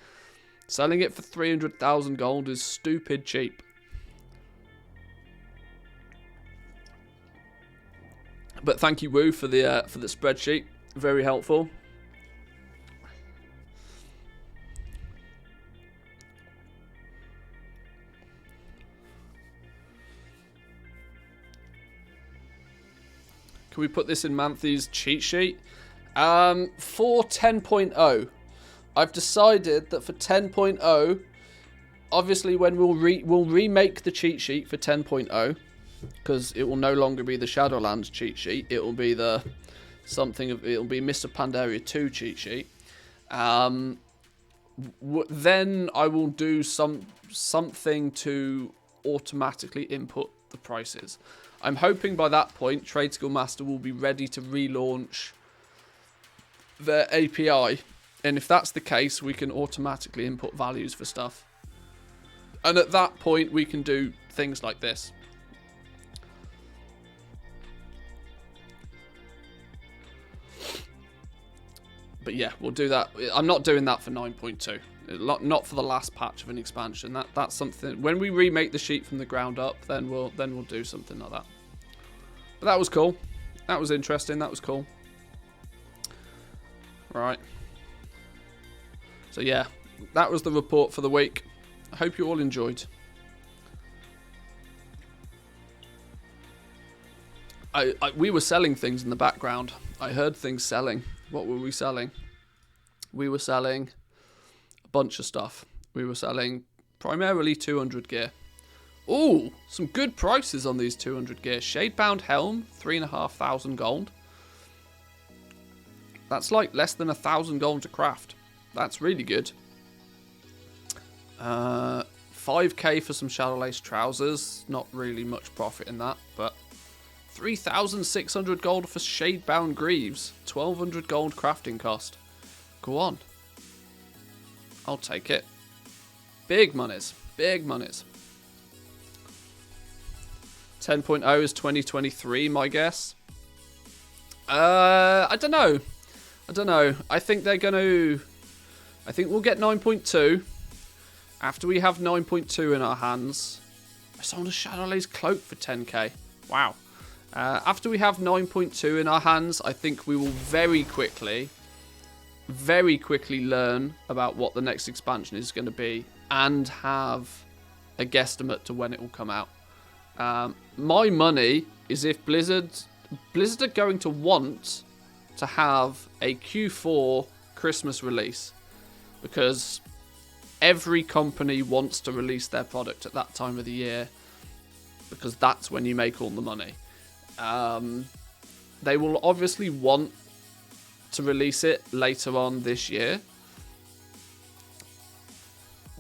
Selling it for 300,000 gold is stupid cheap. But thank you, Woo, for the spreadsheet. Very helpful. Can we put this in Manthi's cheat sheet? For 10.0, I've decided that for 10.0, obviously when we'll remake the cheat sheet for 10.0, because it will no longer be the Shadowlands cheat sheet. It will be it'll be Mr. Pandaria 2 cheat sheet. Then I will do something to automatically input the prices. I'm hoping by that point Trade Skill Master will be ready to relaunch their API, and if that's the case, we can automatically input values for stuff. And at that point, we can do things like this. But yeah, we'll do that. I'm not doing that for 9.2. Not for the last patch of an expansion. That's something. When we remake the sheet from the ground up, then we'll do something like that. But that was cool. That was interesting. That was cool. Right. So yeah, that was the report for the week. I hope you all enjoyed. We were selling things in the background. I heard things selling. What were we selling? We were selling a bunch of stuff. We were selling primarily 200 gear. Ooh, some good prices on these 200 gear. Shadebound helm, 3,500 gold. That's like less than 1,000 gold to craft. That's really good. 5k for some Shadow Lace trousers. Not really much profit in that, but 3,600 gold for Shadebound Greaves. 1,200 gold crafting cost. Go on. I'll take it. Big monies. Big monies. 10.0 is 2023, my guess. I don't know. I think they're going to... I think we'll get 9.2. After we have 9.2 in our hands... I sold a Shadowlay's Cloak for 10k. Wow. After we have 9.2 in our hands, I think we will very quickly learn about what the next expansion is going to be and have a guesstimate to when it will come out. My money is if Blizzard are going to want to have a Q4 Christmas release, because every company wants to release their product at that time of the year, because that's when you make all the money. They will obviously want to release it later on this year,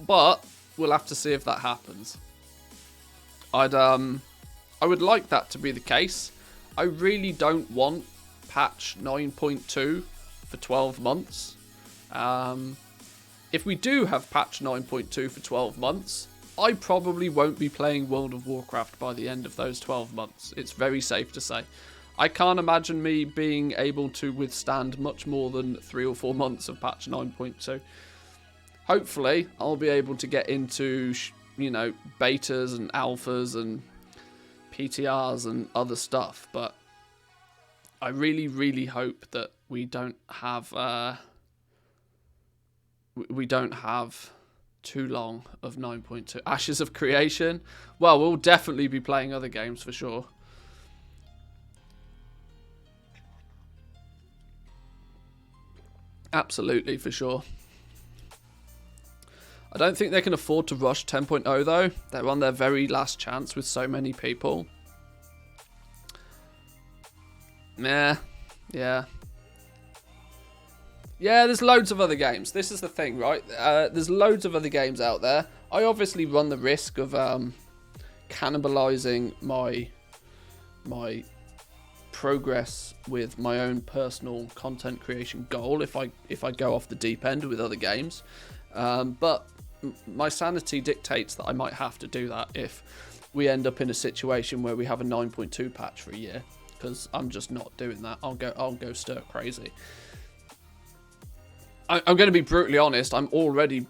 but we'll have to see if that happens. I would like that to be the case. I really don't want patch 9.2 for 12 months. If we do have patch 9.2 for 12 months, I probably won't be playing World of Warcraft by the end of those 12 months. It's very safe to say. I can't imagine me being able to withstand much more than 3 or 4 months of patch 9.2. Hopefully, I'll be able to get into, betas and alphas and PTRs and other stuff, but I really, really hope that we don't have too long of 9.2. Ashes of Creation. Well, we'll definitely be playing other games for sure. Absolutely, for sure. I don't think they can afford to rush 10.0 though. They're on their very last chance with so many people. Yeah. Yeah, there's loads of other games. This is the thing, right? There's loads of other games out there. I obviously run the risk of cannibalizing my progress with my own personal content creation goal if I go off the deep end with other games. But my sanity dictates that I might have to do that if we end up in a situation where we have a 9.2 patch for a year, because I'm just not doing that. I'll go stir crazy. I'm going to be brutally honest. I'm already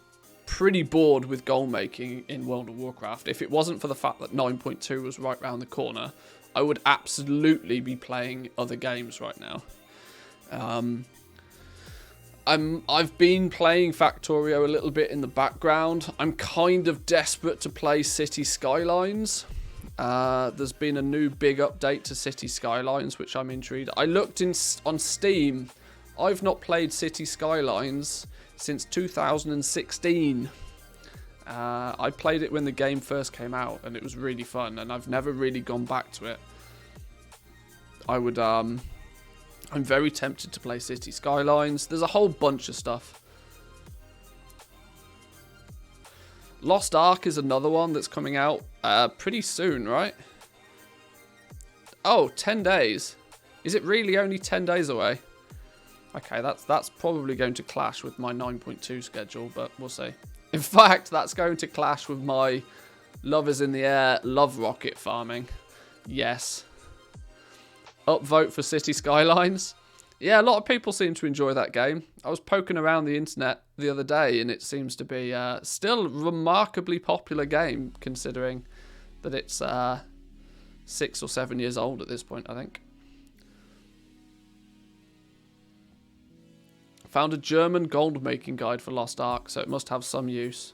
pretty bored with goal making in World of Warcraft. If it wasn't for the fact that 9.2 was right round the corner, I would absolutely be playing other games right now. I've been playing Factorio a little bit in the background. I'm kind of desperate to play City Skylines. There's been a new big update to City Skylines, which I'm intrigued. I looked on Steam. I've not played City Skylines since 2016. I played it when the game first came out, and it was really fun, and I've never really gone back to it. I'm very tempted to play City Skylines. There's a whole bunch of stuff. Lost Ark is another one that's coming out pretty soon, right? Oh, 10 days. Is it really only 10 days away? Okay, that's probably going to clash with my 9.2 schedule, but we'll see. In fact, that's going to clash with my Love is in the Air, love rocket farming. Yes. Upvote for City Skylines. Yeah, a lot of people seem to enjoy that game. I was poking around the internet the other day, and it seems to be still a remarkably popular game, considering that it's 6 or 7 years old at this point, I think. Found a German gold making guide for Lost Ark, so it must have some use.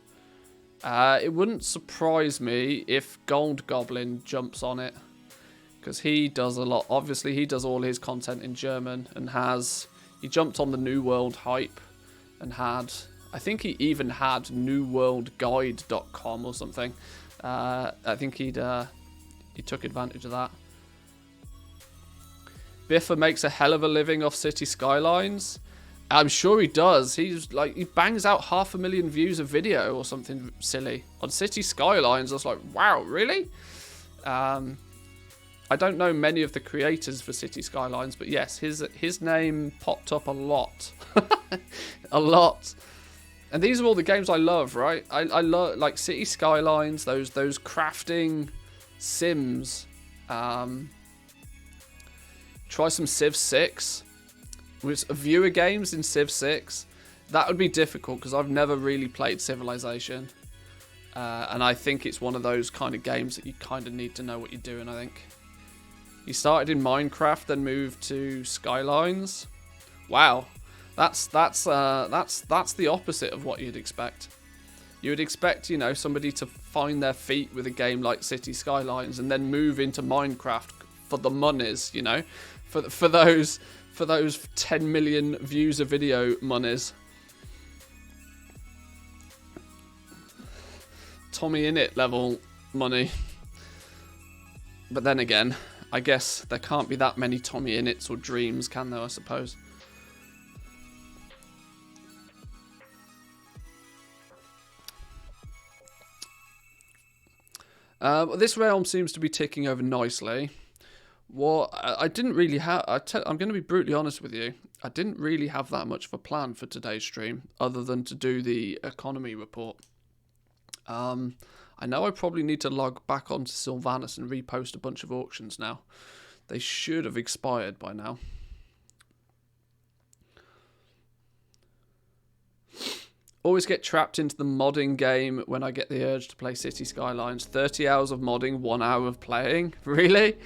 It wouldn't surprise me if Gold Goblin jumps on it, because he does a lot. Obviously, he does all his content in German, and he jumped on the New World hype and I think he even had newworldguide.com or something. I think he took advantage of that. Biffa makes a hell of a living off City Skylines. I'm sure he does. He bangs out 500,000 views a video or something silly on City Skylines. I was like, wow, really? I don't know many of the creators for City Skylines, but yes, his name popped up a lot. A lot. And these are all the games I love, right? I love, like, City Skylines, those crafting sims. Try some Civ 6. With viewer games in Civ 6. That would be difficult because I've never really played Civilization. And I think it's one of those kind of games that you kind of need to know what you're doing, I think. You started in Minecraft, then moved to Skylines. Wow. That's the opposite of what you'd expect. You would expect, you know, somebody to find their feet with a game like City Skylines and then move into Minecraft for the monies, you know, for those 10 million views a video monies. Tommy Innit level money. But then again, I guess there can't be that many Tommy Innits or Dreams, can there, I suppose? This realm seems to be ticking over nicely. Well, I didn't really have... I'm going to be brutally honest with you. I didn't really have that much of a plan for today's stream, other than to do the economy report. I know I probably need to log back onto Sylvanas and repost a bunch of auctions now. They should have expired by now. Always get trapped into the modding game when I get the urge to play City Skylines. 30 hours of modding, 1 hour of playing? Really?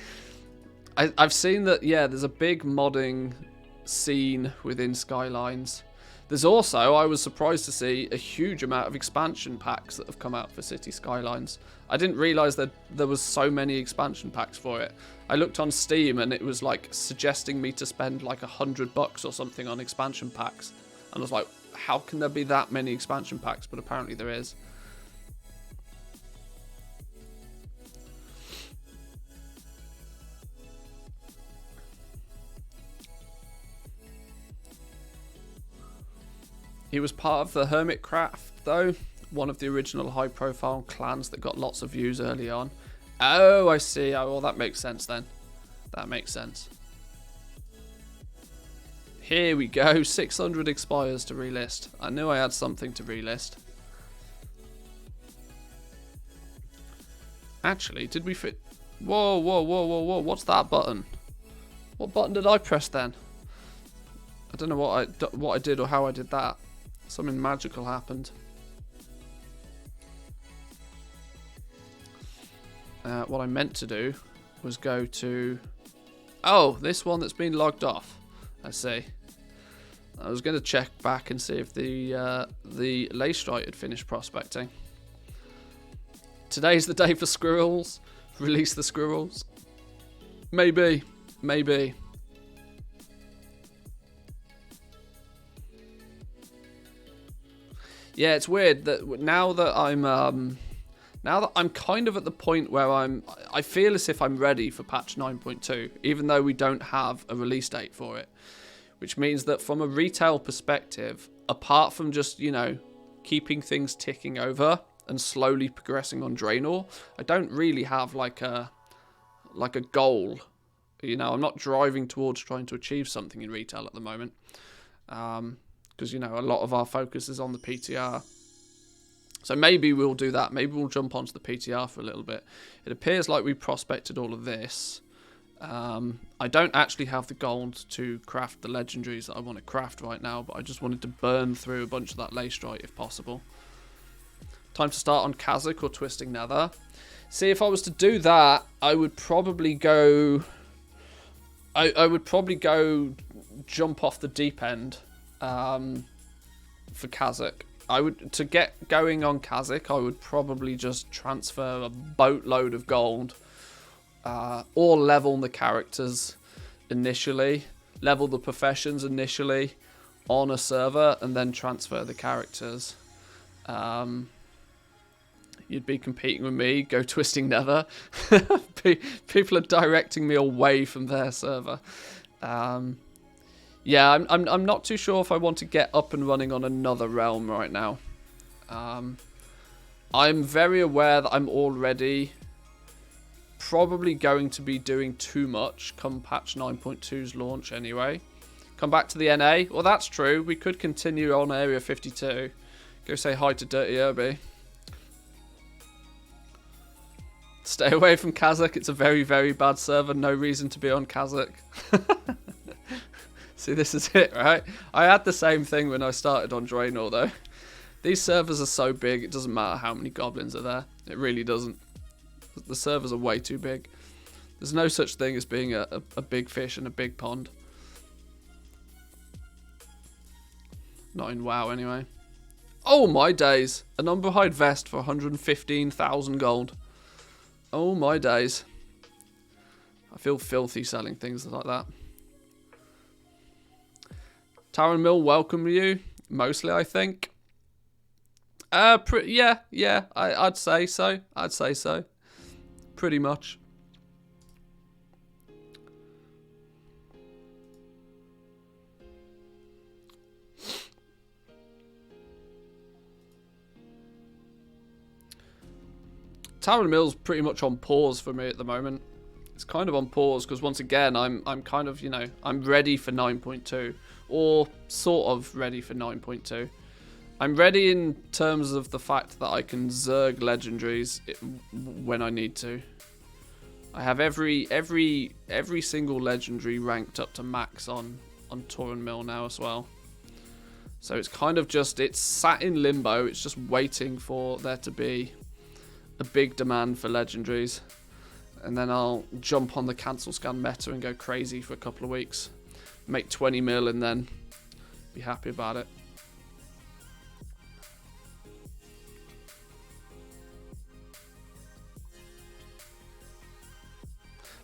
I've seen that, yeah, there's a big modding scene within Skylines. There's also, I was surprised to see, a huge amount of expansion packs that have come out for City Skylines. I didn't realise that there was so many expansion packs for it. I looked on Steam and it was like suggesting me to spend like $100 or something on expansion packs. And I was like, how can there be that many expansion packs? But apparently there is. He was part of the Hermitcraft, though. One of the original high-profile clans that got lots of views early on. Oh, I see. Oh, well, that makes sense then. That makes sense. Here we go. 600 expires to relist. I knew I had something to relist. Actually, did we fit... Whoa, whoa, whoa, whoa, whoa. What's that button? What button did I press then? I don't know what I did or how I did that. Something magical happened. What I meant to do was go to... Oh, this one that's been logged off. I see. I was going to check back and see if the Leystrite had finished prospecting. Today's the day for squirrels. Release the squirrels. Maybe. Maybe. Yeah, it's weird that now that I'm kind of at the point where I feel as if I'm ready for patch 9.2, even though we don't have a release date for it. Which means that from a retail perspective, apart from just, you know, keeping things ticking over and slowly progressing on Draenor, I don't really have like a goal. You know, I'm not driving towards trying to achieve something in retail at the moment. Because, you know, a lot of our focus is on the PTR. So maybe we'll do that. Maybe we'll jump onto the PTR for a little bit. It appears like we prospected all of this. I don't actually have the gold to craft the legendaries that I want to craft right now, but I just wanted to burn through a bunch of that Leystrite if possible. Time to start on Kazakh or Twisting Nether. See, if I was to do that, I would probably go... I would probably go jump off the deep end for Kazakh. To get going on Kazakh, I would probably just transfer a boatload of gold. Or level the characters initially, level the professions initially on a server, and then transfer the characters. You'd be competing with me, go Twisting Nether. People are directing me away from their server. Yeah, I'm not too sure if I want to get up and running on another realm right now. I'm very aware that I'm already probably going to be doing too much come patch 9.2's launch anyway. Come back to the NA. Well, that's true. We could continue on Area 52. Go say hi to Dirty Irby. Stay away from Kazakh. It's a very, very bad server. No reason to be on Kazakh. See, this is it, right? I had the same thing when I started on Draenor, though. These servers are so big, it doesn't matter how many goblins are there. It really doesn't. The servers are way too big. There's no such thing as being a big fish in a big pond. Not in WoW, anyway. Oh, my days. An unbehind vest for 115,000 gold. Oh, my days. I feel filthy selling things like that. Tower and Mill welcome you. Mostly, I think. Yeah, I'd say so. I'd say so. Pretty much. Tower and Mill's pretty much on pause for me at the moment. It's kind of on pause because once again, I'm kind of, you know, I'm ready for 9.2 or sort of ready for 9.2. I'm ready in terms of the fact that I can zerg legendaries when I need to. I have every single legendary ranked up to max on Tor and Mill now as well. So it's kind of just, it's sat in limbo. It's just waiting for there to be a big demand for legendaries. And then I'll jump on the cancel scan meta and go crazy for a couple of weeks. Make 20 mil and then be happy about it.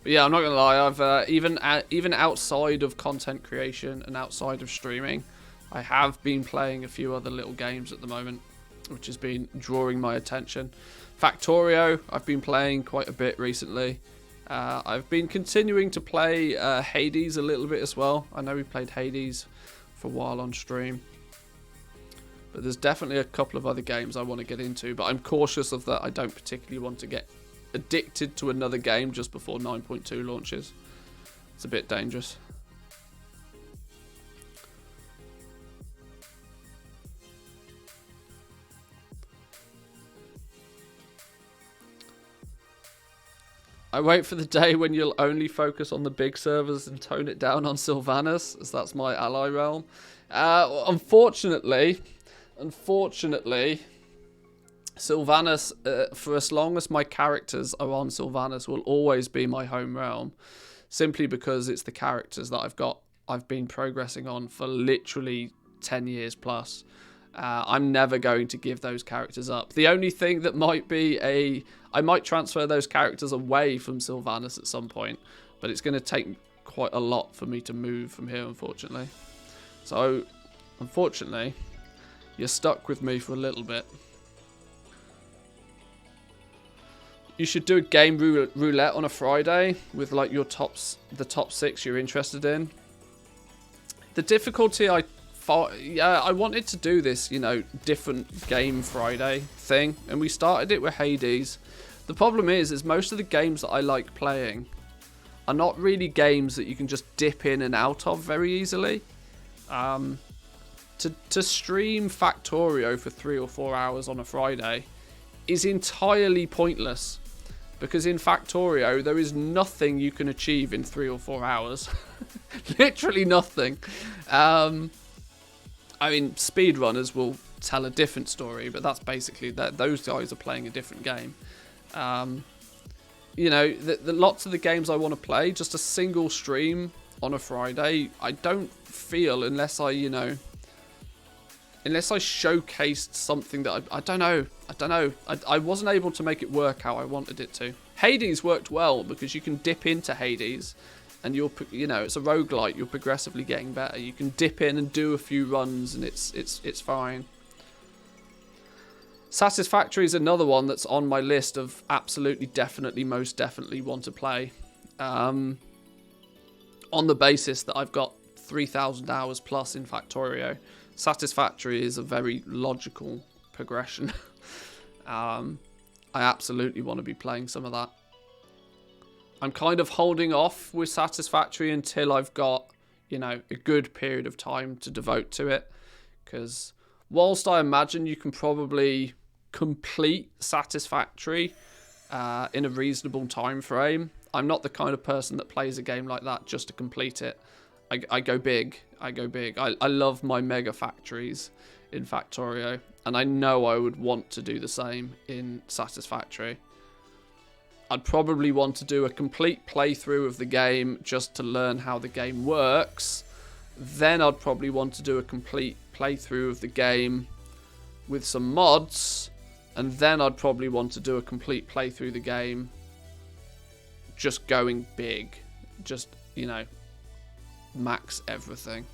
But yeah, I'm not gonna lie. I've even outside of content creation and outside of streaming, I have been playing a few other little games at the moment, which has been drawing my attention. Factorio, I've been playing quite a bit recently. I've been continuing to play Hades a little bit as well. I know we played Hades for a while on stream. But there's definitely a couple of other games I want to get into. But I'm cautious of that. I don't particularly want to get addicted to another game just before 9.2 launches. It's a bit dangerous. I wait for the day when you'll only focus on the big servers and tone it down on Sylvanas, as that's my ally realm. Unfortunately, Sylvanas, for as long as my characters are on Sylvanas, will always be my home realm. Simply because it's the characters that I've been progressing on for literally 10 years plus. I'm never going to give those characters up. The only thing that might be I might transfer those characters away from Sylvanas at some point, but it's going to take quite a lot for me to move from here, unfortunately. So, unfortunately, you're stuck with me for a little bit. You should do a game roulette on a Friday with like the top 6 you're interested in. The difficulty I wanted to do this, you know, different game Friday thing, and we started it with Hades. The problem is most of the games that I like playing are not really games that you can just dip in and out of very easily. To stream Factorio for 3 or 4 hours on a Friday is entirely pointless, because in Factorio there is nothing you can achieve in 3 or 4 hours. Literally nothing. I mean, speedrunners will tell a different story, but that's basically that. Those guys are playing a different game. You know, the lots of the games I want to play, just a single stream on a Friday, I don't feel, unless I showcased something that I don't know. I wasn't able to make it work how I wanted it to. Hades worked well because you can dip into Hades and you know, it's a roguelite, you're progressively getting better. You can dip in and do a few runs and it's fine. Satisfactory is another one that's on my list of absolutely, definitely, most definitely want to play. On the basis that I've got 3,000 hours plus in Factorio. Satisfactory is a very logical progression. I absolutely want to be playing some of that. I'm kind of holding off with Satisfactory until I've got, you know, a good period of time to devote to it. Because whilst I imagine you can probably complete Satisfactory in a reasonable time frame, I'm not the kind of person that plays a game like that just to complete it. I go big. I go big. I love my mega factories in Factorio, and I know I would want to do the same in Satisfactory. I'd probably want to do a complete playthrough of the game just to learn how the game works. Then I'd probably want to do a complete playthrough of the game with some mods. And then I'd probably want to do a complete playthrough of the game just going big. Just, you know, max everything.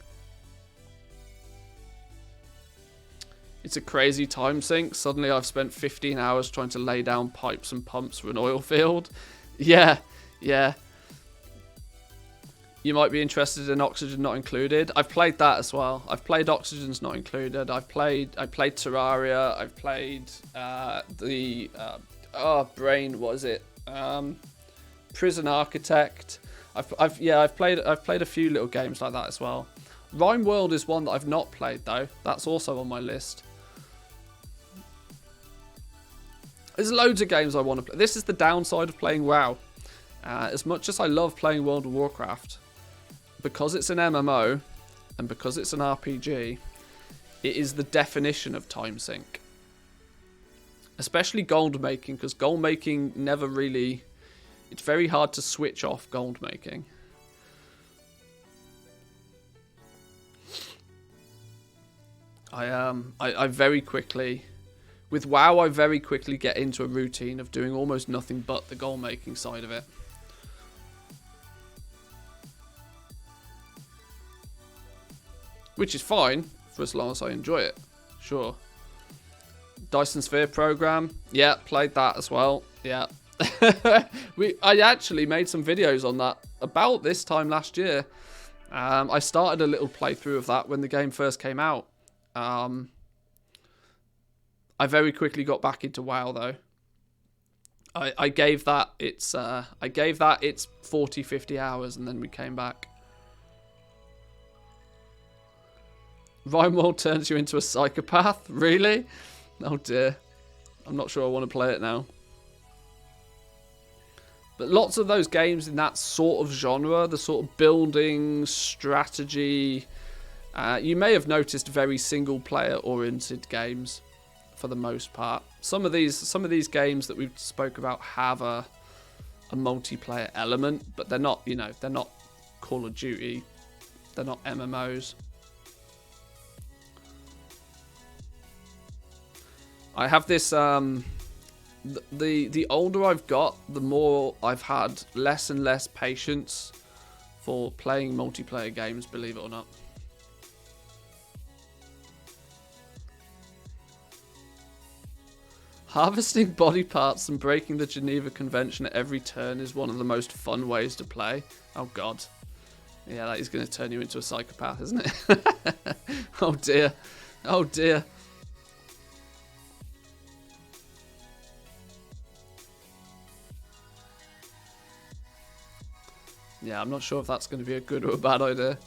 It's a crazy time sink. Suddenly I've spent 15 hours trying to lay down pipes and pumps for an oil field. Yeah. You might be interested in Oxygen Not Included. I've played that as well. I've played Oxygen's Not Included. I played Terraria. I've played Brain, what is it? Prison Architect. I've played a few little games like that as well. Rhyme World is one that I've not played though. That's also on my list. There's loads of games I want to play. This is the downside of playing WoW. As much as I love playing World of Warcraft, because it's an MMO and because it's an RPG, it is the definition of time sink. Especially gold making, because gold making never really... It's very hard to switch off gold making. I very quickly... With WoW, I very quickly get into a routine of doing almost nothing but the gold making side of it. Which is fine, for as long as I enjoy it. Sure. Dyson Sphere program. Yeah, played that as well. Yeah. I actually made some videos on that about this time last year. I started a little playthrough of that when the game first came out. I very quickly got back into WoW though. I gave that its 40-50 hours and then we came back. Rhymeworld turns you into a psychopath? Really? Oh dear. I'm not sure I want to play it now. But lots of those games in that sort of genre, the sort of building, strategy, you may have noticed very single player oriented games for the most part. Some of these games that we've spoke about have a multiplayer element, but they're not, you know, they're not Call of Duty. They're not MMOs. I have this, the older I've got, the more I've had less and less patience for playing multiplayer games, believe it or not. Harvesting body parts and breaking the Geneva Convention at every turn is one of the most fun ways to play. Oh god. Yeah, that is going to turn you into a psychopath, isn't it? Oh dear. Oh dear. Yeah, I'm not sure if that's going to be a good or a bad idea.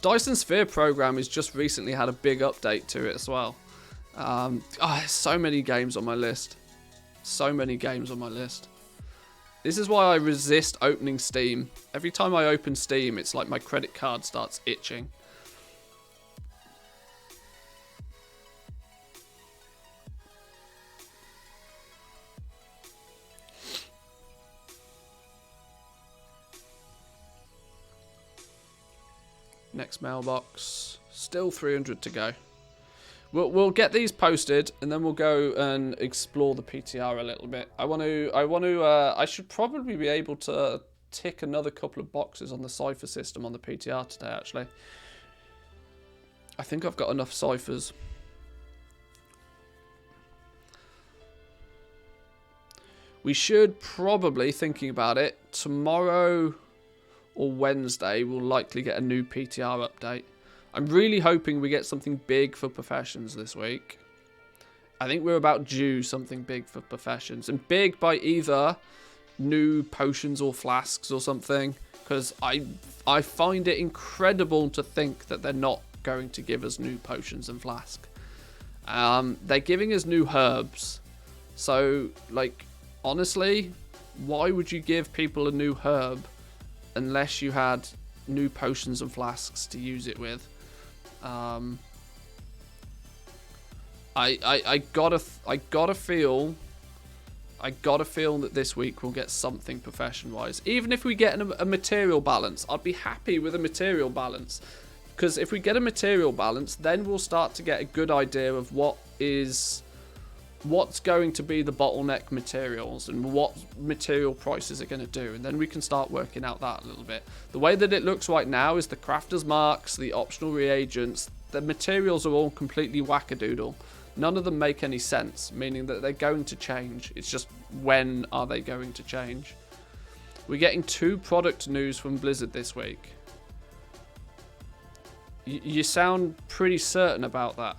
Dyson Sphere program has just recently had a big update to it as well. So many games on my list. So many games on my list. This is why I resist opening Steam. Every time I open Steam, it's like my credit card starts itching. Next mailbox. Still 300 to go. We'll get these posted and then we'll go and explore the PTR a little bit. I should probably be able to tick another couple of boxes on the cipher system on the PTR today, actually. I think I've got enough ciphers. We should probably, thinking about it, tomorrow or Wednesday, we'll likely get a new PTR update. I'm really hoping we get something big for Professions this week. I think we're about due something big for Professions. And big by either new potions or flasks or something, because I find it incredible to think that they're not going to give us new potions and flasks. They're giving us new herbs, so like honestly, why would you give people a new herb unless you had new potions and flasks to use it with? I gotta feel that this week we'll get something profession wise. Even if we get a material balance, I'd be happy with a material balance, because if we get a material balance, then we'll start to get a good idea of what's going to be the bottleneck materials and what material prices are going to do, and then we can start working out that a little bit. The way that it looks right now is the crafter's marks, the optional reagents, the materials are all completely wackadoodle. None of them make any sense, meaning that they're going to change. It's just, when are they going to change? We're getting 2 product news from Blizzard this week. You sound pretty certain about that.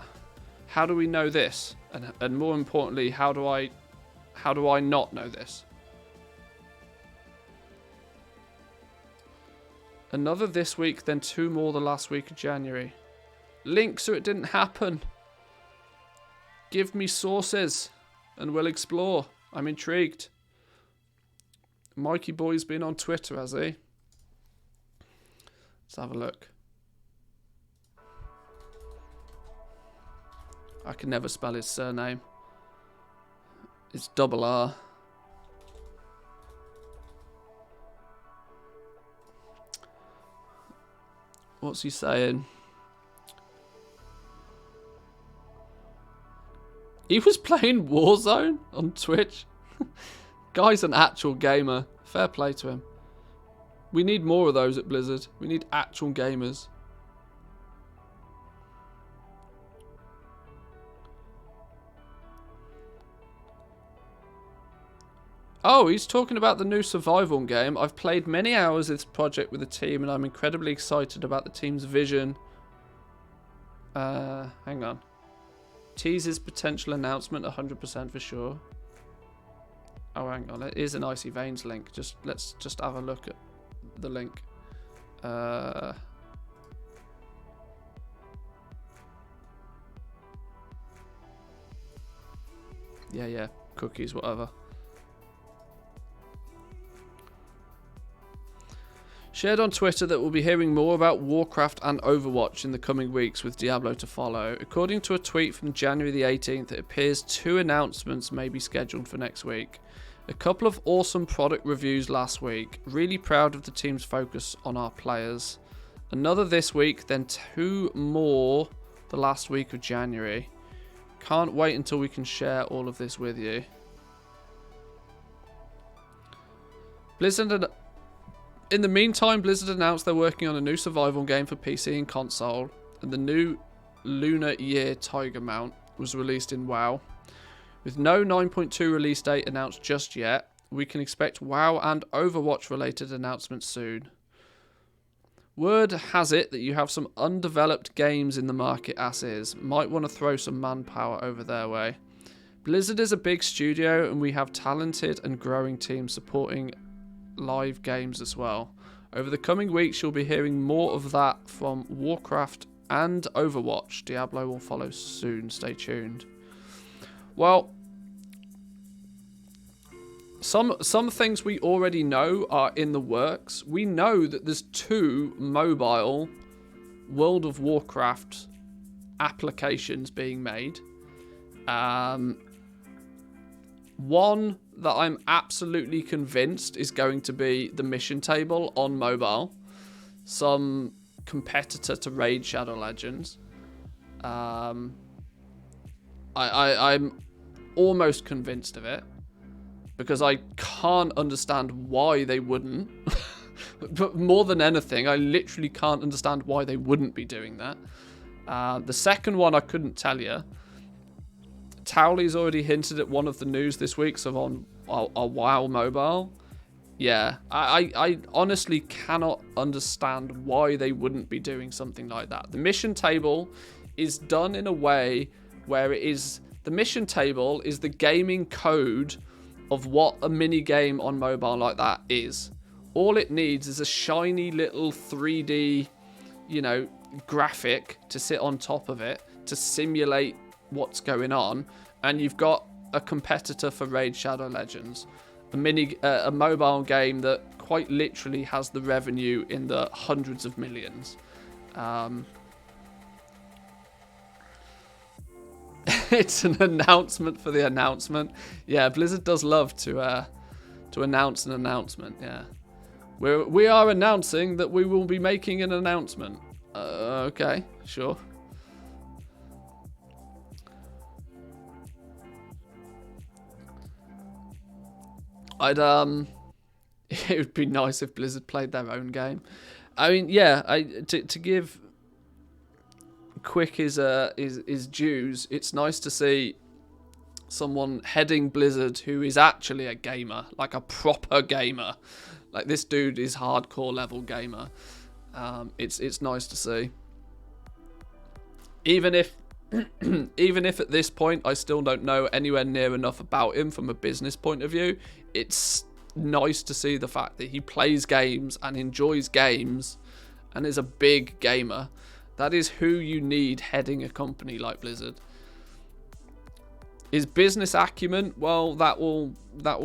How do we know this? And more importantly, how do I not know this? Another this week, then 2 more the last week of January. Link so it didn't happen. Give me sources and we'll explore. I'm intrigued. Mikey Boy's been on Twitter, has he? Let's have a look. I can never spell his surname. It's double R. What's he saying? He was playing Warzone on Twitch. Guy's an actual gamer. Fair play to him. We need more of those at Blizzard. We need actual gamers. Oh, he's talking about the new survival game. I've played many hours of this project with the team, and I'm incredibly excited about the team's vision. Hang on. Teases potential announcement 100% for sure. Oh, hang on. It is an Icy Veins link. Let's just have a look at the link. Yeah. Cookies, whatever. Shared on Twitter that we'll be hearing more about Warcraft and Overwatch in the coming weeks, with Diablo to follow. According to a tweet from January the 18th, it appears 2 announcements may be scheduled for next week. A couple of awesome product reviews last week. Really proud of the team's focus on our players. Another this week, then 2 more the last week of January. Can't wait until we can share all of this with you. In the meantime, Blizzard announced they're working on a new survival game for PC and console, and the new Lunar Year Tiger mount was released in WoW. With no 9.2 release date announced just yet, we can expect WoW and Overwatch related announcements soon. Word has it that you have some undeveloped games in the market as is. Might want to throw some manpower over their way. Blizzard is a big studio, and we have talented and growing teams supporting live games as well. Over the coming weeks, you'll be hearing more of that from Warcraft and Overwatch. Diablo will follow soon. Stay tuned. Well, some things we already know are in the works. We know that there's 2 mobile World of Warcraft applications being made. One that I'm absolutely convinced is going to be the mission table on mobile. Some competitor to Raid Shadow Legends. I'm almost convinced of it, because I can't understand why they wouldn't. But more than anything, I literally can't understand why they wouldn't be doing that. The second one I couldn't tell you. Towley's already hinted at one of the news this week, so on a WoW mobile. Yeah, I honestly cannot understand why they wouldn't be doing something like that. The mission table is done in a way where it is... The mission table is the gaming code of what a mini game on mobile like that is. All it needs is a shiny little 3D, you know, graphic to sit on top of it to simulate what's going on, and you've got a competitor for Raid Shadow Legends, a mobile game that quite literally has the revenue in the hundreds of millions. It's an announcement for the announcement. Yeah, Blizzard does love to announce an announcement. Yeah, we are announcing that we will be making an announcement. Okay, sure. It would be nice if Blizzard played their own game. I mean, yeah, to give Quick his dues, it's nice to see someone heading Blizzard who is actually a gamer, like a proper gamer. Like, this dude is hardcore level gamer. It's nice to see. Even if at this point I still don't know anywhere near enough about him from a business point of view, it's nice to see the fact that he plays games and enjoys games and is a big gamer. That is who you need heading a company like Blizzard. His business acumen, well, that will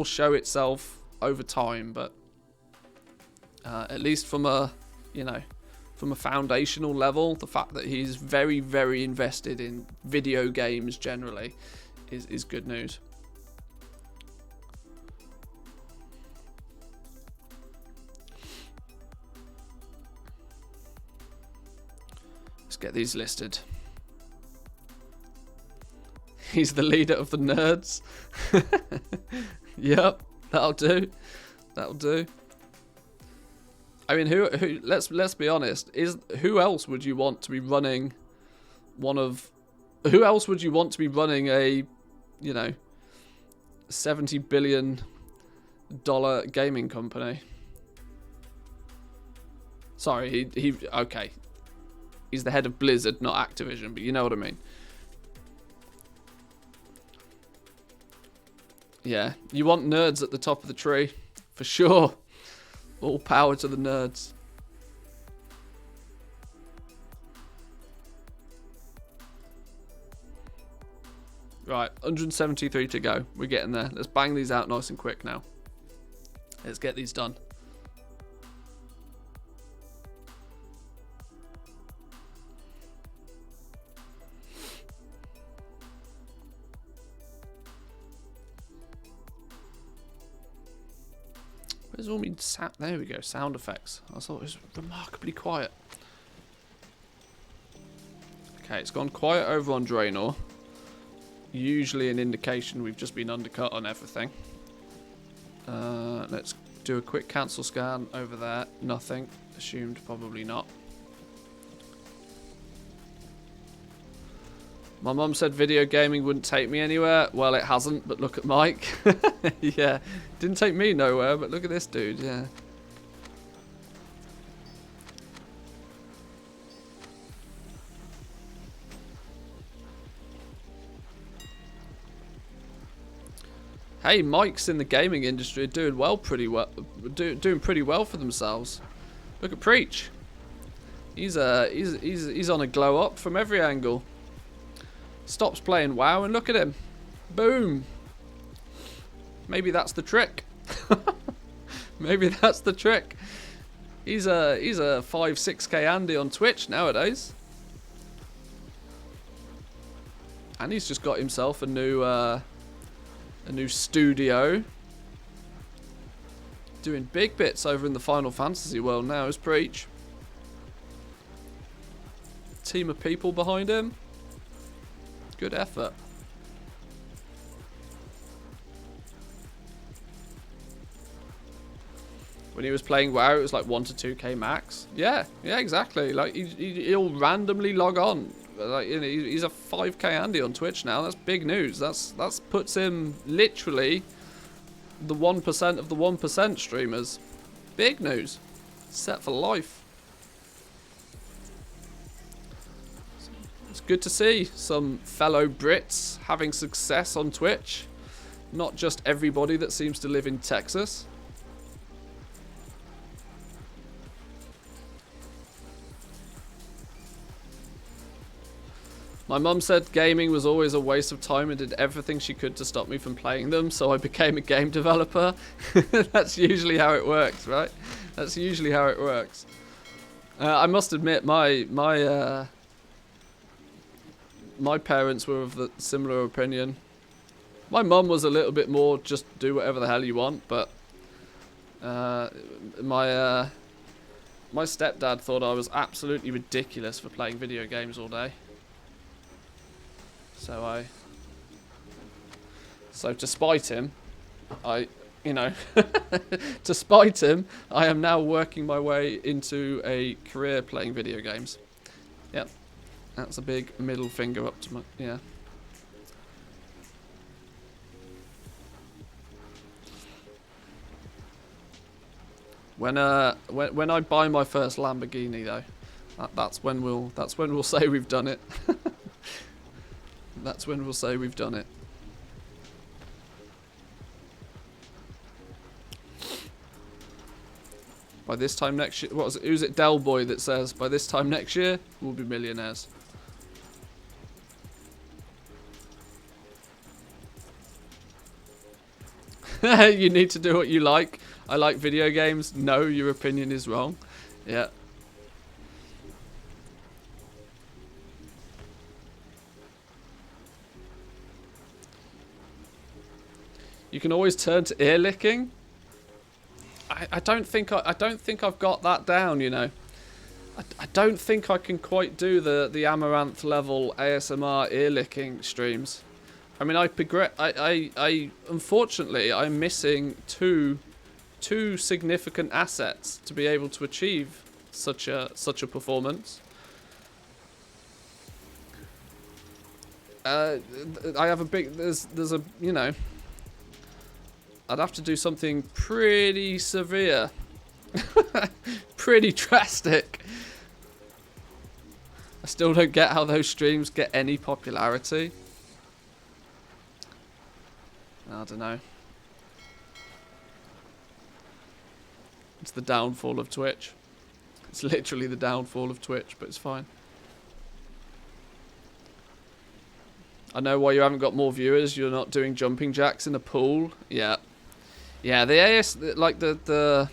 show itself over time, but at least from a foundational level, the fact that he's very, very invested in video games generally is good news. Let's get these listed. He's the leader of the nerds. Yep, that'll do. That'll do. I mean, who? Let's be honest. Who else would you want to be running Who else would you want to be running a, you know, $70 billion gaming company? Sorry, okay. He's the head of Blizzard, not Activision, but you know what I mean. Yeah, you want nerds at the top of the tree, for sure. All power to the nerds. Right, 173 to go. We're getting there. Let's bang these out nice and quick now. Let's get these done. Where's all my sound? There we go, sound effects. I thought it was remarkably quiet. Okay, it's gone quiet over on Draenor. Usually an indication we've just been undercut on everything. Let's do a quick cancel scan over there. Nothing. Assumed probably not. My mum said video gaming wouldn't take me anywhere. Well, it hasn't, but look at Mike. Yeah, didn't take me nowhere, but look at this dude, yeah. Hey, Mike's in the gaming industry doing well, doing pretty well for themselves. Look at Preach. He's on a glow up from every angle. Stops playing WoW and look at him. Boom. Maybe that's the trick. Maybe that's the trick. He's a 5-6k Andy on Twitch nowadays. And he's just got himself a new studio. Doing big bits over in the Final Fantasy world now is Preach. Team of people behind him. Good effort. When he was playing WoW, it was like 1 to 2k max. Yeah, exactly. Like he'll randomly log on. Like, you know, he's a 5k Andy on Twitch now. That's big news. That's puts him literally the 1% of the 1% streamers. Big news. Set for life. It's good to see some fellow Brits having success on Twitch. not just everybody that seems to live in Texas. My mum said gaming was always a waste of time and did everything she could to stop me from playing them, so I became a game developer. That's usually how it works, right? That's usually how it works. I must admit, my parents were of the similar opinion. My mum was a little bit more just do whatever the hell you want, but my stepdad thought I was absolutely ridiculous for playing video games all day. So to spite him, to spite him, I am now working my way into a career playing video games. Yep, that's a big middle finger up to my, yeah. When I buy my first Lamborghini though, that's when we'll say we've done it. That's when we'll say we've done it. By this time next year, who's it, Del Boy, that says, by this time next year, we'll be millionaires. You need to do what you like. I like video games. No, your opinion is wrong. Yeah. You can always turn to ear licking. I don't think I've got that down, you know. I don't think I can quite do the Amaranth level ASMR ear licking streams. I mean, I unfortunately I'm missing two significant assets to be able to achieve such a performance. I have a big there's a, you know, I'd have to do something pretty severe. Pretty drastic. I still don't get how those streams get any popularity. I don't know. It's the downfall of Twitch. It's literally the downfall of Twitch, but it's fine. I know why you haven't got more viewers. You're not doing jumping jacks in a pool. Yeah. Yeah, the AS, like the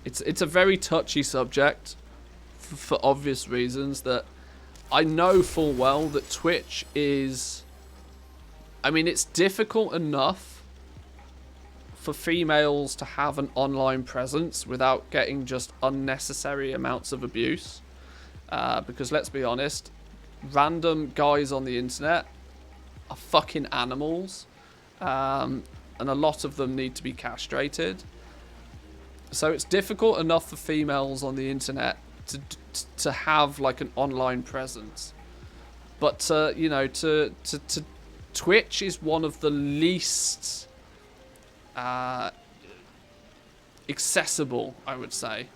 it's a very touchy subject for obvious reasons, that I know full well that Twitch is, I mean, it's difficult enough for females to have an online presence without getting just unnecessary amounts of abuse. Because let's be honest, random guys on the internet are fucking animals. And a lot of them need to be castrated. So it's difficult enough for females on the internet to have like an online presence. But you know, to Twitch is one of the least accessible, I would say.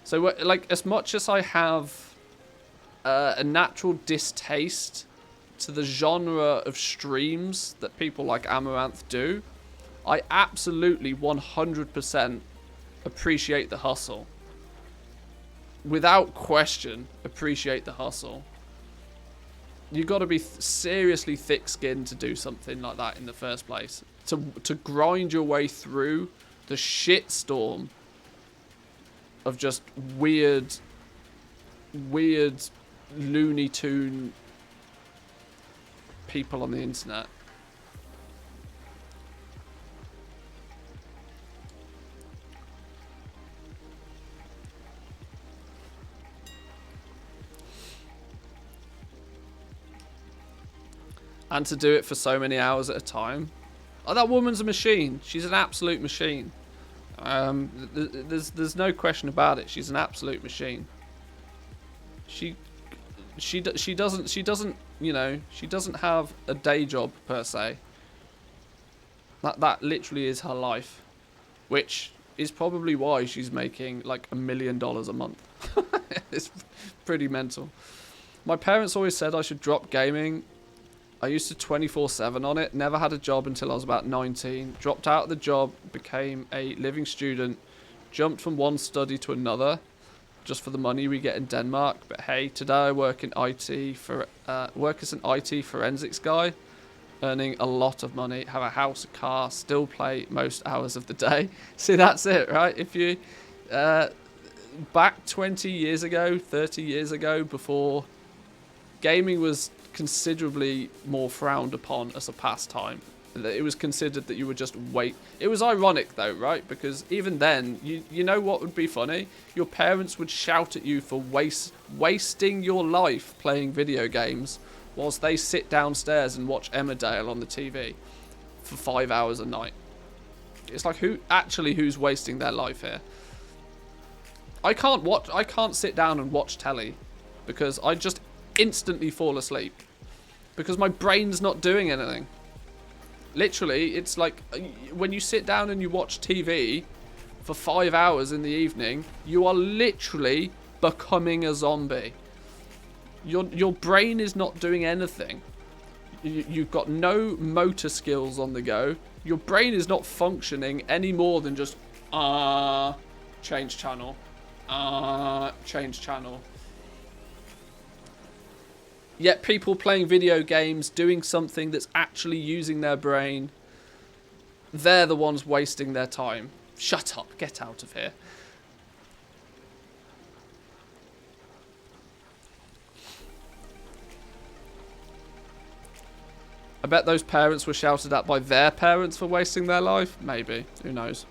So like, as much as I have a natural distaste to the genre of streams that people like Amaranth do, I absolutely 100% appreciate the hustle. Without question, appreciate the hustle. You got to be seriously thick-skinned to do something like that in the first place. To grind your way through the shitstorm of just weird Looney Tune people on the internet. And to do it for so many hours at a time. Oh, that woman's a machine. She's an absolute machine. There's no question about it. She's an absolute machine. She doesn't, you know, she doesn't have a day job per se. That literally is her life, which is probably why she's making like $1 million a month. It's pretty mental. My parents always said I should drop gaming I used to 24/7 on it. Never had a job until I was about 19. Dropped out of the job, became a living student, jumped from one study to another, just for the money we get in Denmark. But hey, today I work in IT work as an IT forensics guy, earning a lot of money. Have a house, a car, still play most hours of the day. See, that's it, right? If you back 20 years ago, 30 years ago, before gaming was considerably more frowned upon as a pastime. It was considered that you would just wait. It was ironic though, right? Because even then, you know what would be funny? Your parents would shout at you for wasting your life playing video games whilst they sit downstairs and watch Emmerdale on the TV for 5 hours a night. It's like, who's wasting their life here? I can't sit down and watch telly because I just instantly fall asleep because my brain's not doing anything. Literally, it's like when you sit down and you watch TV for 5 hours in the evening, you are literally becoming a zombie. Your brain is not doing anything. You've got no motor skills on the go. Your brain is not functioning any more than just change channel, change channel. Yet people playing video games, doing something that's actually using their brain, they're the ones wasting their time. Shut up, get out of here. I bet those parents were shouted at by their parents for wasting their life. Maybe, who knows.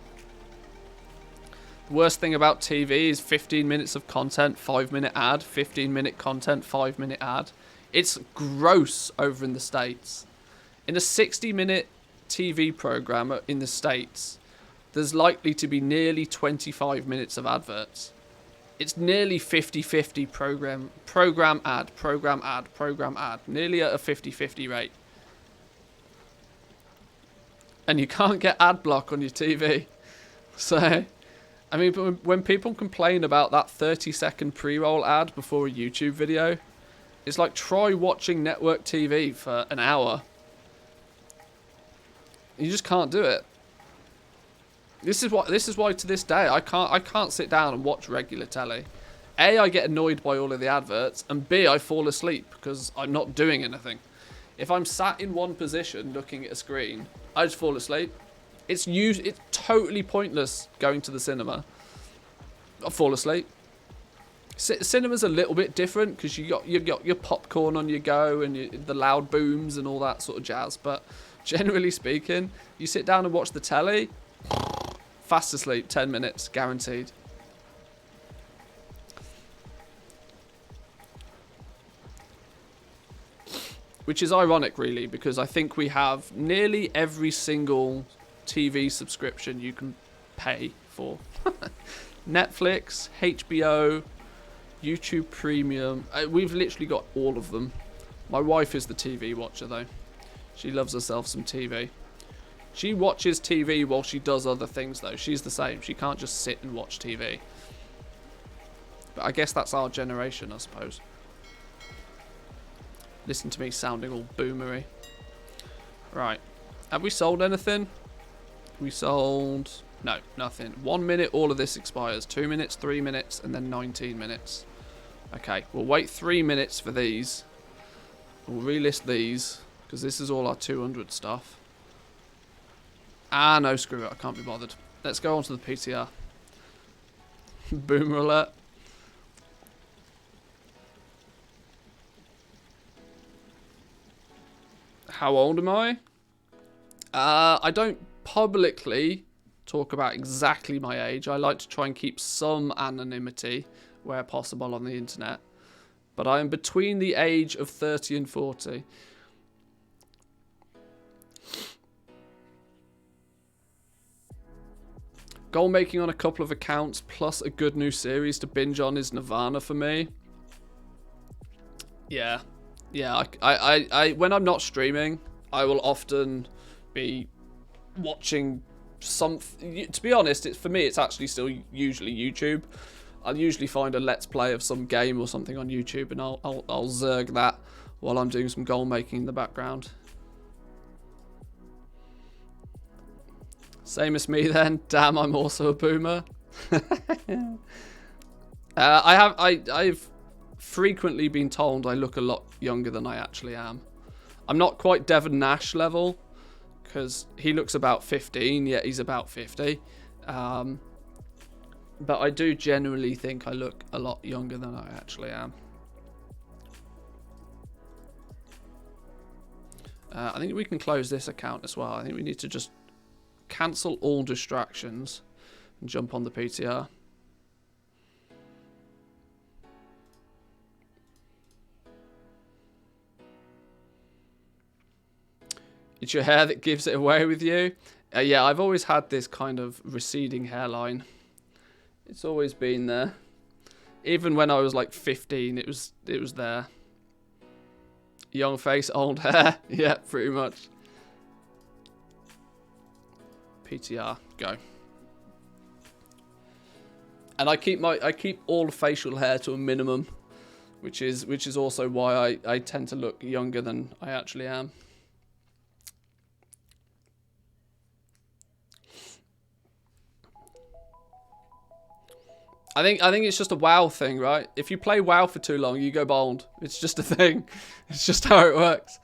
The worst thing about TV is 15 minutes of content, 5-minute ad, 15-minute content, 5-minute ad. It's gross over in the States. In a 60-minute TV program in the States, there's likely to be nearly 25 minutes of adverts. It's nearly 50-50 program ad, nearly at a 50-50 rate. And you can't get ad block on your TV. So, I mean, but when people complain about that 30-second pre-roll ad before a YouTube video, it's like, try watching network TV for an hour. You just can't do it. This is why to this day I can't sit down and watch regular telly. A, I get annoyed by all of the adverts, and B, I fall asleep because I'm not doing anything. If I'm sat in one position looking at a screen, I just fall asleep. It's totally pointless going to the cinema. I fall asleep. Cinema's a little bit different because you got your popcorn on your go and the loud booms and all that sort of jazz. But generally speaking, you sit down and watch the telly, fast asleep, 10 minutes, guaranteed. Which is ironic, really, because I think we have nearly every single TV subscription you can pay for. Netflix, HBO, YouTube Premium. We've literally got all of them. My wife is the TV watcher, though. She loves herself some TV. She watches TV while she does other things, though. She's the same. She can't just sit and watch TV. But I guess that's our generation, I suppose. Listen to me sounding all boomery. Right. Have we sold anything? We sold... No, nothing. 1 minute, all of this expires. 2 minutes, 3 minutes, and then 19 minutes. Okay, we'll wait 3 minutes for these. We'll relist these, because this is all our 200 stuff. Ah, no, screw it. I can't be bothered. Let's go on to the PTR. Boomer alert. How old am I? I don't publicly talk about exactly my age. I like to try and keep some anonymity where possible on the internet. But I am between the age of 30 and 40. Goal making on a couple of accounts plus a good new series to binge on is Nirvana for me. Yeah. Yeah, I when I'm not streaming, I will often be watching something. To be honest, for me, it's actually still usually YouTube. I'll usually find a let's play of some game or something on YouTube, and I'll zerg that while I'm doing some goal making in the background. Same as me then. Damn, I'm also a boomer. I've frequently been told I look a lot younger than I actually am. I'm not quite Devon Nash level, because he looks about 15, yet he's about 50. But I do generally think I look a lot younger than I actually am. I think we can close this account as well. I think we need to just cancel all distractions and jump on the PTR. It's your hair that gives it away with you. Yeah, I've always had this kind of receding hairline. It's always been there. Even when I was like 15, it was there. Young face, old hair. Yeah, pretty much. PTR, go. And I keep all facial hair to a minimum, which is also why I tend to look younger than I actually am. I think it's just a WoW thing, right? If you play WoW for too long, you go bald. It's just a thing. It's just how it works.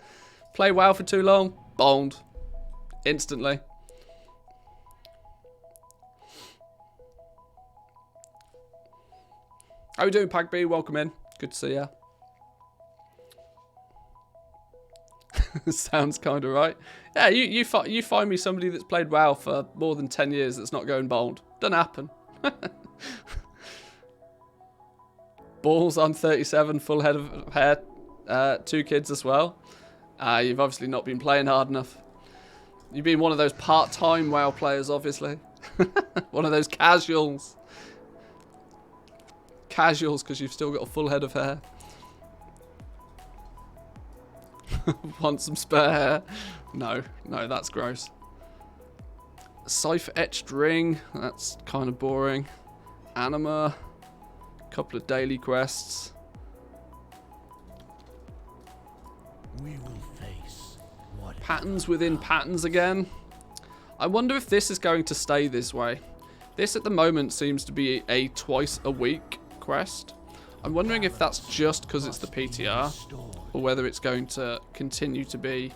Play WoW for too long, bald. Instantly. How are you doing, Pag B? Welcome in. Good to see ya. Sounds kind of right. Yeah, you find me somebody that's played WoW for more than 10 years that's not going bald. Doesn't happen. Balls, I'm 37, full head of hair, 2 kids as well. You've obviously not been playing hard enough. You've been one of those part-time WoW players, obviously. One of those casuals. Casuals, because you've still got a full head of hair. Want some spare hair? No, that's gross. Cipher etched ring, that's kind of boring. Anima. Couple of daily quests. We will face what Patterns within patterns again. I wonder if this is going to stay this way. This at the moment seems to be a twice a week quest. I'm wondering if that's just because it's the PTR or whether it's going to continue to be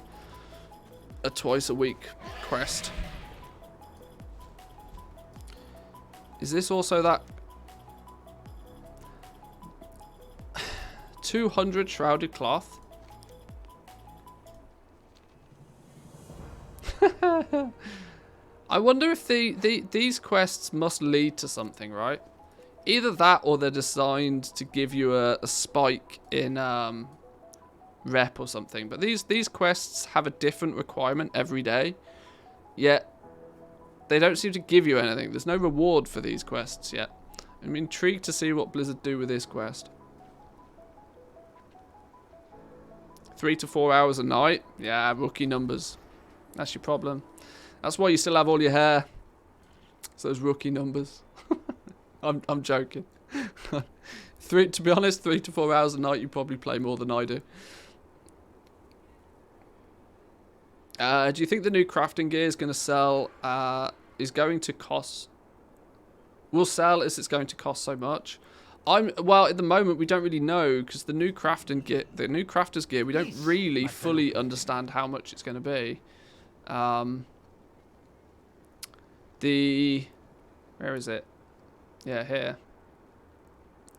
a twice a week quest. Is this also that 200 shrouded cloth? I wonder if these quests must lead to something, right? Either that or they're designed to give you a spike in rep or something. But these quests have a different requirement every day, yet they don't seem to give you anything. There's no reward for these quests yet. I'm intrigued to see what Blizzard do with this quest. 3 to 4 hours a night? Yeah, rookie numbers. That's your problem. That's why you still have all your hair. It's those rookie numbers. I'm joking. To be honest, 3 to 4 hours a night, you probably play more than I do. Do you think the new crafting gear is going to sell? Is going to cost? Will sell as it's going to cost so much. Well, at the moment we don't really know because the new crafting gear, the new crafter's gear, we don't really fully understand how much it's going to be. Where is it? Yeah, here.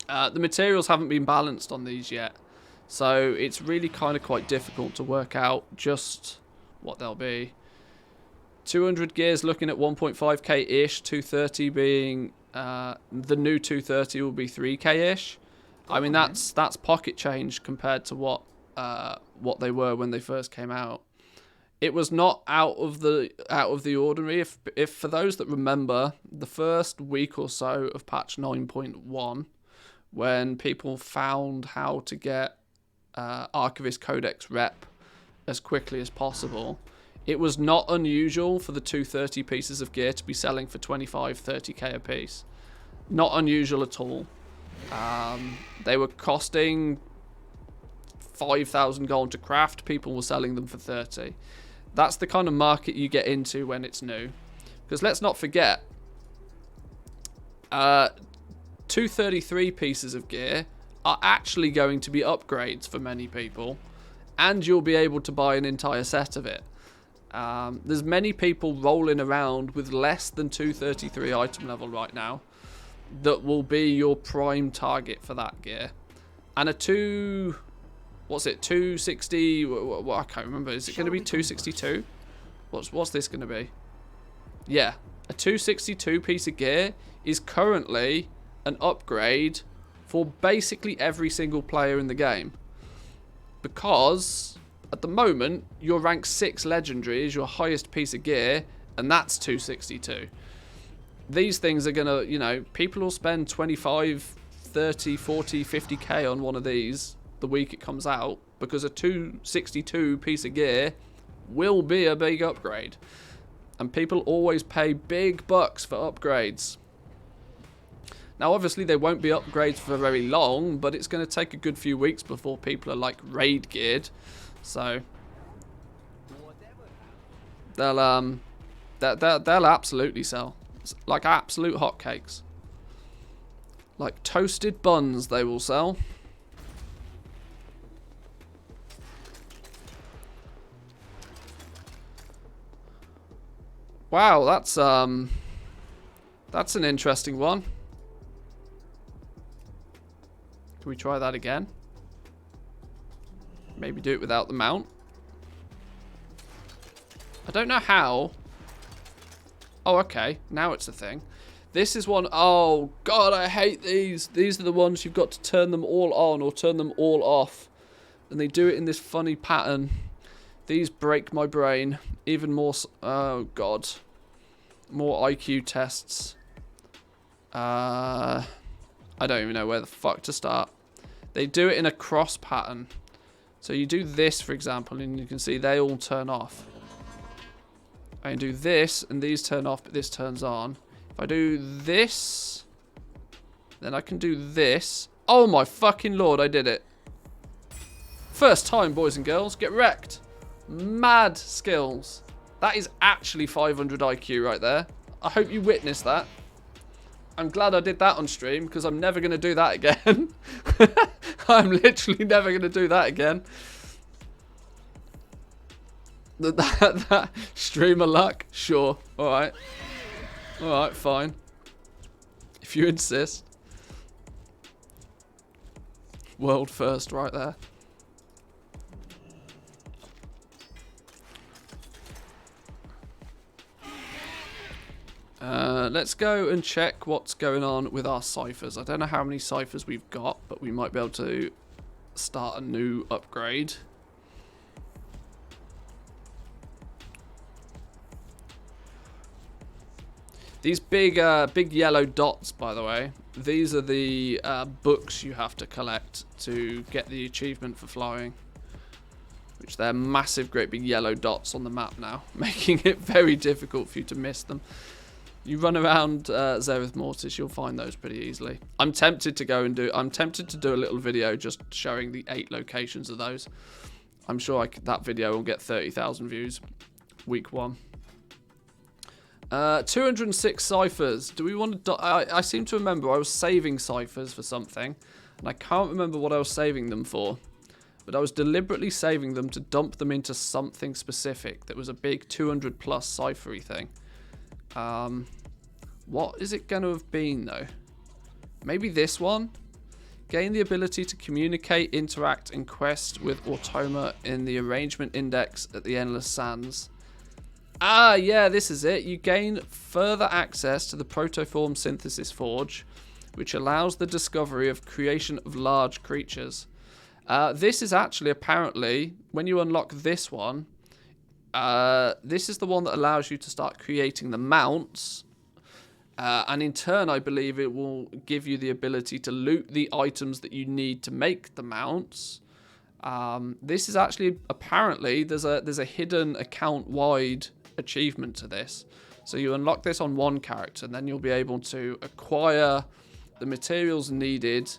The materials haven't been balanced on these yet, so it's really kind of quite difficult to work out just what they'll be. 200 gears looking at 1.5k ish, 230 being the new 230 will be 3k ish. I mean that's pocket change compared to what they were when they first came out. It was not out of the ordinary. If for those that remember the first week or so of patch 9.1, when people found how to get Archivist Codex rep as quickly as possible, it was not unusual for the 230 pieces of gear to be selling for 25-30k a piece. Not unusual at all. They were costing 5,000 gold to craft, people were selling them for 30. That's the kind of market you get into when it's new. Because let's not forget, 233 pieces of gear are actually going to be upgrades for many people, and you'll be able to buy an entire set of it. There's many people rolling around with less than 233 item level right now that will be your prime target for that gear. And a 260, well, I can't remember, is it going to be 262? What's this going to be? Yeah, a 262 piece of gear is currently an upgrade for basically every single player in the game. Because at the moment, your rank 6 legendary is your highest piece of gear, and that's 262. These things are going to, you know, people will spend 25, 30, 40, 50k on one of these the week it comes out, because a 262 piece of gear will be a big upgrade. And people always pay big bucks for upgrades. Now, obviously, they won't be upgrades for very long, but it's going to take a good few weeks before people are, like, raid geared. So, they'll absolutely sell. It's like absolute hotcakes. Like toasted buns, they will sell. Wow, that's an interesting one. Can we try that again? Maybe do it without the mount. I don't know how. Oh, okay. Now it's a thing. This is one. Oh, God, I hate these. These are the ones you've got to turn them all on or turn them all off. And they do it in this funny pattern. These break my brain. Even more. Oh, God. More IQ tests. I don't even know where the fuck to start. They do it in a cross pattern. So you do this, for example, and you can see they all turn off. I can do this, and these turn off, but this turns on. If I do this, then I can do this. Oh my fucking lord, I did it. First time, boys and girls. Get wrecked. Mad skills. That is actually 500 IQ right there. I hope you witnessed that. I'm glad I did that on stream, because I'm never going to do that again. I'm literally never going to do that again. That streamer luck? Sure. Alright. Alright, fine. If you insist. World first right there. Let's go and check what's going on with our ciphers. I don't know how many ciphers we've got, but we might be able to start a new upgrade. These big yellow dots, by the way, these are the books you have to collect to get the achievement for flying. Which they're massive, great big yellow dots on the map now, making it very difficult for you to miss them. You run around Zereth Mortis, you'll find those pretty easily. I'm tempted to do a little video just showing the 8 locations of those. I'm sure that video will get 30,000 views. Week 1. 206 ciphers. Do we want to... I seem to remember I was saving ciphers for something. And I can't remember what I was saving them for. But I was deliberately saving them to dump them into something specific. That was a big 200 plus ciphery thing. What is it going to have been, though? Maybe this one? Gain the ability to communicate, interact, and quest with Automa in the arrangement index at the Endless Sands. Ah, yeah, this is it. You gain further access to the Protoform Synthesis Forge, which allows the discovery of creation of large creatures. This is actually, apparently, when you unlock this one, this is the one that allows you to start creating the mounts. And in turn, I believe it will give you the ability to loot the items that you need to make the mounts. This is actually, apparently, there's a hidden account-wide achievement to this. So you unlock this on one character, and then you'll be able to acquire the materials needed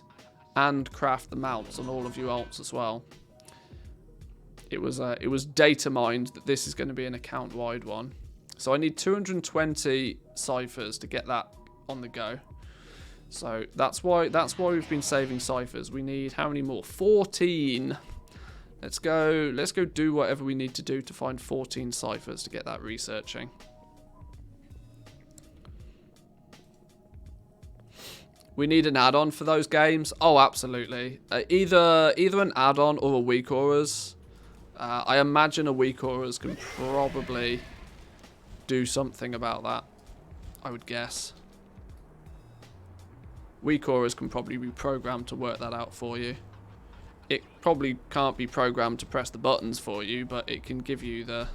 and craft the mounts on all of your alts as well. It was data mined that this is going to be an account-wide one. So I need 220 ciphers to get that on the go. So that's why we've been saving ciphers. We need how many more? 14. Let's go do whatever we need to do to find 14 ciphers to get that researching. We need an add-on for those games. Oh, absolutely. Either an add-on or a weak auras. I imagine a weak auras can probably do something about that. I would guess. Weak auras can probably be programmed to work that out for you. It probably can't be programmed to press the buttons for you, but it can give you the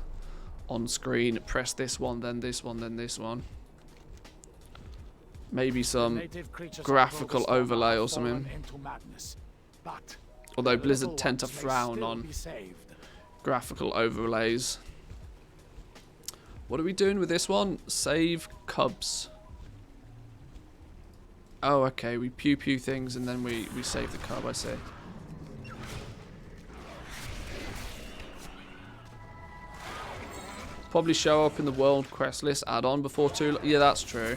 on-screen press this one, then this one, then this one. Maybe some graphical overlay or something. Although Blizzard tend to frown on graphical overlays. What are we doing with this one? Save cubs. Oh, okay. We pew pew things and then we save the cub, I see. Probably show up in the world quest list add-on before too long. Yeah, that's true.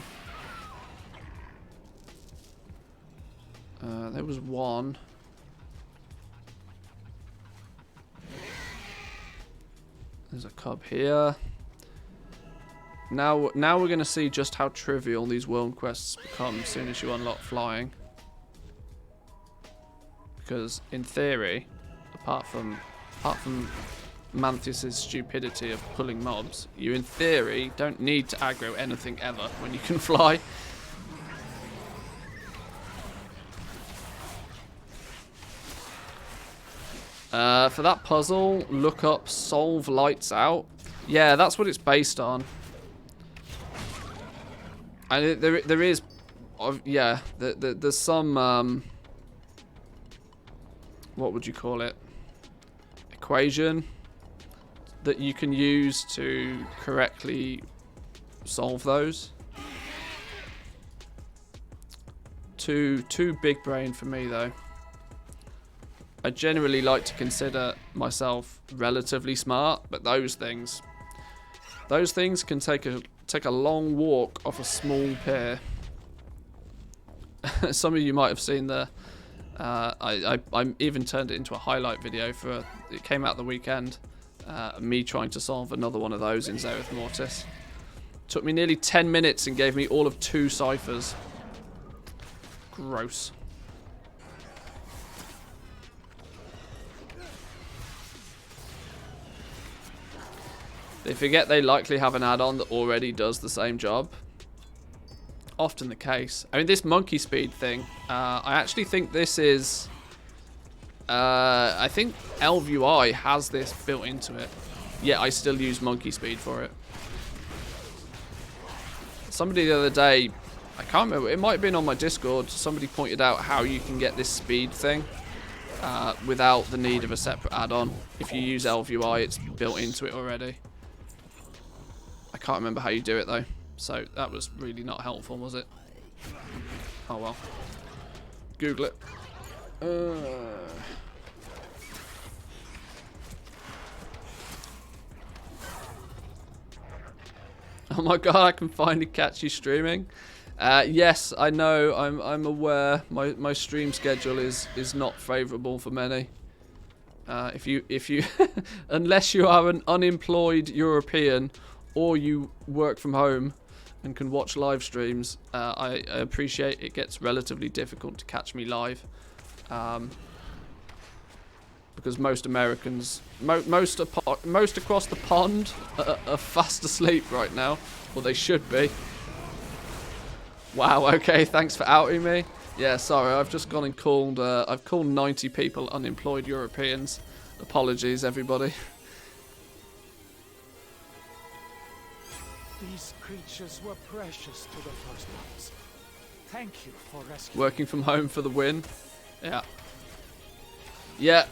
There was one. There's a cub here. Now we're going to see just how trivial these world quests become as soon as you unlock flying. Because in theory, apart from Manthus's stupidity of pulling mobs, you in theory don't need to aggro anything ever when you can fly. For that puzzle, look up solve lights out. Yeah, that's what it's based on. And there is, yeah, there's some, what would you call it? Equation that you can use to correctly solve those. Too big brain for me though. I generally like to consider myself relatively smart, but those things can take a long walk off a small pier. Some of you might have seen the I even turned it into a highlight video for it came out the weekend. Me trying to solve another one of those in Zereth Mortis. Took me nearly 10 minutes and gave me all of 2 ciphers. Gross. They forget they likely have an add-on that already does the same job. Often the case. I mean, this monkey speed thing, I actually think this is... I think LVUI has this built into it. Yet I still use monkey speed for it. Somebody the other day, I can't remember, it might have been on my Discord, somebody pointed out how you can get this speed thing without the need of a separate add-on. If you use LVUI, it's built into it already. I can't remember how you do it though, so that was really not helpful, was it? Oh well. Google it. Oh my god, I can finally catch you streaming. Yes, I know. I'm aware. My stream schedule is not favourable for many. If you unless you are an unemployed European or you work from home and can watch live streams, I appreciate it gets relatively difficult to catch me live. Because most Americans, most across the pond are fast asleep right now, or they should be. Wow, okay, thanks for outing me. Yeah, sorry, I've just gone and called, I've called 90 people unemployed Europeans. Apologies, everybody. These creatures were precious to the first ones. Thank you for rescuing. Working from home for the win. Yeah. Yeah,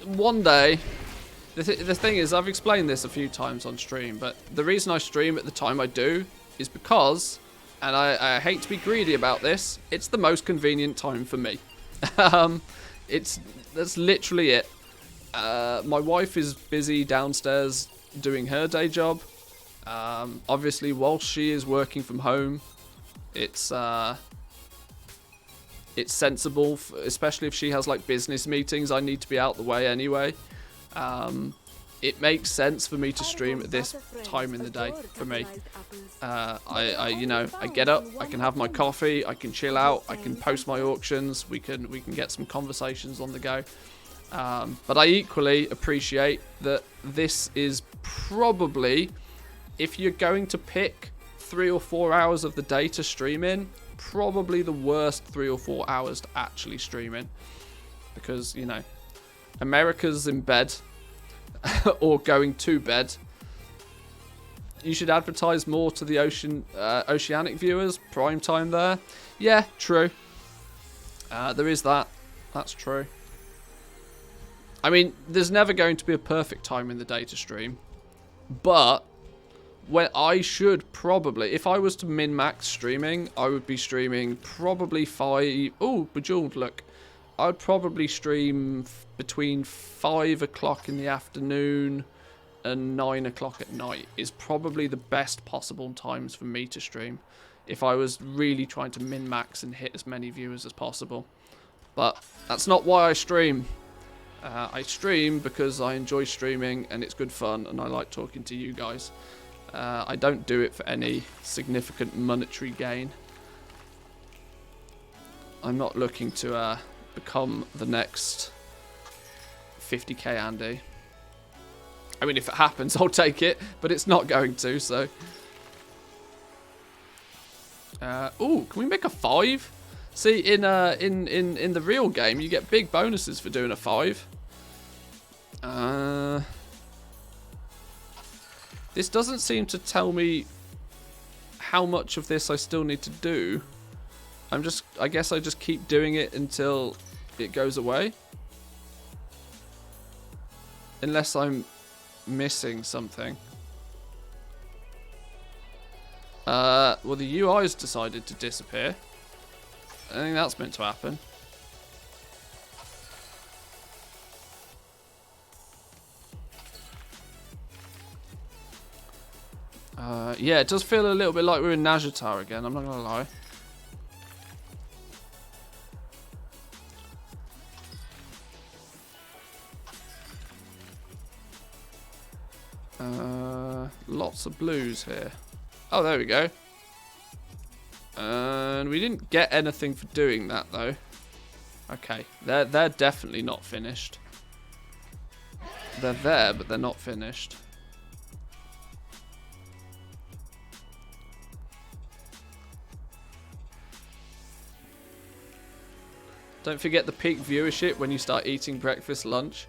one day, the thing is, I've explained this a few times on stream, but the reason I stream at the time I do is because, and I hate to be greedy about this, it's the most convenient time for me. That's literally it. My wife is busy downstairs doing her day job. Obviously, whilst she is working from home, it's sensible, especially if she has like business meetings. I need to be out the way anyway. It makes sense for me to stream at this time in the day for me. I get up, I can have my coffee, I can chill out, I can post my auctions, we can get some conversations on the go. But I equally appreciate that this is probably, if you're going to pick 3 or 4 hours of the day to stream in, probably the worst 3 or 4 hours to actually stream in. Because, you know, America's in bed or going to bed. You should advertise more to the oceanic viewers. Prime time there. Yeah, true. There is that. That's true. I mean, there's never going to be a perfect time in the day to stream. But when I should probably, if I was to min-max streaming, I would be streaming probably 5... Oh, Bejeweled, look. I'd probably stream between 5 o'clock in the afternoon and 9 o'clock at night is probably the best possible times for me to stream if I was really trying to min-max and hit as many viewers as possible. But that's not why I stream. I stream because I enjoy streaming and it's good fun and I like talking to you guys. I don't do it for any significant monetary gain. I'm not looking to become the next 50k Andy. I mean, if it happens, I'll take it, but it's not going to, so. Ooh, can we make a 5? See, in the real game, you get big bonuses for doing a 5. This doesn't seem to tell me how much of this I still need to do. I guess I just keep doing it until it goes away. Unless I'm missing something. Well, the UI's decided to disappear. I think that's meant to happen. Yeah, it does feel a little bit like we're in Najatar again, I'm not gonna lie. Lots of blues here. Oh, there we go. And we didn't get anything for doing that, though. Okay, they're definitely not finished. They're there, but they're not finished. Don't forget the peak viewership when you start eating breakfast, lunch.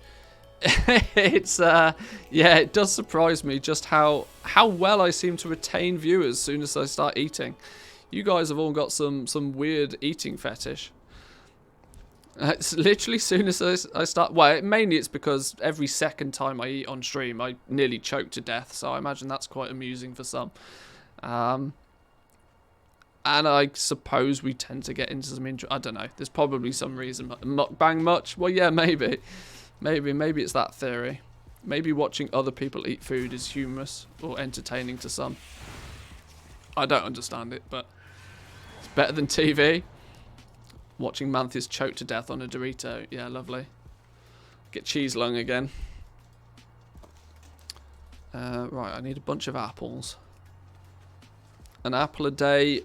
It's yeah, it does surprise me just how well I seem to retain viewers as soon as I start eating. You guys have all got some weird eating fetish. It's literally as soon as I start. Well, mainly it's because every second time I eat on stream, I nearly choke to death. So I imagine that's quite amusing for some. And I suppose we tend to get into some I don't know. There's probably some reason. Mukbang much? Well, yeah, maybe. Maybe it's that theory. Maybe watching other people eat food is humorous or entertaining to some. I don't understand it, but it's better than TV. Watching Manthis choke to death on a Dorito. Yeah, lovely. Get cheese lung again. Right, I need a bunch of apples. An apple a day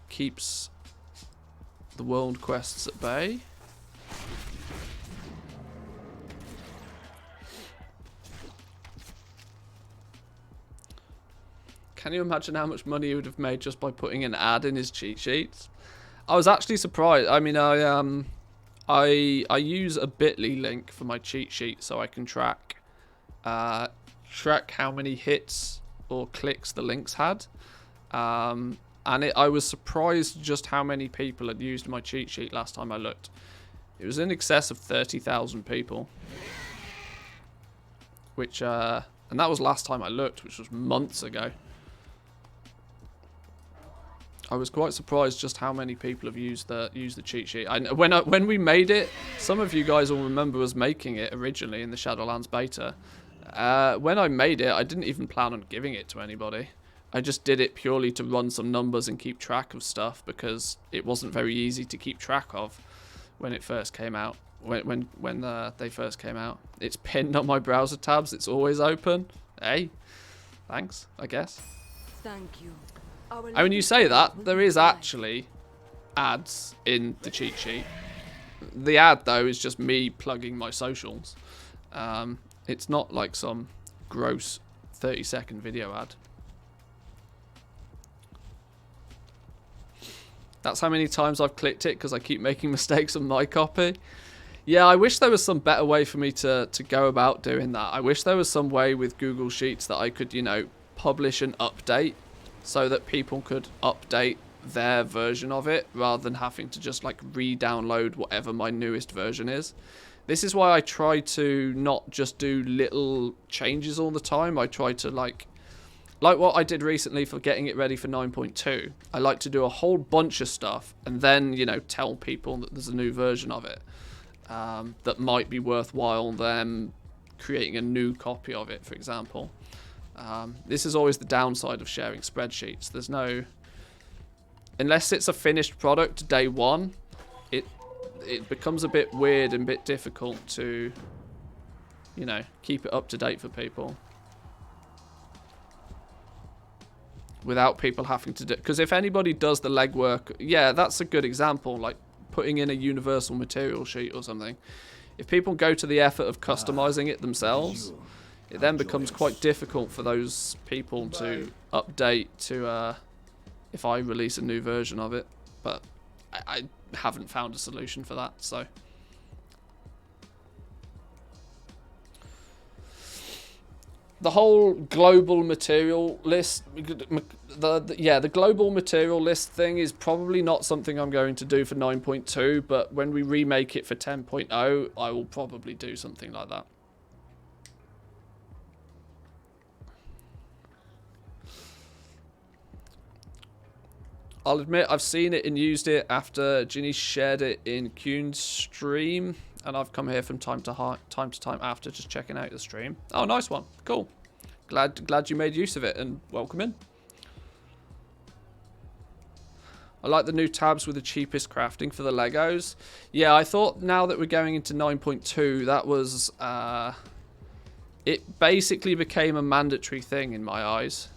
keeps the world quests at bay. Can you imagine how much money he would have made just by putting an ad in his cheat sheets? I was actually surprised. I mean, I use a Bitly link for my cheat sheet so I can track how many hits or clicks the links had. And I was surprised just how many people had used my cheat sheet last time I looked. It was in excess of 30,000 people. Which, and that was last time I looked, which was months ago. I was quite surprised just how many people have used the cheat sheet. When we made it, some of you guys will remember us making it originally in the Shadowlands beta. When I made it, I didn't even plan on giving it to anybody. I just did it purely to run some numbers and keep track of stuff because it wasn't very easy to keep track of when it first came out. When they first came out, it's pinned on my browser tabs. It's always open. Hey, thanks, I guess. Thank you. And when you say that, there is actually ads in the cheat sheet. The ad, though, is just me plugging my socials. It's not like some gross 30-second video ad. That's how many times I've clicked it because I keep making mistakes on my copy. Yeah, I wish there was some better way for me to go about doing that. I wish there was some way with Google Sheets that I could, you know, publish an update so that people could update their version of it rather than having to just like re-download whatever my newest version is. This is why I try to not just do little changes all the time. I try to like what I did recently for getting it ready for 9.2. I like to do a whole bunch of stuff and then, you know, tell people that there's a new version of it that might be worthwhile them creating a new copy of it, for example. This is always the downside of sharing spreadsheets. There's no... Unless it's a finished product day one, it becomes a bit weird and a bit difficult to, you know, keep it up to date for people. Without people having to do... Because if anybody does the legwork... Yeah, that's a good example, like putting in a universal material sheet or something. If people go to the effort of customizing it themselves... It then becomes quite difficult for those people to update to if I release a new version of it. But I haven't found a solution for that, so. The whole global material list, the global material list thing is probably not something I'm going to do for 9.2, but when we remake it for 10.0, I will probably do something like that. I'll admit I've seen it and used it after Ginny shared it in Kuhn's stream, and I've come here from time to time after just checking out the stream. Oh, nice one. Cool. Glad you made use of it, and welcome in. I like the new tabs with the cheapest crafting for the Legos. Yeah, I thought now that we're going into 9.2, that was... it basically became a mandatory thing in my eyes.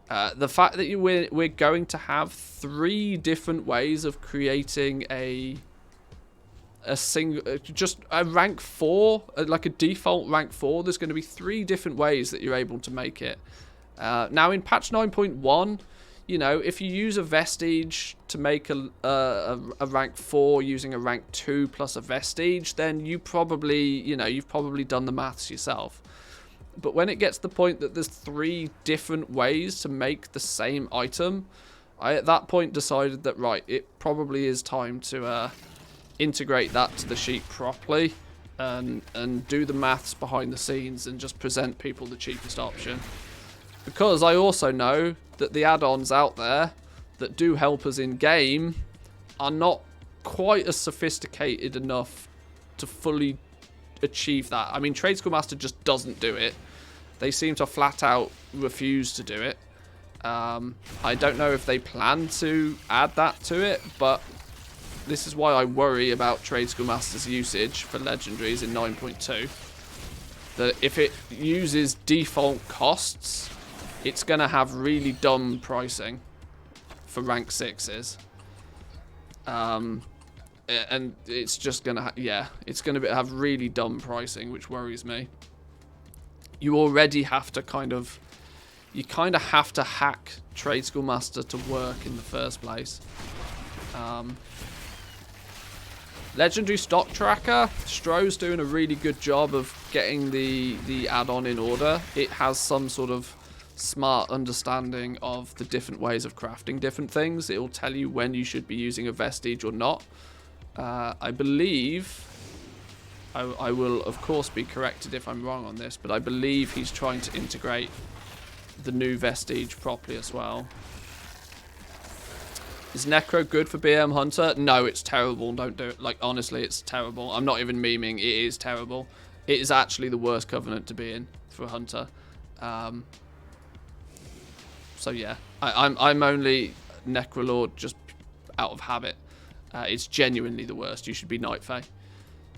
The fact that we're going to have 3 different ways of creating a single, just a rank 4, like a default rank 4. There's going to be 3 different ways that you're able to make it. Now in patch 9.1, you know, if you use a vestige to make a rank 4 using a rank 2 plus a vestige, then you probably, you know, you've probably done the maths yourself. But when it gets to the point that there's 3 different ways to make the same item, I at that point decided that, right, it probably is time to integrate that to the sheet properly and do the maths behind the scenes and just present people the cheapest option. Because I also know that the add-ons out there that do help us in game are not quite as sophisticated enough to fully achieve that. I mean, Trade School Master just doesn't do it. They seem to flat out refuse to do it. I don't know if they plan to add that to it, but this is why I worry about Trade School Master's usage for legendaries in 9.2. That if it uses default costs, it's going to have really dumb pricing for rank 6s. And it's just going to, it's going to have really dumb pricing, which worries me. You already have to you kind of have to hack Trade School Master to work in the first place. Legendary Stock Tracker, Stroh's doing a really good job of getting the add-on in order. It has some sort of smart understanding of the different ways of crafting different things. It will tell you when you should be using a vestige or not. I believe, I will of course be corrected if I'm wrong on this, but I believe he's trying to integrate the new vestige properly as well. Is Necro good for BM Hunter? No, it's terrible. Don't do it. Like, honestly, it's terrible. I'm not even memeing. It is terrible. It is actually the worst Covenant to be in for a Hunter. So yeah, I'm only Necrolord just out of habit. It's genuinely the worst. You should be Night Fae.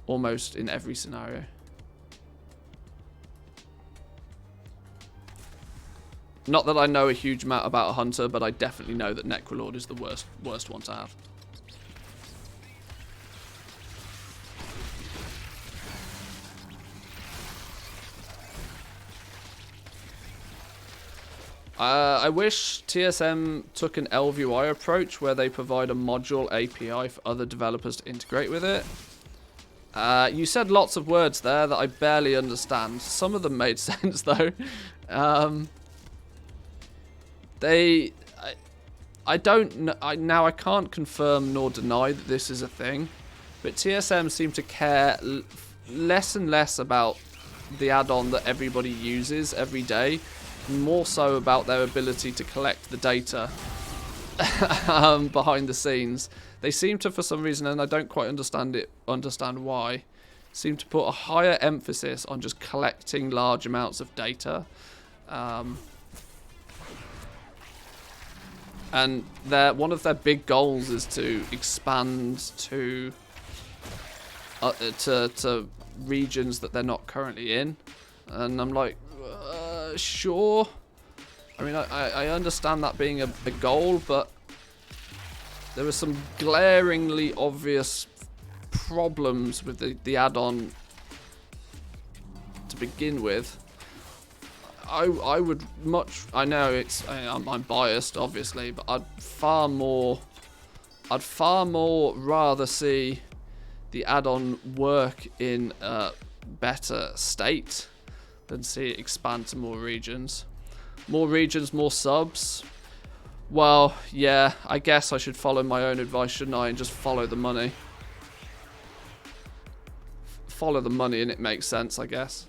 Almost in every scenario. Not that I know a huge amount about a Hunter, but I definitely know that Necrolord is the worst one to have. I wish TSM took an LVI approach where they provide a module API for other developers to integrate with it. You said lots of words there that I barely understand. Some of them made sense though. I don't know. Now I can't confirm nor deny that this is a thing, but TSM seem to care less and less about the add-on that everybody uses every day, more so about their ability to collect the data behind the scenes. They seem to, for some reason, and I don't quite understand why, seem to put a higher emphasis on just collecting large amounts of data. And one of their big goals is to expand to regions that they're not currently in. And I'm like, sure. I mean, I understand that being a goal, but there are some glaringly obvious problems with the add-on to begin with. I would much. I know I'm biased, obviously, but I'd far more rather see the add-on work in a better state than see it expand to more regions. More regions, more subs. Well, yeah, I guess I should follow my own advice, shouldn't I, and just follow the money. Follow the money, and it makes sense, I guess.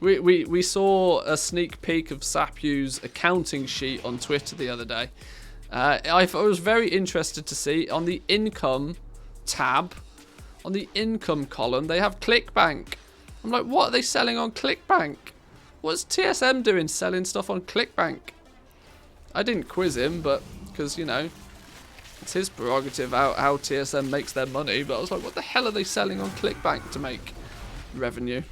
we saw a sneak peek of Sapu's accounting sheet on Twitter the other day. I was very interested to see on the income tab, on the income column, they have ClickBank. I'm like, what are they selling on ClickBank? What's TSM doing selling stuff on ClickBank? I didn't quiz him, but because, you know, it's his prerogative how TSM makes their money. But I was like, what the hell are they selling on ClickBank to make revenue?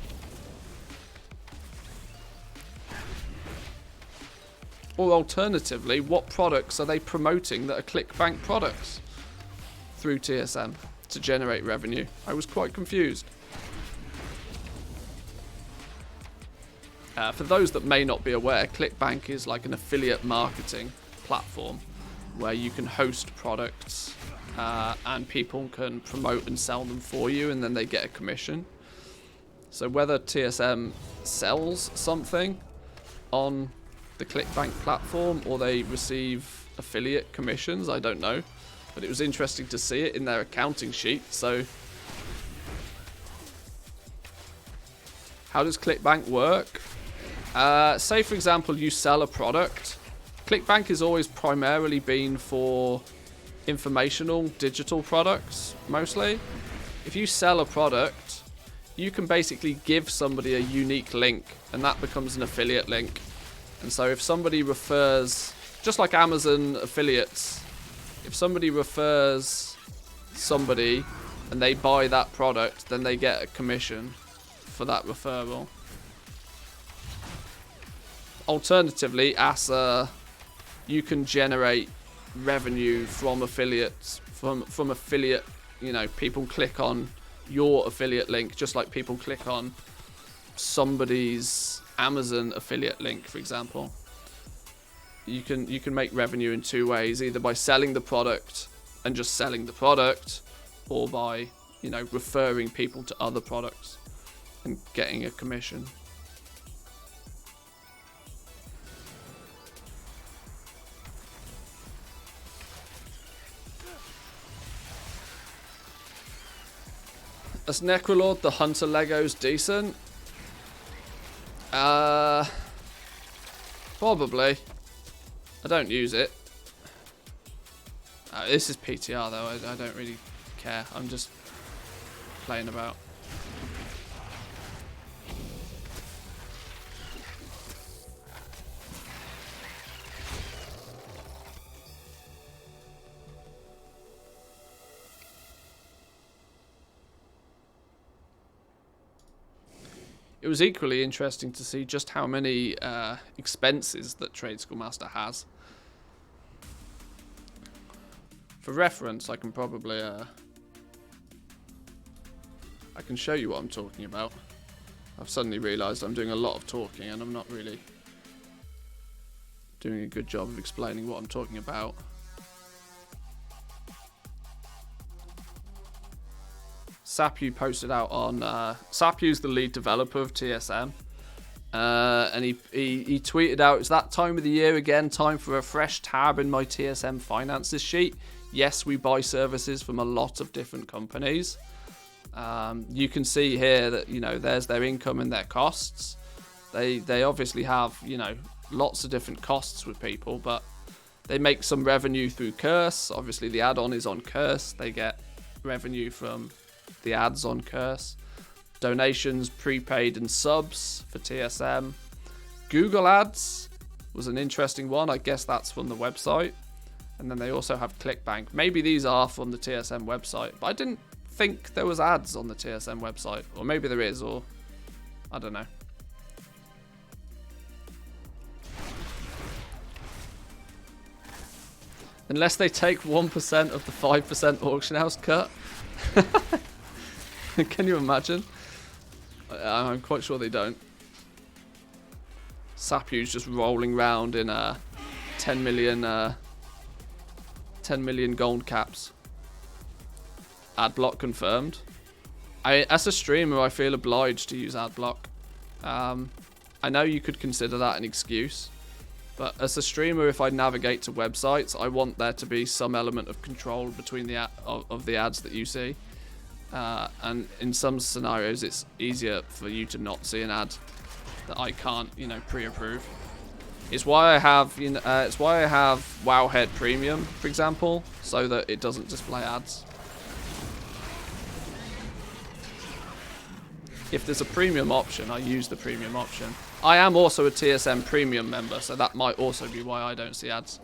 Or alternatively, what products are they promoting that are ClickBank products through TSM to generate revenue? I was quite confused. For those that may not be aware, ClickBank is like an affiliate marketing platform where you can host products and people can promote and sell them for you, and then they get a commission. So whether TSM sells something on the ClickBank platform or they receive affiliate commissions, I don't know, but it was interesting to see it in their accounting sheet. So how does ClickBank work? Say for example you sell a product. ClickBank has always primarily been for informational digital products mostly. If you sell a product, you can basically give somebody a unique link and that becomes an affiliate link. And so if somebody refers, just like Amazon affiliates, if somebody refers somebody and they buy that product, then they get a commission for that referral. Alternatively, you can generate revenue from affiliates, from affiliate, you know, people click on your affiliate link just like people click on somebody's Amazon affiliate link, for example. You can make revenue in two ways, either by selling the product and just selling the product, or by, you know, referring people to other products and getting a commission. As Necrolord, the Hunter Lego's decent. Probably. I don't use it. This is PTR though. I don't really care. I'm just playing about. It was equally interesting to see just how many expenses that Trade Schoolmaster has. For reference, I can probably I can show you what I'm talking about. I've suddenly realised I'm doing a lot of talking and I'm not really doing a good job of explaining what I'm talking about. Sapu posted out on Sapu's the lead developer of TSM, and he tweeted out, "It's that time of the year again, time for a fresh tab in my TSM finances sheet. Yes, we buy services from a lot of different companies. You can see here that, you know, there's their income and their costs. They obviously have, you know, lots of different costs with people, but they make some revenue through Curse. Obviously the add-on is on Curse. They get revenue from the ads on Curse, donations, prepaid and subs for TSM. Google ads was an interesting one. I guess that's from the website. And then they also have ClickBank. Maybe these are from the TSM website, but I didn't think there was ads on the TSM website, or maybe there is, or I don't know. Unless they take 1% of the 5% auction house cut. Can you imagine? I'm quite sure they don't. Sapu's just rolling around in 10 million gold caps. Adblock confirmed. As a streamer, I feel obliged to use adblock. I know you could consider that an excuse, but as a streamer, if I navigate to websites, I want there to be some element of control between the of the ads that you see. And in some scenarios, it's easier for you to not see an ad that I can't, you know, pre-approve. It's why I have, you know, it's why I have Wowhead Premium, for example, so that it doesn't display ads. If there's a premium option, I use the premium option. I am also a TSM Premium member, so that might also be why I don't see ads.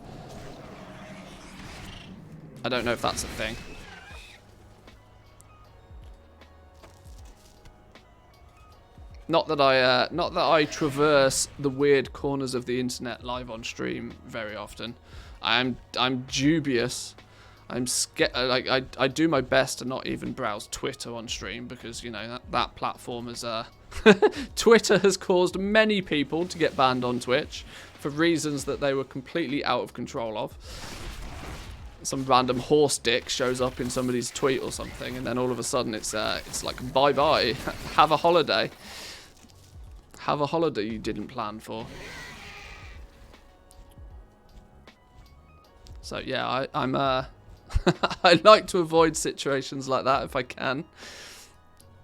I don't know if that's a thing. Not that I traverse the weird corners of the internet live on stream very often. I'm dubious. I'm scared. Like I do my best to not even browse Twitter on stream because, you know, that platform is Twitter has caused many people to get banned on Twitch for reasons that they were completely out of control of. Some random horse dick shows up in somebody's tweet or something, and then all of a sudden it's like bye bye, have a holiday. Have a holiday you didn't plan for. So yeah, I'm I like to avoid situations like that if I can.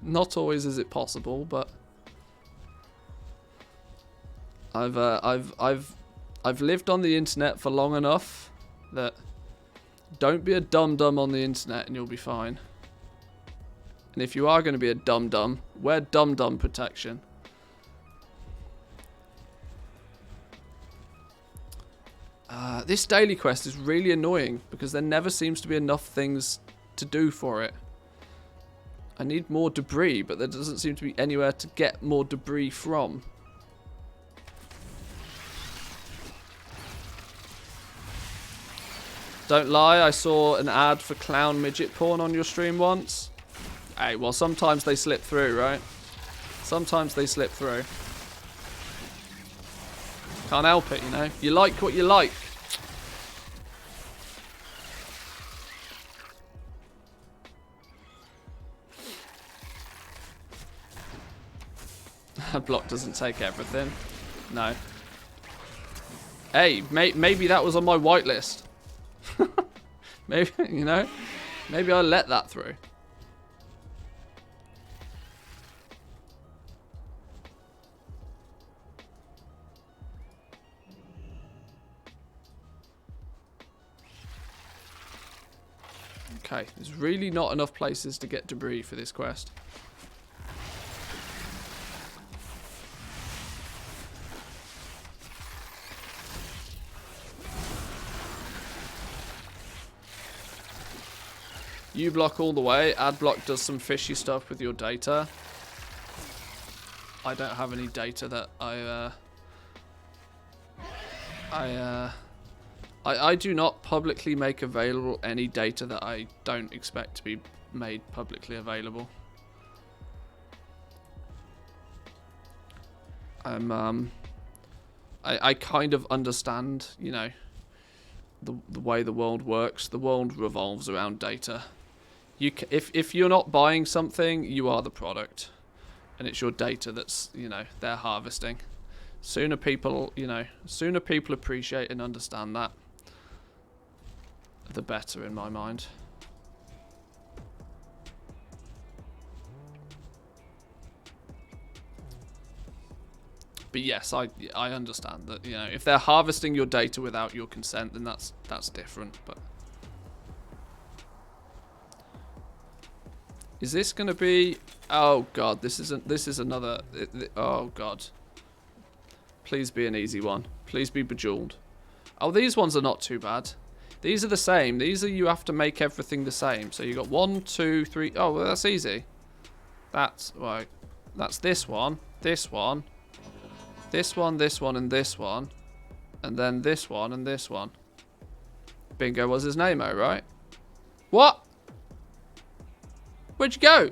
Not always is it possible, but I've lived on the internet for long enough that don't be a dum-dum on the internet and you'll be fine. And if you are going to be a dum-dum, wear dum-dum protection. This daily quest is really annoying because there never seems to be enough things to do for it. I need more debris, but there doesn't seem to be anywhere to get more debris from. Don't lie, I saw an ad for clown midget porn on your stream once. Hey, well, sometimes they slip through, right? Sometimes they slip through. Can't help it, you know. You like what you like. Block doesn't take everything. No. Hey, maybe that was on my whitelist. Maybe, you know, maybe I'll let that through. Okay, there's really not enough places to get debris for this quest. You block all the way. Adblock does some fishy stuff with your data. I don't have any data that I do not publicly make available any data that I don't expect to be made publicly available. I kind of understand, you know, the way the world works. The world revolves around data. If you're not buying something, you are the product, and it's your data that's, you know, they're harvesting. Sooner people appreciate and understand that, the better in my mind. But yes, I understand that, you know, if they're harvesting your data without your consent, then that's different. But is this going to be? Oh god, this is another. Oh god. Please be an easy one. Please be Bejeweled. Oh, these ones are not too bad. These are the same. These are, you have to make everything the same. So you got 1, 2, 3. Oh, well, that's easy. That's right. That's this one, this one, this one, this one, and this one, and then this one and this one. Bingo was his name-o, right? What? Where'd you go?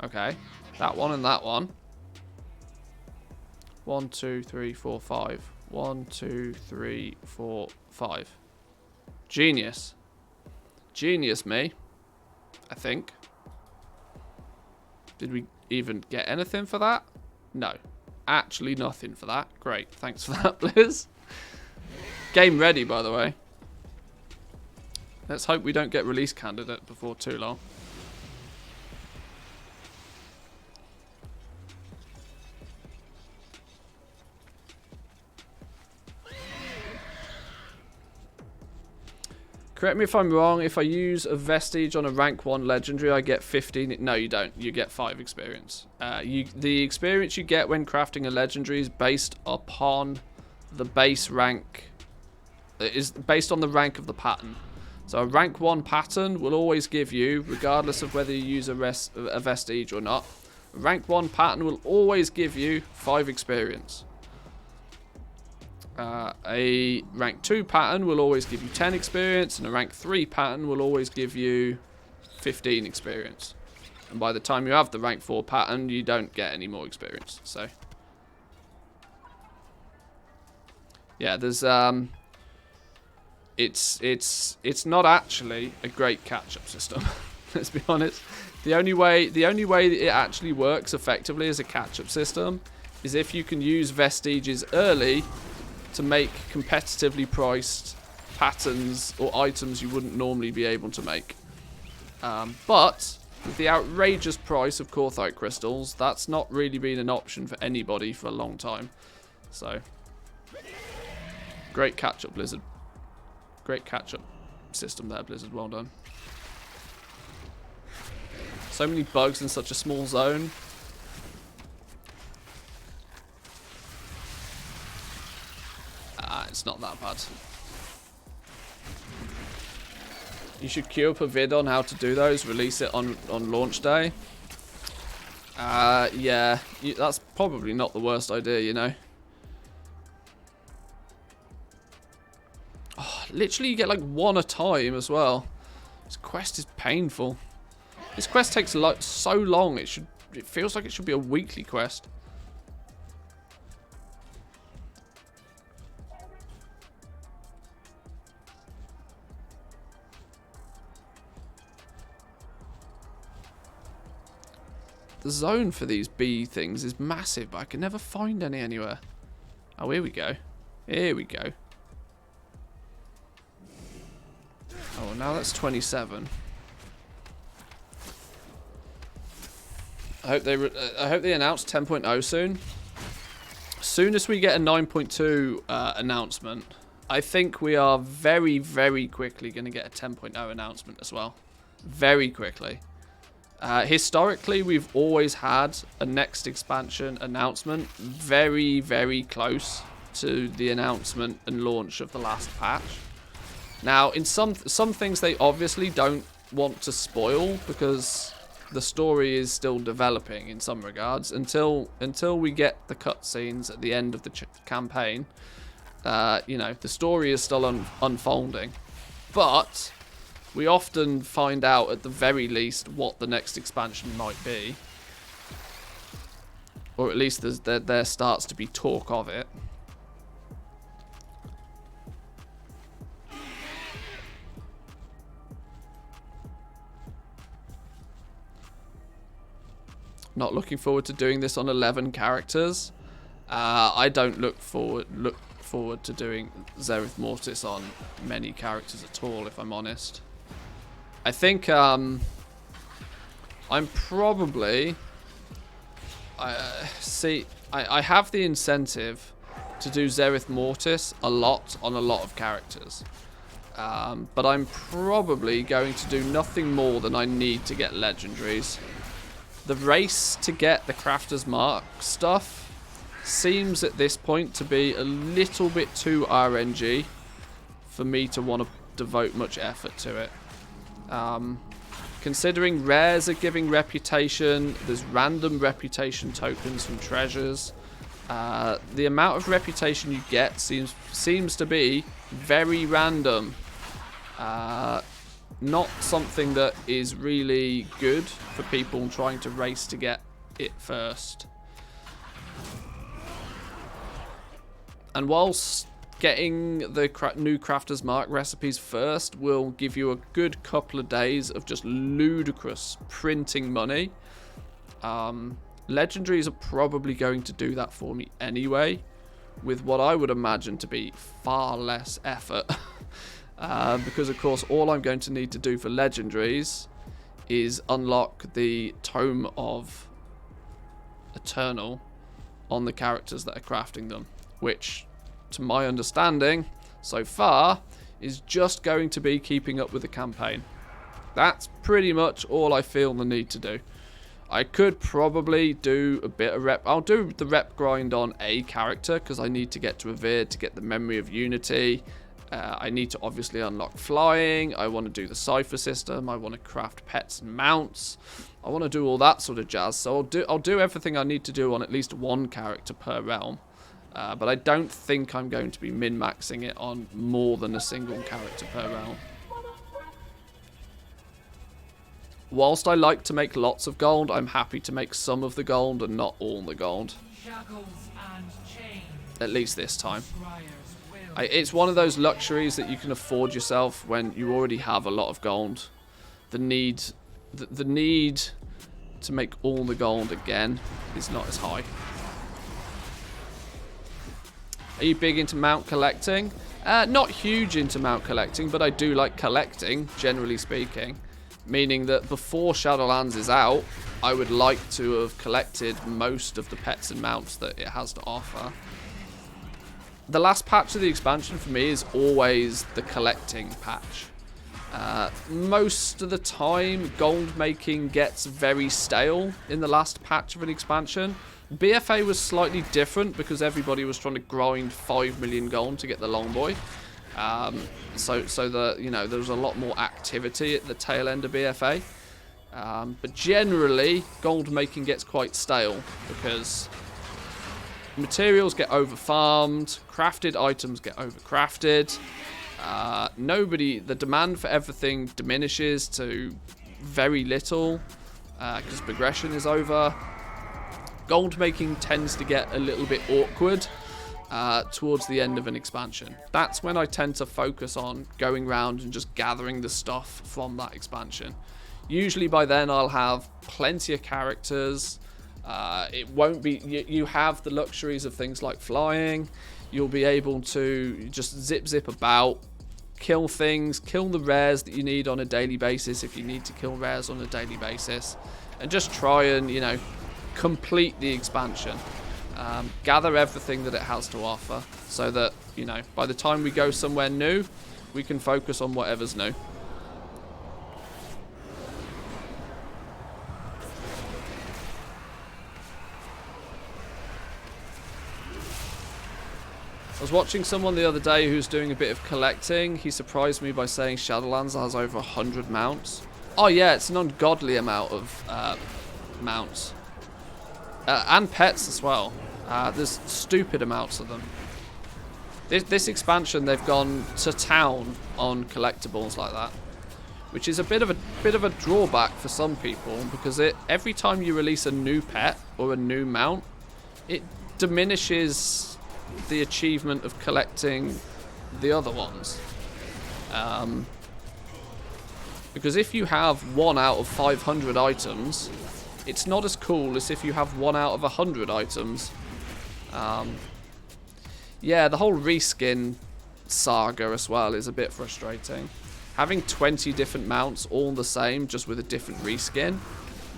Okay. That one and that one. 1, 2, 3, 4, 5. 1, 2, 3, 4, 5. Genius. Genius, me. I think. Did we even get anything for that? No. Actually nothing for that. Great. Thanks for that, Blizz. Game ready, by the way. Let's hope we don't get release candidate before too long. Correct me if I'm wrong, if I use a vestige on a rank 1 legendary, I get 15... No, you don't. You get 5 experience. The experience you get when crafting a legendary is based upon the base rank... It is based on the rank of the pattern. So a rank 1 pattern will always give you, regardless of whether you use a vestige or not, a rank 1 pattern will always give you 5 experience. A rank 2 pattern will always give you 10 experience, and a rank 3 pattern will always give you 15 experience. And by the time you have the rank 4 pattern, you don't get any more experience. So, yeah, there's it's not actually a great catch-up system. Let's be honest. The only way that it actually works effectively as a catch-up system is if you can use vestiges early to make competitively priced patterns or items you wouldn't normally be able to make. But with the outrageous price of Corthite crystals, that's not really been an option for anybody for a long time. So, great catch-up, Blizzard. Great catch-up system there, Blizzard. Well done. So many bugs in such a small zone. It's not that bad. You should queue up a vid on how to do those, release it on launch day. Yeah, that's probably not the worst idea, you know. Oh, literally you get like 1 a time as well. This quest is painful. This quest takes like so long, it feels like it should be a weekly quest. The zone for these bee things is massive, but I can never find any anywhere. Oh, here we go. Here we go. Oh, now that's 27. I hope they announce 10.0 soon. As soon as we get a 9.2 announcement, I think we are very, very quickly going to get a 10.0 announcement as well. Very quickly. Historically, we've always had a next expansion announcement very, very close to the announcement and launch of the last patch. Now, in some things they obviously don't want to spoil because the story is still developing in some regards until we get the cutscenes at the end of the campaign. You know, the story is still unfolding, but we often find out at the very least what the next expansion might be, or at least there starts to be talk of it. Not looking forward to doing this on 11 characters. I don't look forward to doing Zereth Mortis on many characters at all, if I'm honest. I think I'm probably... I have the incentive to do Zereth Mortis a lot on a lot of characters. But I'm probably going to do nothing more than I need to get legendaries. The race to get the Crafter's Mark stuff seems at this point to be a little bit too RNG for me to want to devote much effort to it. Considering rares are giving reputation, there's random reputation tokens from treasures. The amount of reputation you get seems to be very random. Not something that is really good for people trying to race to get it first. And whilst getting the new Crafter's Mark recipes first will give you a good couple of days of just ludicrous printing money, legendaries are probably going to do that for me anyway, with what I would imagine to be far less effort. Because of course all I'm going to need to do for legendaries is unlock the Tome of Eternal on the characters that are crafting them, which to my understanding so far is just going to be keeping up with the campaign. That's pretty much all I feel the need to do. I could probably do a bit of rep. I'll do the rep grind on a character because I need to get to Revered to get the Memory of Unity. I need to obviously unlock flying. I want to do the cipher system. I want to craft pets and mounts. I want to do all that sort of jazz. So I'll do everything I need to do on at least one character per realm. But I don't think I'm going to be min-maxing it on more than a single character per realm. Whilst I like to make lots of gold, I'm happy to make some of the gold and not all the gold. At least this time. It's one of those luxuries that you can afford yourself when you already have a lot of gold. The need to make all the gold again is not as high. Are you big into mount collecting? Not huge into mount collecting, but I do like collecting, generally speaking. Meaning that before Shadowlands is out, I would like to have collected most of the pets and mounts that it has to offer. The last patch of the expansion for me is always the collecting patch. Most of the time, gold making gets very stale in the last patch of an expansion. BFA was slightly different because everybody was trying to grind 5 million gold to get the Longboy. So there was a lot more activity at the tail end of BFA. But generally, gold making gets quite stale because materials get over-farmed, crafted items get over-crafted. The demand for everything diminishes to very little because progression is over. Gold making tends to get a little bit awkward towards the end of an expansion. That's when I tend to focus on going around and just gathering the stuff from that expansion. Usually by then I'll have plenty of characters. It won't be... You have the luxuries of things like flying. You'll be able to just zip about, kill things, kill the rares that you need on a daily basis if you need to kill rares on a daily basis, and just try and, complete the expansion. gather everything that it has to offer, so that, you know, by the time we go somewhere new, we can focus on whatever's new. I was watching someone the other day who's doing a bit of collecting. He surprised me by saying Shadowlands has over 100 mounts. Oh yeah, it's an ungodly amount of mounts. And pets as well. There's stupid amounts of them. This expansion, they've gone to town on collectibles like that, which is a bit of a drawback for some people, because every time you release a new pet or a new mount, it diminishes the achievement of collecting the other ones. Because if you have 1 out of 500 items, it's not as cool as if you have 1 out of 100 items. Yeah, the whole reskin saga as well is a bit frustrating. Having 20 different mounts all the same, just with a different reskin,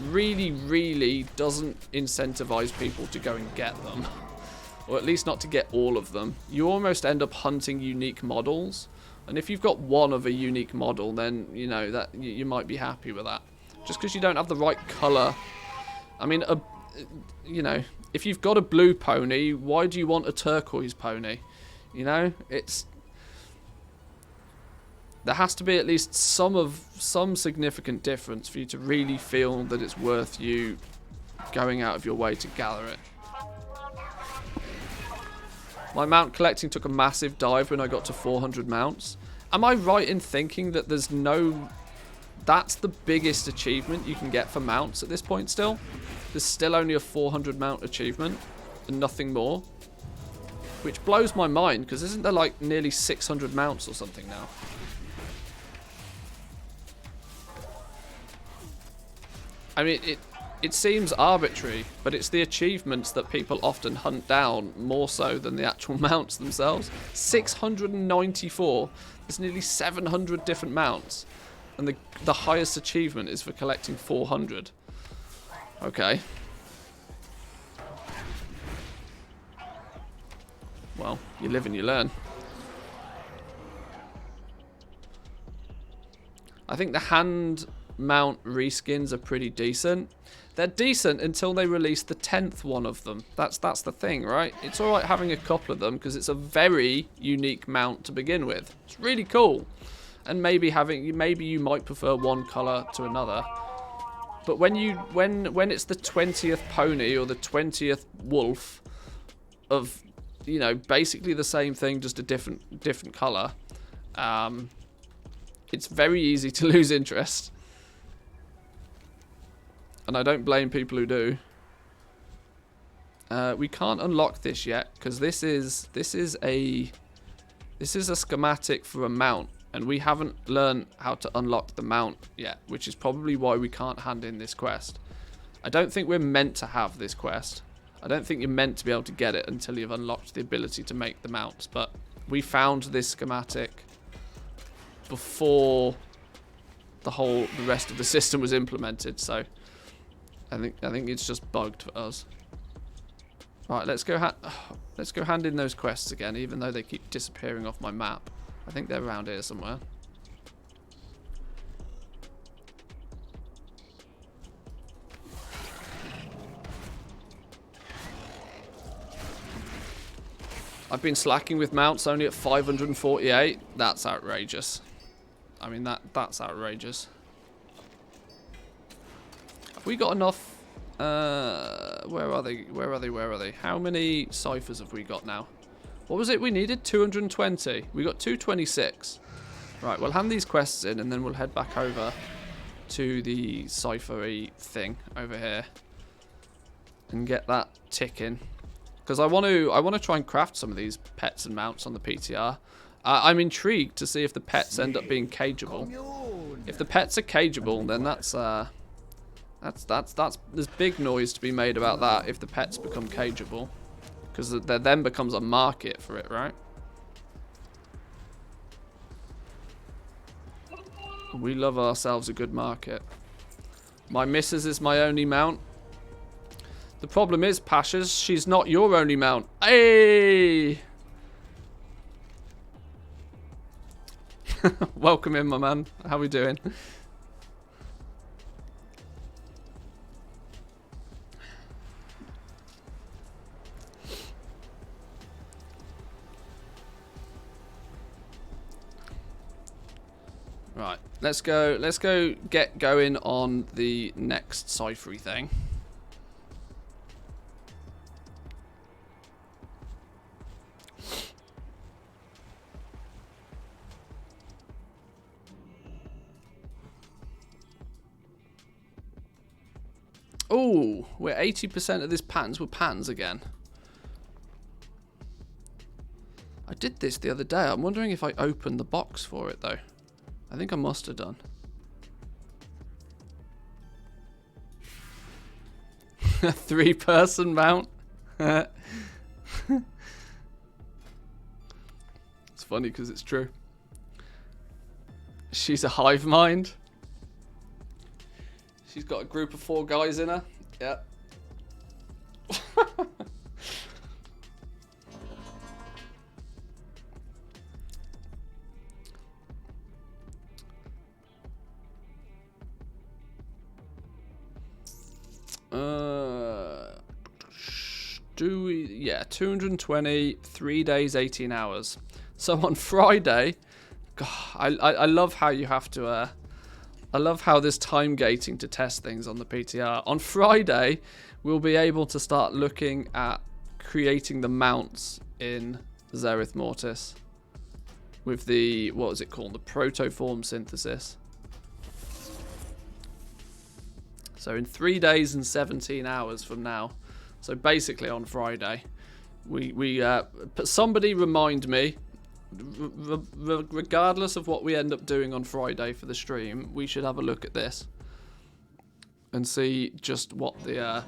really doesn't incentivize people to go and get them. Or at least not to get all of them. You almost end up hunting unique models. And if you've got one of a unique model, then, you know, that you might be happy with that. Just because you don't have the right colour. I mean, you know, if you've got a blue pony, why do you want a turquoise pony? You know, there has to be at least some significant difference for you to really feel that it's worth you going out of your way to gather it. My mount collecting took a massive dive when I got to 400 mounts. Am I right in thinking that that's the biggest achievement you can get for mounts at this point still? There's still only a 400 mount achievement and nothing more. Which blows my mind, because isn't there like nearly 600 mounts or something now? I mean, it seems arbitrary, but it's the achievements that people often hunt down more so than the actual mounts themselves. 694. There's nearly 700 different mounts. And the highest achievement is for collecting 400. Okay. Well, you live and you learn. I think the hand mount reskins are pretty decent. They're decent until they release the 10th one of them. That's the thing, right? It's alright having a couple of them because it's a very unique mount to begin with. It's really cool. And maybe you might prefer one colour to another. But when it's the 20th pony or the 20th wolf of, you know, basically the same thing, just a different colour, it's very easy to lose interest. And I don't blame people who do. We can't unlock this yet because this is a schematic for a mount, and we haven't learned how to unlock the mount yet, which is probably why we can't hand in this quest. I don't think we're meant to have this quest. I don't think you're meant to be able to get it until you've unlocked the ability to make the mounts. But we found this schematic before the rest of the system was implemented, so I think it's just bugged for us. Right, let's go hand in those quests again, even though they keep disappearing off my map. I think they're around here somewhere. I've been slacking with mounts only at 548. That's outrageous. I mean, that's outrageous. Have we got enough? Where are they? How many ciphers have we got now? What was it we needed? 220. We got 226. Right, we'll hand these quests in and then we'll head back over to the cipher-y thing over here and get that ticking. Because I want to try and craft some of these pets and mounts on the PTR. I'm intrigued to see if the pets end up being cageable. If the pets are cageable, then there's big noise to be made about that if the pets become cageable. Because there then becomes a market for it, right? We love ourselves a good market. My missus is my only mount. The problem is, Pashas, she's not your only mount. Hey! Welcome in, my man. How we doing? Right, let's go get going on the next ciphery thing. Oh, we're 80% of this patterns with patterns again. I did this the other day. I'm wondering if I opened the box for it though. I think I must have done. A 3-person mount. It's funny because it's true. She's a hive mind. She's got a group of 4 guys in her. Yeah. Do we? Yeah, 220, 3 days, 18 hours. So on Friday, God, I love how you have to. I love how there's time gating to test things on the PTR. On Friday, we'll be able to start looking at creating the mounts in Zereth Mortis with the, what was it called? The protoform synthesis. So in 3 days and 17 hours from now, so basically on Friday, somebody remind me, regardless of what we end up doing on Friday for the stream, we should have a look at this and see just what the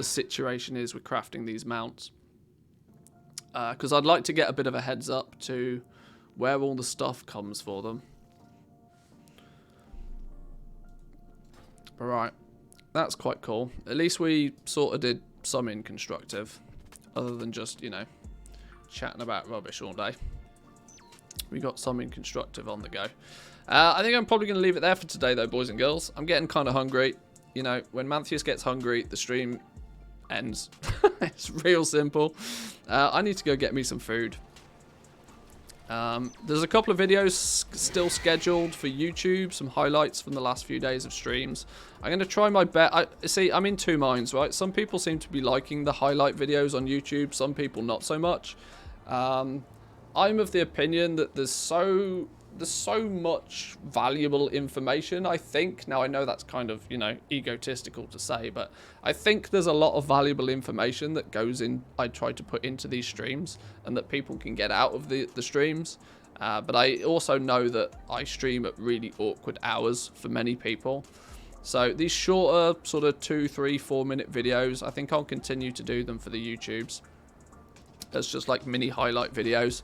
situation is with crafting these mounts. Because I'd like to get a bit of a heads up to where all the stuff comes for them. Alright, that's quite cool. At least we sort of did some in constructive, other than just, you know, chatting about rubbish all day. We got some in constructive on the go. I think I'm probably going to leave it there for today, though, boys and girls. I'm getting kind of hungry. You know, when Manthius gets hungry, the stream ends. It's real simple. I need to go get me some food. There's a couple of videos still scheduled for YouTube, some highlights from the last few days of streams. I'm going to try my best. See, I'm in two minds, right? Some people seem to be liking the highlight videos on YouTube, some people not so much. I'm of the opinion that there's so much valuable information, I think. Now, I know that's kind of, you know, egotistical to say, but I think there's a lot of valuable information that goes in, I try to put into these streams, and that people can get out of the streams. But I also know that I stream at really awkward hours for many people. So these shorter, sort of 2, 3, 4 minute videos, I think I'll continue to do them for the YouTubes. As just like mini highlight videos.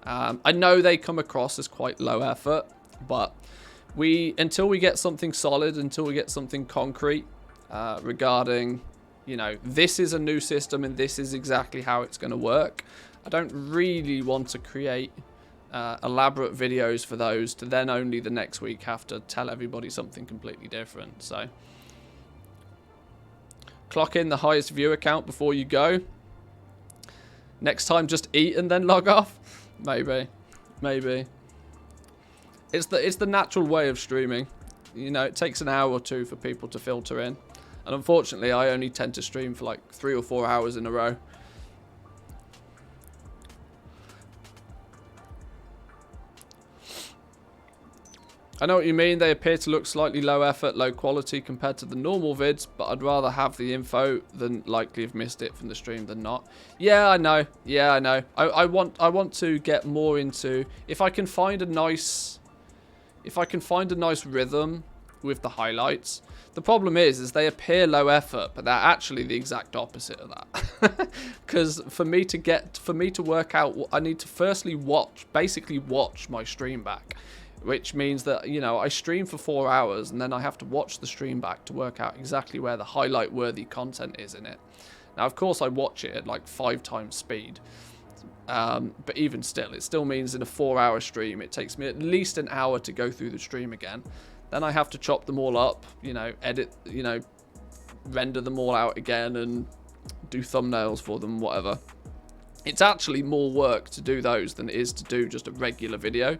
I know they come across as quite low effort, but until we get something solid, until we get something concrete regarding, you know, this is a new system and this is exactly how it's going to work, I don't really want to create elaborate videos for those to then only the next week have to tell everybody something completely different. So clock in the highest viewer count before you go. Next time, just eat and then log off. Maybe. It's the natural way of streaming. You know, it takes an hour or two for people to filter in. And unfortunately, I only tend to stream for like 3 or 4 hours in a row. I know what you mean. They appear to look slightly low effort, low quality compared to the normal vids, but I'd rather have the info than likely have missed it from the stream than not. Yeah, I know. Yeah, I know. I want to get more into, if I can find a nice rhythm with the highlights. The problem is they appear low effort, but they're actually the exact opposite of that. Because for me to work out, I need to firstly basically watch my stream back. Which means that, you know, I stream for 4 hours and then I have to watch the stream back to work out exactly where the highlight-worthy content is in it. Now, of course, I watch it at like 5 times speed. But even still, it still means in a 4-hour stream, it takes me at least an hour to go through the stream again. Then I have to chop them all up, you know, edit, you know, render them all out again and do thumbnails for them, whatever. It's actually more work to do those than it is to do just a regular video.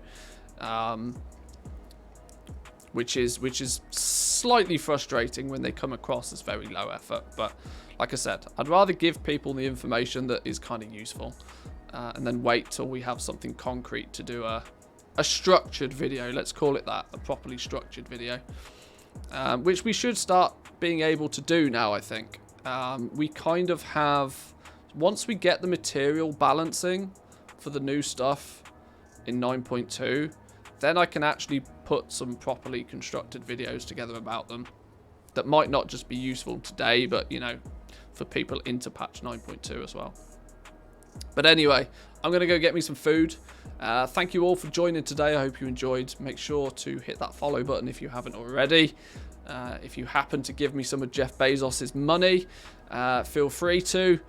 Which is slightly frustrating when they come across as very low effort. But like I said, I'd rather give people the information that is kind of useful. And then wait till we have something concrete to do a structured video. Let's call it that, a properly structured video. Which we should start being able to do now, I think. We kind of have, once we get the material balancing for the new stuff in 9.2, then I can actually put some properly constructed videos together about them that might not just be useful today, but, you know, for people into patch 9.2 as well. But anyway, I'm going to go get me some food. Thank you all for joining today. I hope you enjoyed. Make sure to hit that follow button if you haven't already. If you happen to give me some of Jeff Bezos's money, feel free to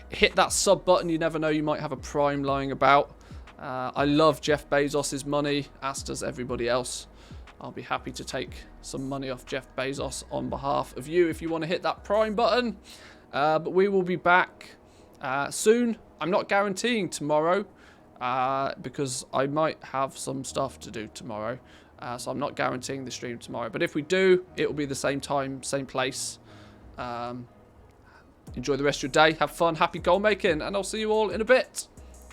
hit that sub button. You never know, you might have a prime lying about. I love Jeff Bezos's money, as does everybody else. I'll be happy to take some money off Jeff Bezos on behalf of you if you want to hit that prime button. But we will be back soon. I'm not guaranteeing tomorrow because I might have some stuff to do tomorrow. So I'm not guaranteeing the stream tomorrow. But if we do, it will be the same time, same place. Enjoy the rest of your day. Have fun. Happy goal making. And I'll see you all in a bit.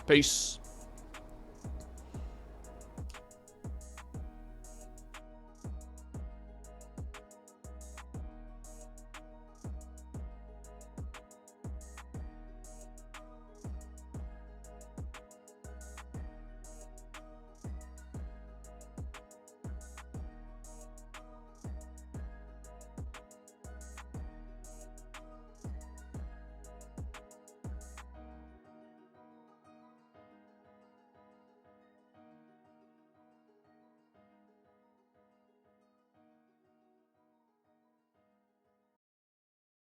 Peace.